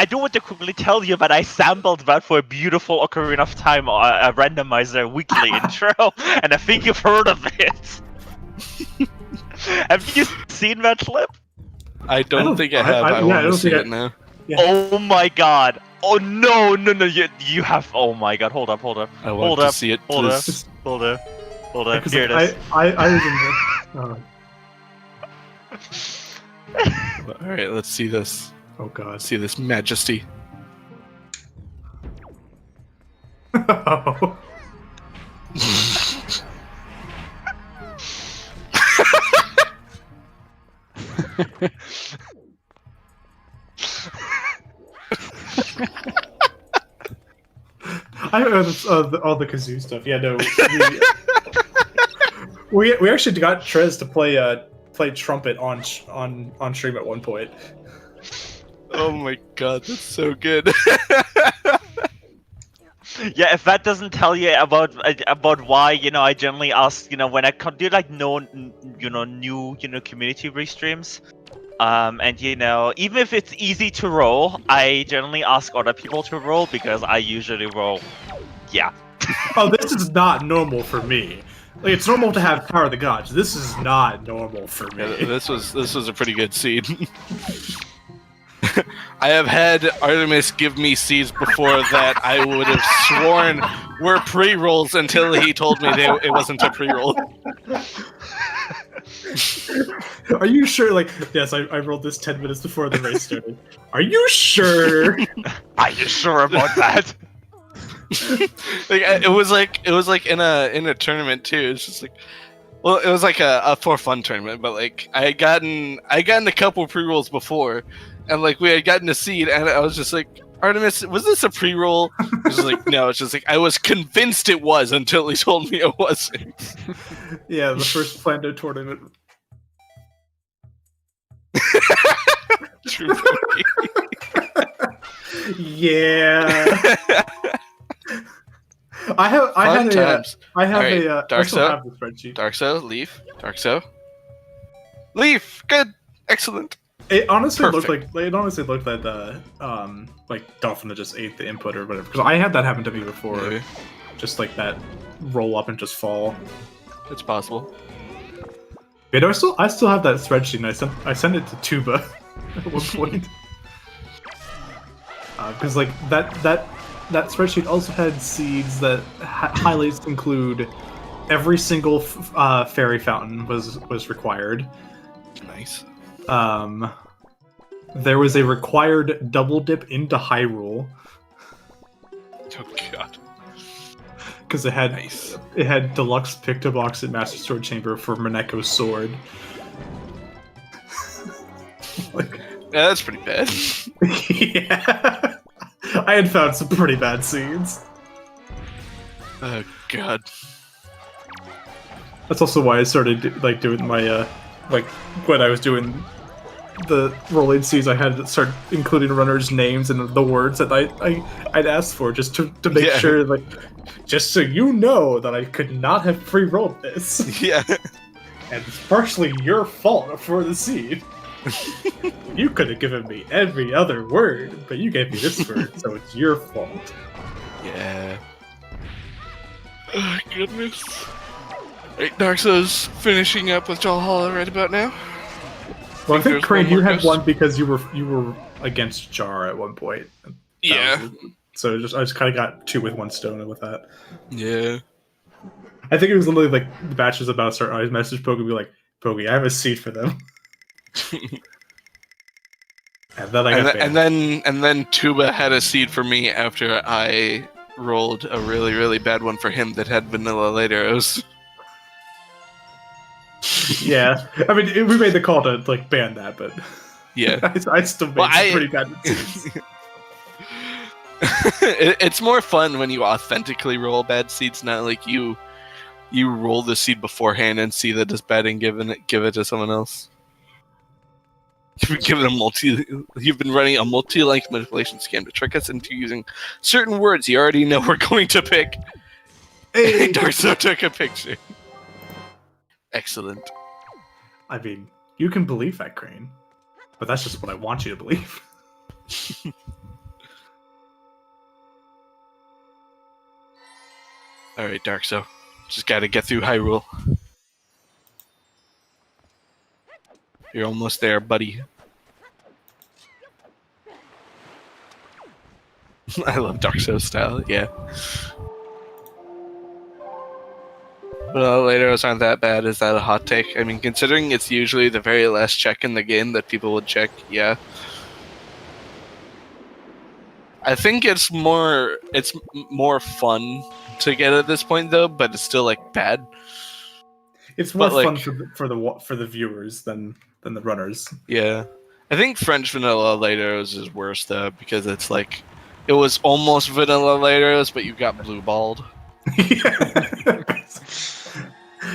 do want to quickly tell you that I sampled that for a beautiful Ocarina of Time randomizer weekly intro, and I think you've heard of it. Have you seen that clip? I don't think I have. I want to see it now. Yeah. Oh my god! Oh no! You have. Oh my god! Hold up! I want to see it. Hold up! Please. Hold up! Because Here it is. I was in the. All right, let's see this. Oh god. Let's see this majesty. I heard all the kazoo stuff. Yeah, no. We actually got Trez to play trumpet on stream at one point. Oh my god, that's so good. Yeah, if that doesn't tell you about why I generally ask when I do like new community restreams, and even if it's easy to roll, I generally ask other people to roll because I usually roll. Yeah. Oh, this is not normal for me. Like, it's normal to have Power of the Gods. This is not normal for me. Yeah, this was a pretty good seed. I have had Artemis give me seeds before that I would have sworn were pre-rolls until he told me it wasn't a pre-roll. Are you sure? Like, yes, I rolled this 10 minutes before the race started. Are you sure? Are you sure about that? It was like in a tournament too. It's just like, well, it was like a for fun tournament, but like I had gotten a couple pre rolls before, and like we had gotten a seed, and I was just like, Artemis, was this a pre roll? It was like, no. It's just like I was convinced it was until he told me it wasn't. Yeah, the first Plando tournament. True. Yeah. I have Fun times. I Alright, I still have the spreadsheet. Darkso, Leaf, Darkso. Leaf, good, excellent. It honestly Perfect. looked like like Dolphin that just ate the input or whatever. Because I had that happen to me before. Maybe. Just like that roll up and just fall. It's possible. But I still have that spreadsheet and I sent it to Tuba at one point. Because like that spreadsheet also had seeds that highlights include every single fairy fountain was required. Nice. There was a required double dip into Hyrule Oh god. because it had Nice. deluxe Pictobox and Master Sword Chamber for Mineko's sword. Like, Yeah, that's pretty bad. yeah, I had found some pretty bad seeds. Oh god. That's also why I started doing my like when I was doing the rolling seeds, I had to start including runners' names and the words that I'd asked for just to make Yeah. sure, like, just so you know that I could not have pre-rolled this, Yeah. and it's partially your fault for the seed. You could have given me every other word, but you gave me this word, so it's your fault. Yeah. Oh goodness. Right, Darkso's finishing up with Valhalla right about now. Well, I think there's Crane, one more you had ghost. one because you were against Jar at one point. That Yeah. was- so I just kind of got two with one stone with that. Yeah. I think it was literally like the batch was about to start. I messaged Pokey and be like, "Pokey, I have a seed for them." And then I got banned. and then Tuba had a seed for me after I rolled a really, really bad one for him that had vanilla Lateros. Yeah, I mean, we made the call to like ban that, but Yeah. I still made Well, some pretty bad seeds. It's more fun when you authentically roll bad seeds, not like you roll the seed beforehand and see that it's bad and give it to someone else. You've been running a multi-length manipulation scam to trick us into using certain words you already know we're going to pick. Hey! Darkso took a picture. Excellent. I mean, you can believe that, Crane, but that's just what I want you to believe. Alright, Darkso. Just gotta get through Hyrule. You're almost there, buddy. I love Darkso's style, yeah. Well, Lateros aren't that bad. Is that a hot take? I mean, considering it's usually the very last check in the game that people would check, yeah. I think it's more fun to get at this point though, but it's still like bad. It's more But, fun like- for the viewers than the runners. Yeah. I think French Vanilla Lateros is worse though, because it's like it was almost Vanilla Lateros, but you got blue balled.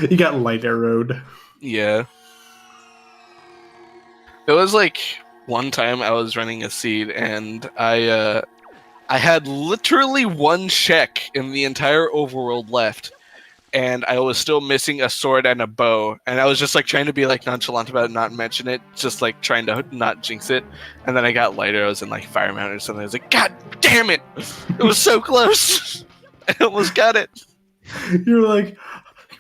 You got light arrowed. Yeah. It was like one time I was running a seed and I had literally one check in the entire overworld left, and I was still missing a sword and a bow, and I was just like trying to be like nonchalant about it, not mention it, just like trying to not jinx it. And then I got light arrows and like fire mount or something. I was like, God damn it! It was so close. I almost got it. You're like,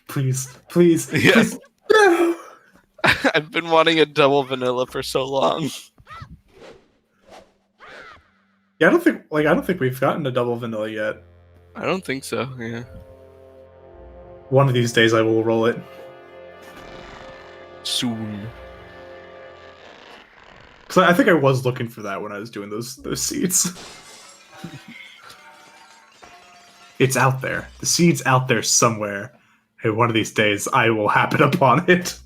please, Yeah. please, no. I've been wanting a double vanilla for so long. Yeah, I don't think we've gotten a double vanilla yet. I don't think so. Yeah. One of these days I will roll it. Soon. Because I think I was looking for that when I was doing those seeds. It's out there. The seed's out there somewhere. And one of these days, I will happen upon it.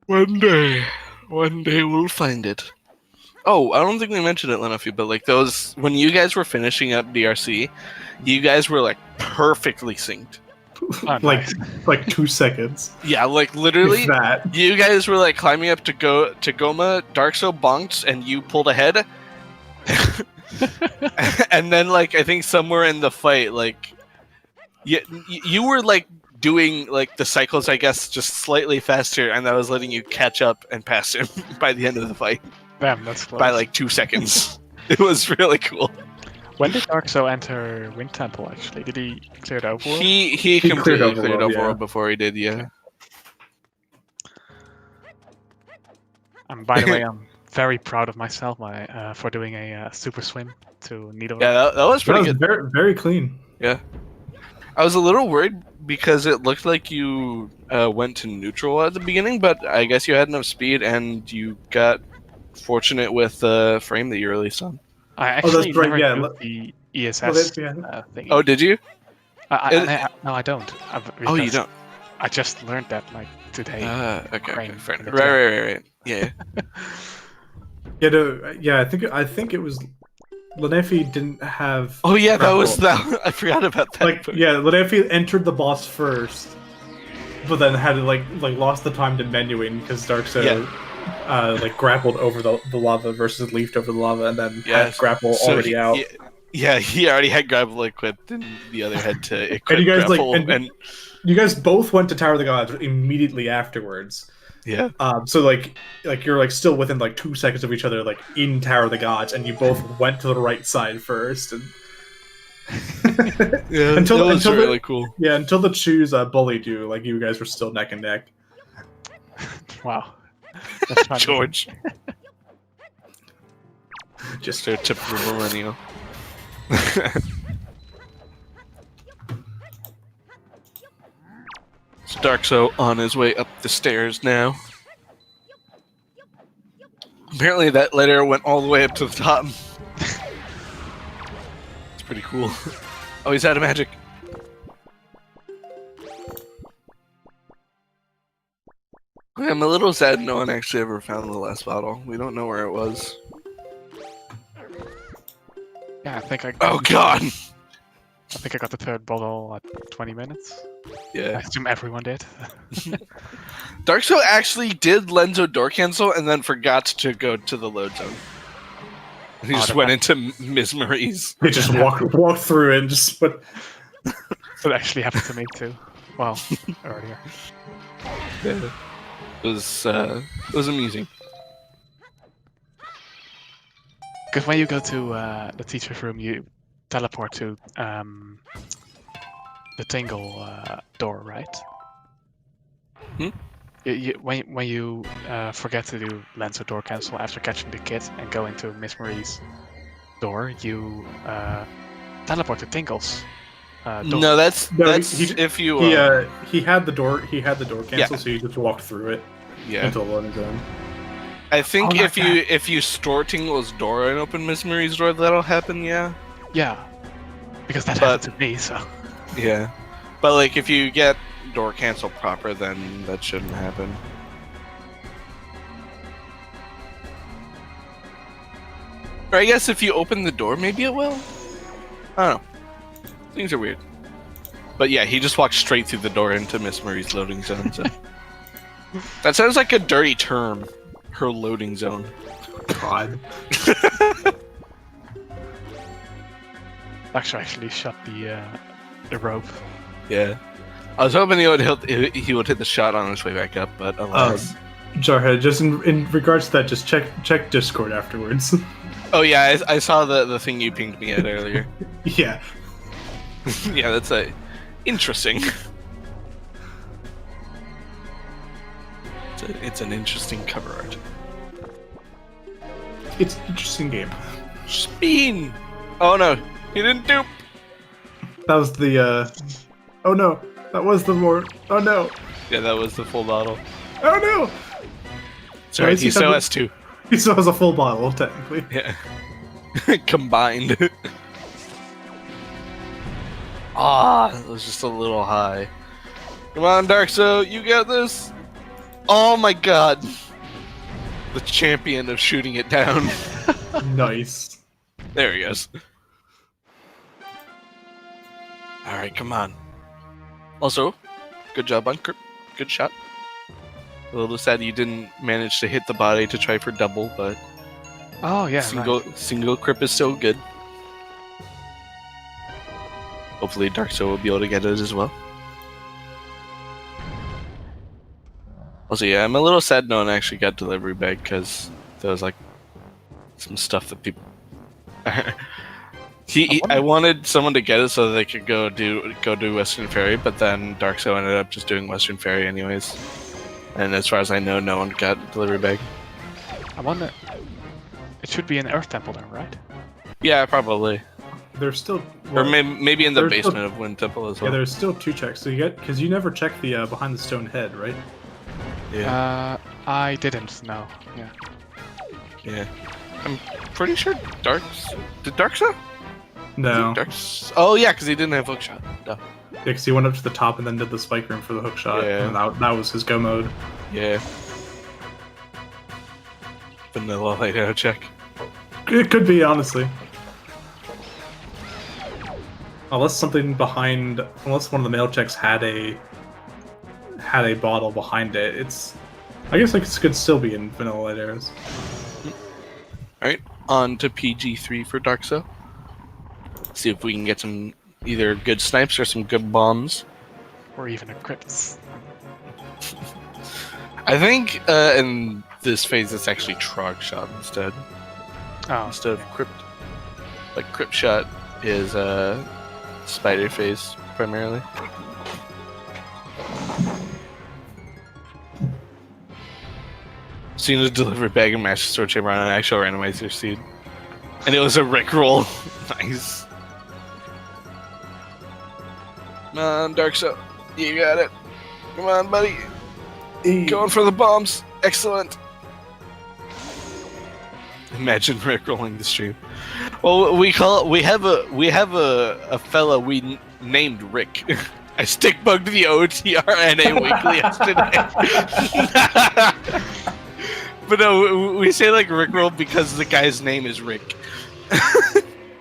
One day we'll find it. Oh, I don't think we mentioned it, Lenuffy, but like those when you guys were finishing up DRC, you guys were like perfectly synced. Oh, nice. like 2 seconds. Yeah, like literally, If that. you guys were like climbing up to Goma, Darkso bonked, and you pulled ahead. And then, like, I think somewhere in the fight, like, you were like doing like the cycles, I guess, just slightly faster, and that was letting you catch up and pass him by the end of the fight. Damn, that's close. By like 2 seconds. It was really cool. When did Darkso enter Wind Temple, actually? Did he clear the overworld? He completely cleared Overworld, overworld before he did, yeah. And by the way, I'm very proud of myself for doing a super swim to Nido. Yeah, that was pretty good. Very, very clean. Yeah. I was a little worried because it looked like you went to neutral at the beginning, but I guess you had enough speed and you got fortunate with the frame that you released on. I actually that's right, never yeah. knew the ESS thing. Oh, did you? No, I don't. Oh, you because don't? I just learned that like today. Okay, Frame fair in enough. the Right. Yeah. Yeah, no, yeah. I think it was Lenefi didn't have. Oh yeah, that grapple. was that. I forgot about that. Like, yeah, Lenefi entered the boss first, but then had to like lost the time to menuing because Darkso like grappled over the lava versus leafed over the lava, and then had grapple already out. Yeah, he already had grapple equipped, and the other had to equip And you guys grapple. and you guys both went to Tower of the Gods immediately afterwards. Yeah. So like you're like still within like 2 seconds of each other, like in Tower of the Gods, and you both went to the right side first. And Yeah, until really cool. Yeah, until the Chews bullied you, like you guys were still neck and neck. Wow. That's funny. George. Just Their typical millennial. It's Darkso on his way up the stairs now. Apparently that letter went all the way up to the top. It's pretty cool. Oh, he's out of magic. I'm a little sad no one actually ever found the last bottle. We don't know where it was. Yeah, I think I. Oh god! I think I got the third bottle at 20 minutes. I Yeah. assume everyone did. Darkso actually did Lenzo door cancel and then forgot to go to the load zone. He just went into Ms. Marie's. they just walk through and just but That actually happened to me too. Well, earlier. It was amusing. Because when you go to the teacher's room, you teleport to the Tingle door, right? Hmm? When you forget to do Lenzo door cancel after catching the kid and go into Miss Marie's door, you teleport to Tingle's door. No, that's if you. he had the door cancel, so you just walked through it Yeah. into the loading zone. I think Oh, if you store Tingle's door and open Miss Marie's door, that'll happen. Yeah. Yeah, because that happened to me. So Yeah. But like, if you get door cancel proper, then that shouldn't happen. Or I guess if you open the door, maybe it will. I don't know. Things are weird. But yeah, he just walked straight through the door into Miss Marie's loading zone. So. That sounds like a dirty term. Her loading zone. God. actually shut the rope. Yeah. I was hoping he would hit the shot on his way back up, but alas. Jarhead, just in regards to that, just check Discord afterwards. Oh yeah, I saw the thing you pinged me at earlier. Yeah. Yeah, that's interesting. It's an interesting cover art. It's an interesting game. Spin! Oh no, he didn't dupe! That was the oh no. That was the more. Oh no! Yeah, that was the full bottle. Oh no! Sorry, Nice, he still has 2. He still has a full bottle, technically. Yeah. Combined. That was just a little high. Come on, Darkso, you got this! Oh my god! The champion of shooting it down. Nice. There he goes. Alright, come on. Also, good job on Crip. Good shot. A little sad you didn't manage to hit the body to try for double, but Oh yeah, single Crip is still good. Hopefully Darkso will be able to get it as well. Also, yeah, I'm a little sad no one actually got delivery bag because there was like some stuff that people. I wanted someone to get it so that they could go do Western Ferry, but then Darkso ended up just doing Western Ferry anyways. And as far as I know, no one got a delivery bag. I wonder. It should be an Earth Temple then, right? Yeah, probably. There's still. Or maybe in the there's basement still- of Wind Temple as well. Yeah, there's still 2 checks. So you get because you never check the behind the stone head, right? Yeah. I didn't. No. Yeah. Yeah. I'm pretty sure did Darkso? No. Oh yeah, because he didn't have hookshot. Duh. Yeah, because he went up to the top and then did the spike room for the hook shot. Yeah. And that was his go mode. Yeah. Vanilla light arrow check. It could be, honestly. Unless unless one of the mail checks had a bottle behind it, I guess it could still be in vanilla light arrows. Alright, on to PG3 for Darkso. See if we can get some either good snipes or some good bombs. Or even a crypt. I think in this phase it's actually Trog shot instead. Oh. Instead of Crypt. Like Crypt shot is Spider phase primarily. Seen a delivery bag of Master Sword Chamber on an actual randomizer seed. And it was a Rickroll. Nice. Come on, Darkso. You got it. Come on, buddy. Going for the bombs. Excellent. Imagine Rickrolling the stream. Well, we have a fella we named Rick. I stick bugged the OTRNA weekly yesterday. But no, we say like Rickroll because the guy's name is Rick.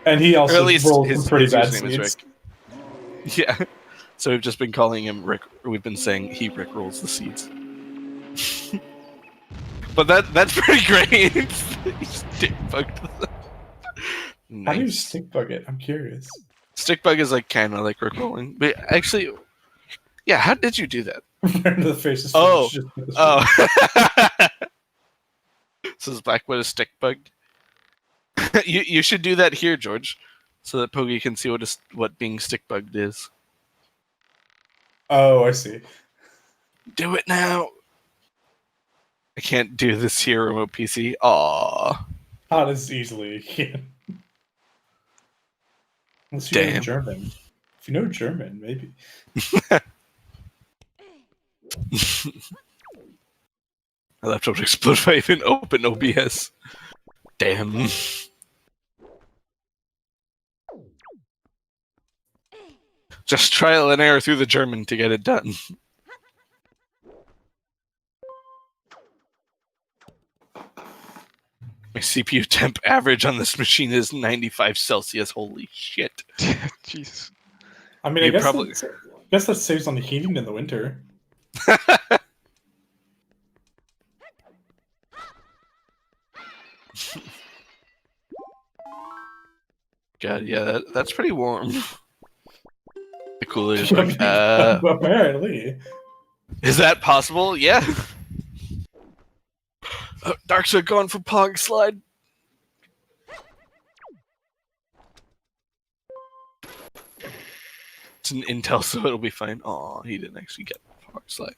And he also or at least rolled his some pretty bad username is seeds. Rick. Yeah. So we've just been calling him Rick. We've been saying he Rickrolls the seeds. But that's pretty great. Stick bugged. Nice. How do you stick bug it? I'm curious. Stick bug is like kind of like Rickrolling, but actually, yeah. How did you do that? The face is Oh. just- Oh. So is Blackwood a stick bugged? you should do that here, George, so that Pogi can see what being stick bugged is. Oh, I see. Do it now. I can't do this here, remote PC. Aww. Not as easily. Yeah. Unless you know Damn. German. If you know German, maybe. My laptop would explode if I even open OBS. Damn. Just trial and error through the German to get it done. My CPU temp average on this machine is 95 Celsius. Holy shit. Jesus. I mean, You I guess, probably- guess that saves on the heating in the winter. God, yeah, that's pretty warm. The cooler is like, Apparently. is that possible? Yeah. Darkso going for Pog Slide. It's an Intel, so it'll be fine. Aw, he didn't actually get Pog Slide.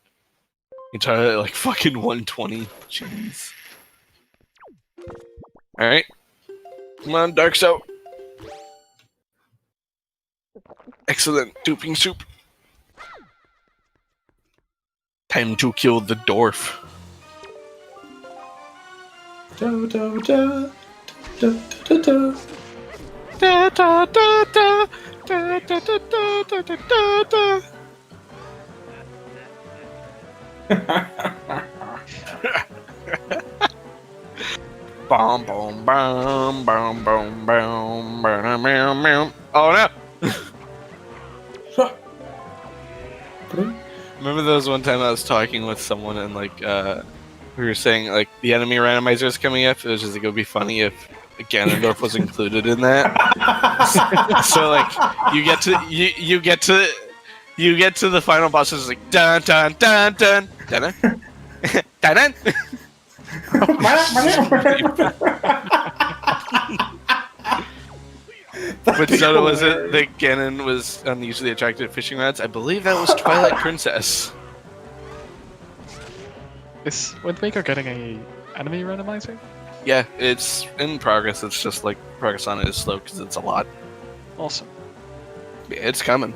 He tried it like fucking 120. Jeez. Alright. Come on, Darkso. Excellent. Duping soup. Time to kill the dwarf. Da, da, da, da, da, da. Da, da, da, da, da, da, da, da, da, da, da. Bom, bom, bom, bom, bom, bom, bom, bom, bom. Oh no! Remember there was one time I was talking with someone and like we were saying like the enemy randomizer is coming up. It was just like it would be funny if Ganondorf was included in that. So like you get to the final boss, it's like dun dun dun dun dun dun dun. But Zelda was it that Ganon was unusually attracted to fishing rods? I believe that was Twilight Princess. Is Wind Waker getting a enemy randomizer? Yeah, it's in progress. It's just like progress on it is slow because it's a lot. Awesome. Yeah, it's coming.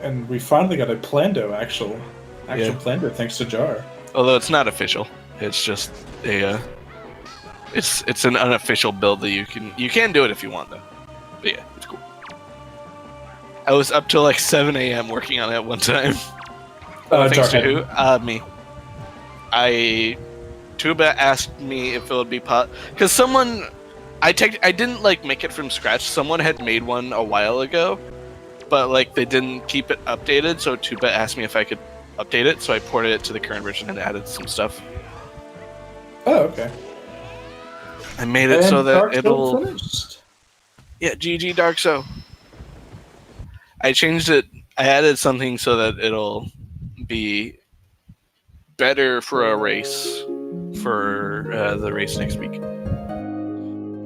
And we finally got a Plando actual Plando thanks to Jar. Although it's not official. It's just a it's an unofficial build that you can do it if you want though. But yeah, it's cool. I was up till like 7 a.m. working on it one time. Thanks to who? Me. Tuba asked me if it would be because someone I didn't like make it from scratch. Someone had made one a while ago, but like they didn't keep it updated. So Tuba asked me if I could update it. So I ported it to the current version and added some stuff. Oh, okay. I made it so that Dark it'll. Souls finished. Yeah, GG Dark Souls. I changed it. I added something so that it'll be better for a race for the race next week.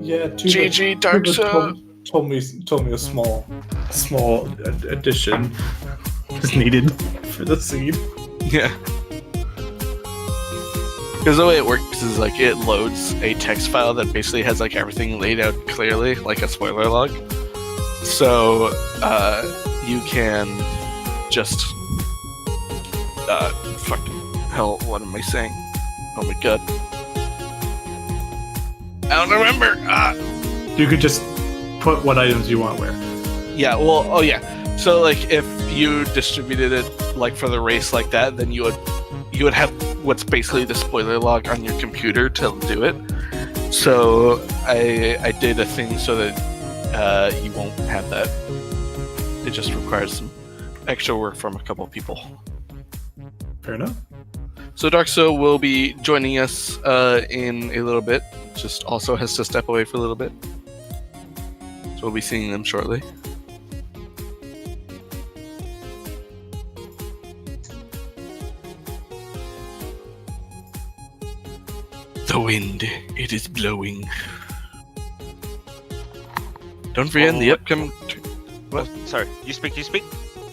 Yeah, GG Dark Souls. Told me a small addition is needed for the seed. Yeah. Because the way it works is like it loads a text file that basically has like everything laid out clearly, like a spoiler log. So you can just fucking hell, what am I saying? Oh my god. I don't remember. You could just put what items you want where. Yeah, well, oh yeah. So like if you distributed it like for the race like that, then you would have what's basically the spoiler log on your computer to do it. So I did a thing so that you won't have that. It just requires some extra work from a couple people. Fair enough. So Darkso will be joining us in a little bit. Just also has to step away for a little bit. So we'll be seeing them shortly. The wind, it is blowing. Don't forget in the upcoming... What? Sorry, you speak.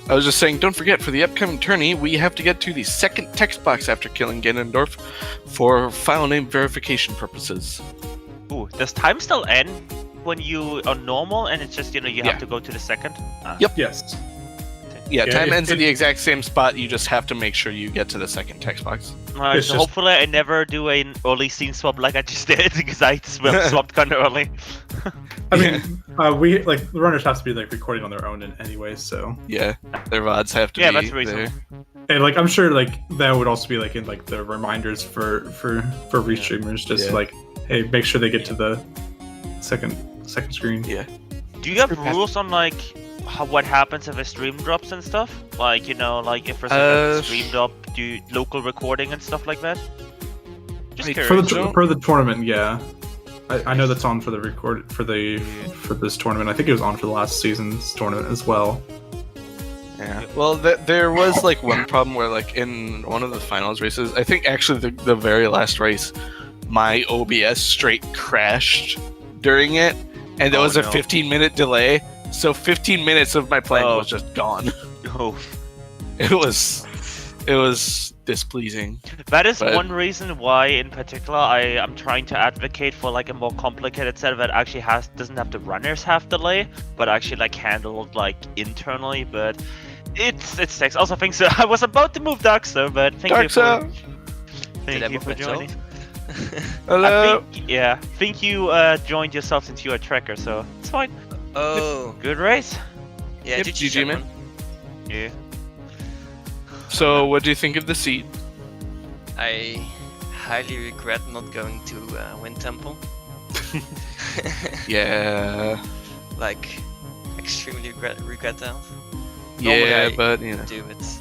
I was just saying, don't forget, for the upcoming tourney, we have to get to the second text box after killing Ganondorf for file name verification purposes. Ooh, does time still end when you are normal and it's just, you have to go to the second? Yep. Yes. Yeah, time ends at the exact same spot, you just have to make sure you get to the second text box. Alright, so hopefully I never do an early scene swap like I just did, because I swapped kind of early. I mean, we the runners have to be recording on their own anyway, so yeah, their VODs have to be that's reasonable. There. And I'm sure that would also be in the reminders for restreamers, just hey, make sure they get to the second screen. Yeah. Do you have rules on what happens if a stream drops and stuff? If for a stream drop, do local recording and stuff like that? Just curious. For the tournament, yeah. I know that's on for the record for this tournament. I think it was on for the last season's tournament as well. Yeah. Well, there was one problem where in one of the finals races, I think actually the very last race, my OBS straight crashed during it, and there was a 15-minute delay. So 15 minutes of my playing was just gone. Oh. It was displeasing. That is one reason why, in particular, I am trying to advocate for a more complicated setup that actually doesn't have the runners have delay, but actually handled internally. But It's text. Also, thanks. I was about to move Darkso, but thank Dark you Soul. thank you for joining. Hello. I think you joined yourself since you're a tracker, so it's fine. Oh, Good race. yeah, Yep, GG, GG, man. man. Yeah. So, what do you think of the seed? I highly regret not going to Wind Temple. Yeah. Like, extremely regret that. Yeah, I but you know, Do it.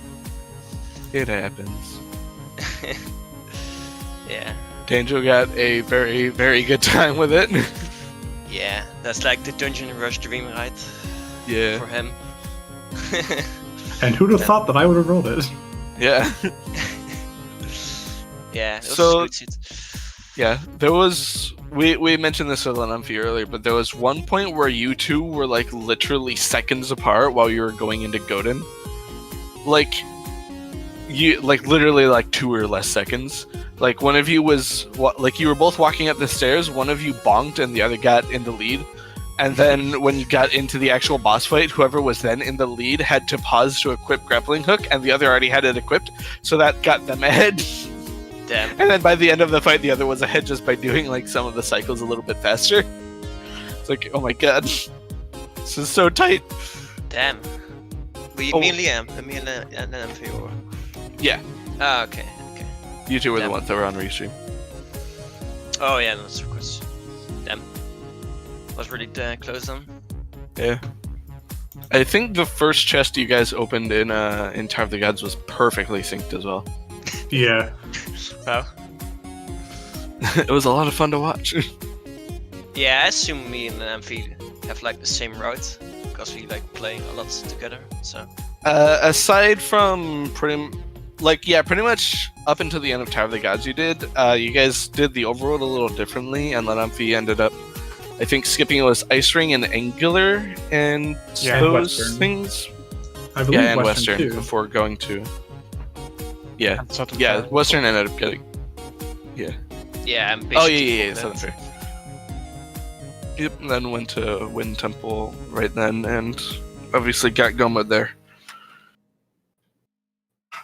it happens. Yeah, Danjo got a very, very good time with it. yeah. That's like the Dungeon Rush dream, right? Yeah. For him. And who'd have thought that I would have rolled it? Yeah. Yeah, it was So- a good seat. Yeah. There was we mentioned this with Amphi earlier, but there was one point where you two were like literally seconds apart while you were going into Godin. Like you like literally like 2 or less seconds. Like one of you was like you were both walking up the stairs, one of you bonked and the other got in the lead. And then when you got into the actual boss fight, whoever was then in the lead had to pause to equip grappling hook, and the other already had it equipped, so that got them ahead. Damn. And then by the end of the fight, the other was ahead just by doing like some of the cycles a little bit faster. It's like, oh my god, this is so tight. Damn. Were you Oh. me and Liam? Me and Amphi, or? Yeah. Ah, okay, okay. You two were the Damn. ones that were on restream. Oh yeah, that's of course. Damn. Was really close on. Yeah. I think the first chest you guys opened in Tower of the Gods was perfectly synced as well. Yeah. Wow. It was a lot of fun to watch. Yeah, I assume me and Amphi have like the same route because we like play a lot together. So Aside from pretty much up until the end of Tower of the Gods, you guys did the overworld a little differently, and then Amphi ended up, I think, skipping it was Ice Ring and Angular and Yeah, those Western. things. I believe Yeah, and Western, Western too. before going to. Yeah, And Southern yeah, Fair. Western ended up getting. yeah, I'm Oh basically yeah, that. Southern Fair. Yep, and then went to Wind Temple right then, and obviously got Goma there.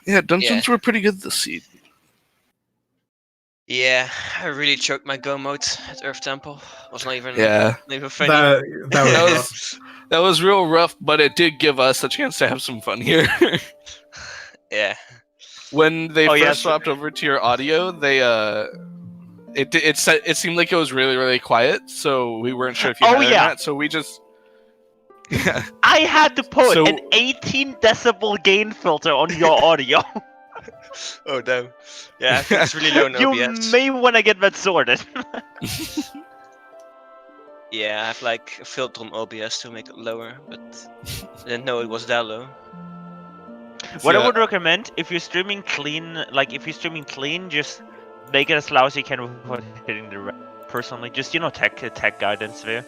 Yeah, dungeons were pretty good this season. Yeah, I really choked my go mode at Earth Temple. Was not even Yeah, not even funny. That was That rough. was that was real rough, but it did give us a chance to have some fun here. Yeah. When they Oh, first yeah, so- swapped over to your audio, they it seemed like it was really, really quiet, so we weren't sure if you Oh, had it or yeah. not. So we just yeah. I had to put So- an 18 decibel gain filter on your audio. Oh damn. Yeah, I think it's really low in You OBS. may want to get that sorted. Yeah, I have like a filter on OBS to make it lower, but I didn't know it was that low. What I Yeah. would recommend, if you're streaming clean, just make it as loud as you can without hitting the personally. Just, tech guidance there.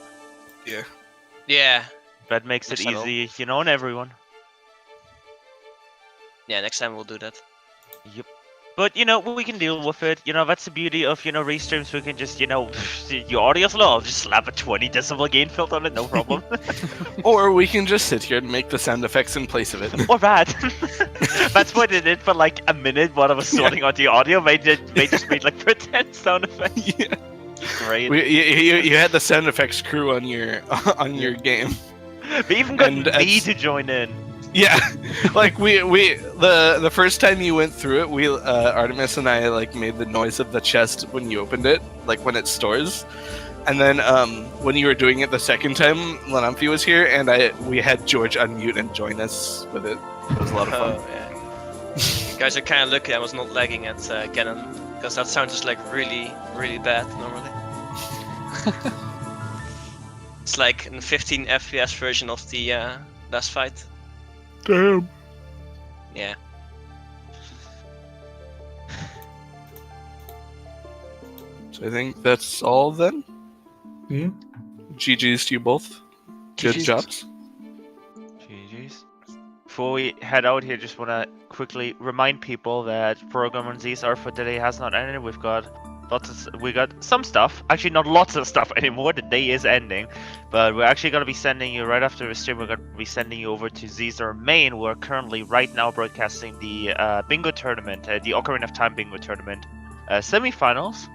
Yeah. That makes it Next time I'll- easy, on everyone. Yeah, next time we'll do that. Yep. But, we can deal with it. That's the beauty of, restreams. We can just, your audio's low. I'll just slap a 20 decibel gain filter on it, no problem. Or we can just sit here and make the sound effects in place of it. Or that. That's what they did for like a minute while I was sorting out the audio. They just made like pretend sound effects. Yeah. Great. You had the sound effects crew on your game. They even got and me as- to join in. Yeah, like the first time you went through it, Artemis and I like made the noise of the chest when you opened it, like when it stores, and then when you were doing it the second time, Lanamfi was here, and we had George unmute and join us with it. It was a lot of fun. Oh yeah. You guys are kind of lucky I was not lagging at Canon, because that sound is like really, really bad normally. It's like a 15 FPS version of the last fight. Damn. Yeah. So I think that's all then. Yeah. GG's to you both. Good GGs. jobs. GG's. Before we head out here, just want to quickly remind people that Program on Z's are for today has not ended. We've got We got some stuff. Actually, not lots of stuff anymore. The day is ending, but we're actually gonna be sending you right after the stream. We're gonna be sending you over to Caesar Main. We're currently right now broadcasting the bingo tournament, the Ocarina of Time bingo tournament semifinals,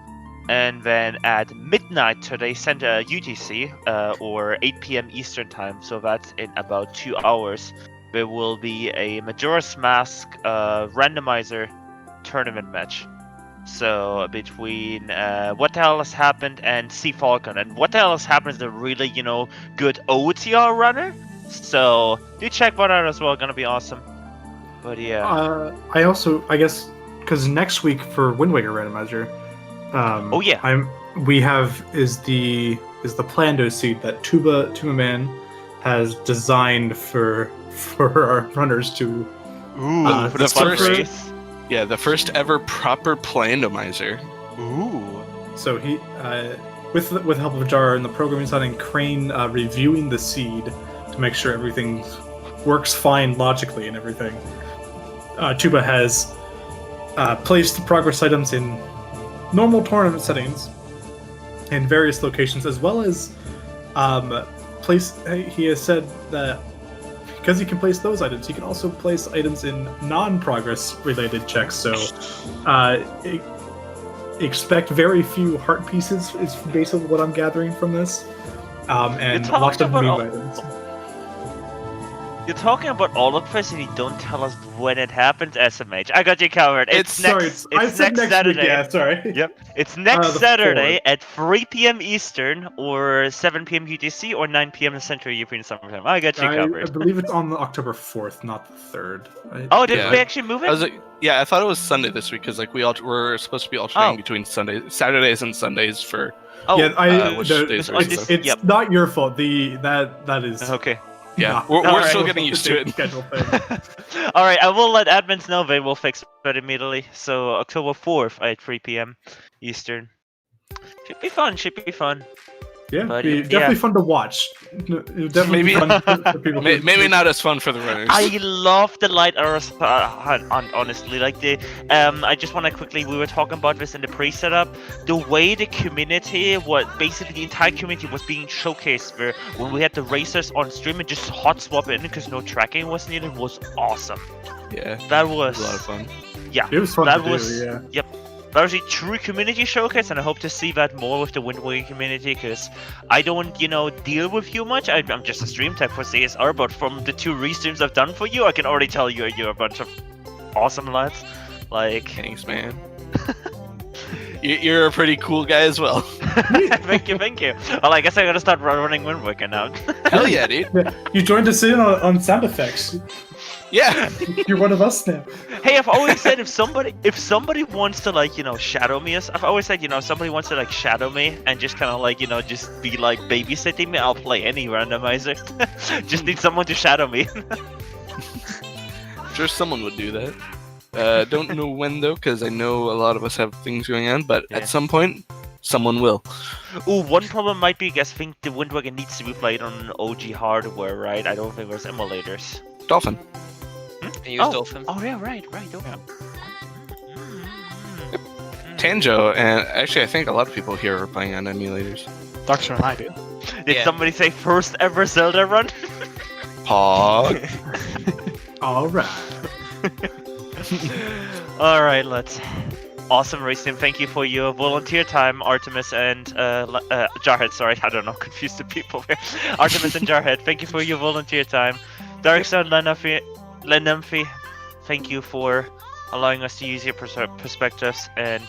and then at midnight today, Center UTC or 8 p.m. Eastern time. So that's in about 2 hours. There will be a Majora's Mask randomizer tournament match. So between What the Hell Has Happened and Sea Falcon, and What the Hell Has Happened is a really good OTR runner. So do check that out as well. Gonna be awesome. But yeah. I guess because next week for Wind Waker Randomizer. Oh yeah. We have is the Plando seed that Tuba Man has designed for our runners to. Ooh, for the first race. Yeah, the first ever proper Plandomizer. Ooh. So he, with the help of Jar and the programming side and Crane reviewing the seed to make sure everything works fine logically and everything, Tuba has placed the progress items in normal tournament settings in various locations, as well as he has said that because he can place those items, he can also place items in non-progress related checks. So expect very few heart pieces is basically what I'm gathering from this, and lots of new items. You're talking about all of this and you don't tell us when it happens, SMH. I got you covered. It's next Saturday. Week, yeah, sorry. Yep. It's next Saturday 4th. at 3 p.m. Eastern or 7 p.m. UTC or 9 p.m. Central European Summer Time. I got you covered. I believe it's on October 4th, not the 3rd. Oh, did we actually move it? I thought it was Sunday this week because we're supposed to be alternating between Saturdays and Sundays for. Oh, yeah, it's not your fault. That is okay. Yeah, we're still getting used to it. Schedule thing. All right, I will let admins know. They will fix it immediately. So October 4th at 3 p.m. Eastern. Should be fun. Yeah, but definitely fun to watch. Definitely fun for people. Maybe not as fun for the runners. I love the light arrows. Honestly, like I just want to quickly. We were talking about this in the pre-setup. The way the community, basically the entire community was being showcased, where when we had the racers on stream and just hot swap in because no tracking was needed, was awesome. Yeah, that was a lot of fun. Yeah, it was fun. Yep. That was a true community showcase, and I hope to see that more with the Wind Waker community, because I don't, deal with you much. I'm just a stream tech for CSR, but from the 2 restreams I've done for you, I can already tell you're a bunch of awesome lads. Like, thanks, man. You're a pretty cool guy as well. Thank you. Well, I guess I gotta start running Wind Waker now. Hell yeah, dude. You joined us in on sound effects. Yeah, you're one of us now. Hey, I've always said if somebody wants to shadow me, I've always said somebody wants to shadow me and just kind of just be babysitting me, I'll play any randomizer. Just need someone to shadow me. Sure, someone would do that. Don't know when though, because I know a lot of us have things going on. But at some point, someone will. Ooh, one problem might be, I think the Wind Waker needs to be played on OG hardware, right? I don't think there's emulators. Dolphin. Can use Dolphin. Oh yeah, right, Dolphin. Tanjo, and actually I think a lot of people here are playing on emulators. Doctor and I did. Did somebody say first ever Zelda run? Pog. Alright. Alright, let's. Awesome race team, thank you for your volunteer time, Artemis and Jarhead, sorry, I don't know, confused the people here. Artemis and Jarhead, thank you for your volunteer time. Darkson, Lenemphy, thank you for allowing us to use your perspectives and,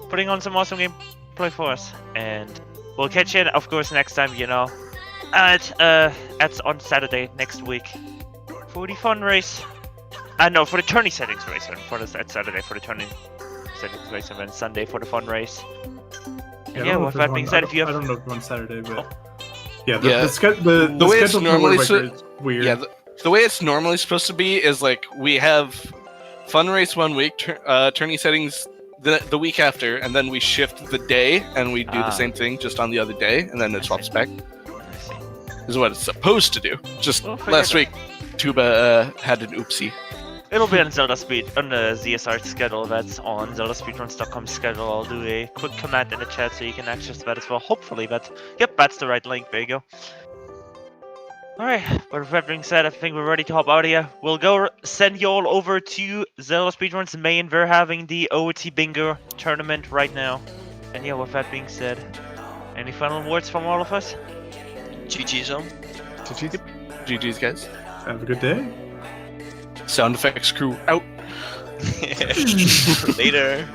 putting on some awesome gameplay for us. And we'll catch you, of course, next time, at on Saturday next week for the fun race. No, for the tourney settings race, and at Saturday for the tourney settings race, and then Sunday for the fun race. Yeah, with that being said, if you have... I don't know if it's on Saturday, but... The way it's normally is weird. Yeah, the way it's normally supposed to be is we have fun race one week, tourney settings the week after, and then we shift the day and we do the same thing just on the other day, and then it swaps back. I see. This is what it's supposed to do. Just last week, Tuba had an oopsie. It'll be on Zelda Speed on the ZSR schedule. That's on ZeldaSpeedRuns.com schedule. I'll do a quick command in the chat so you can access that as well. Hopefully, but yep, that's the right link. There you go. Alright, but with that being said, I think we're ready to hop out of here. We'll go send you all over to Zelda Speedruns main. They're having the OT Bingo tournament right now. And yeah, with that being said, any final words from all of us? GG's on. GG's. GG's, guys. Have a good day. Sound effects crew out. Later.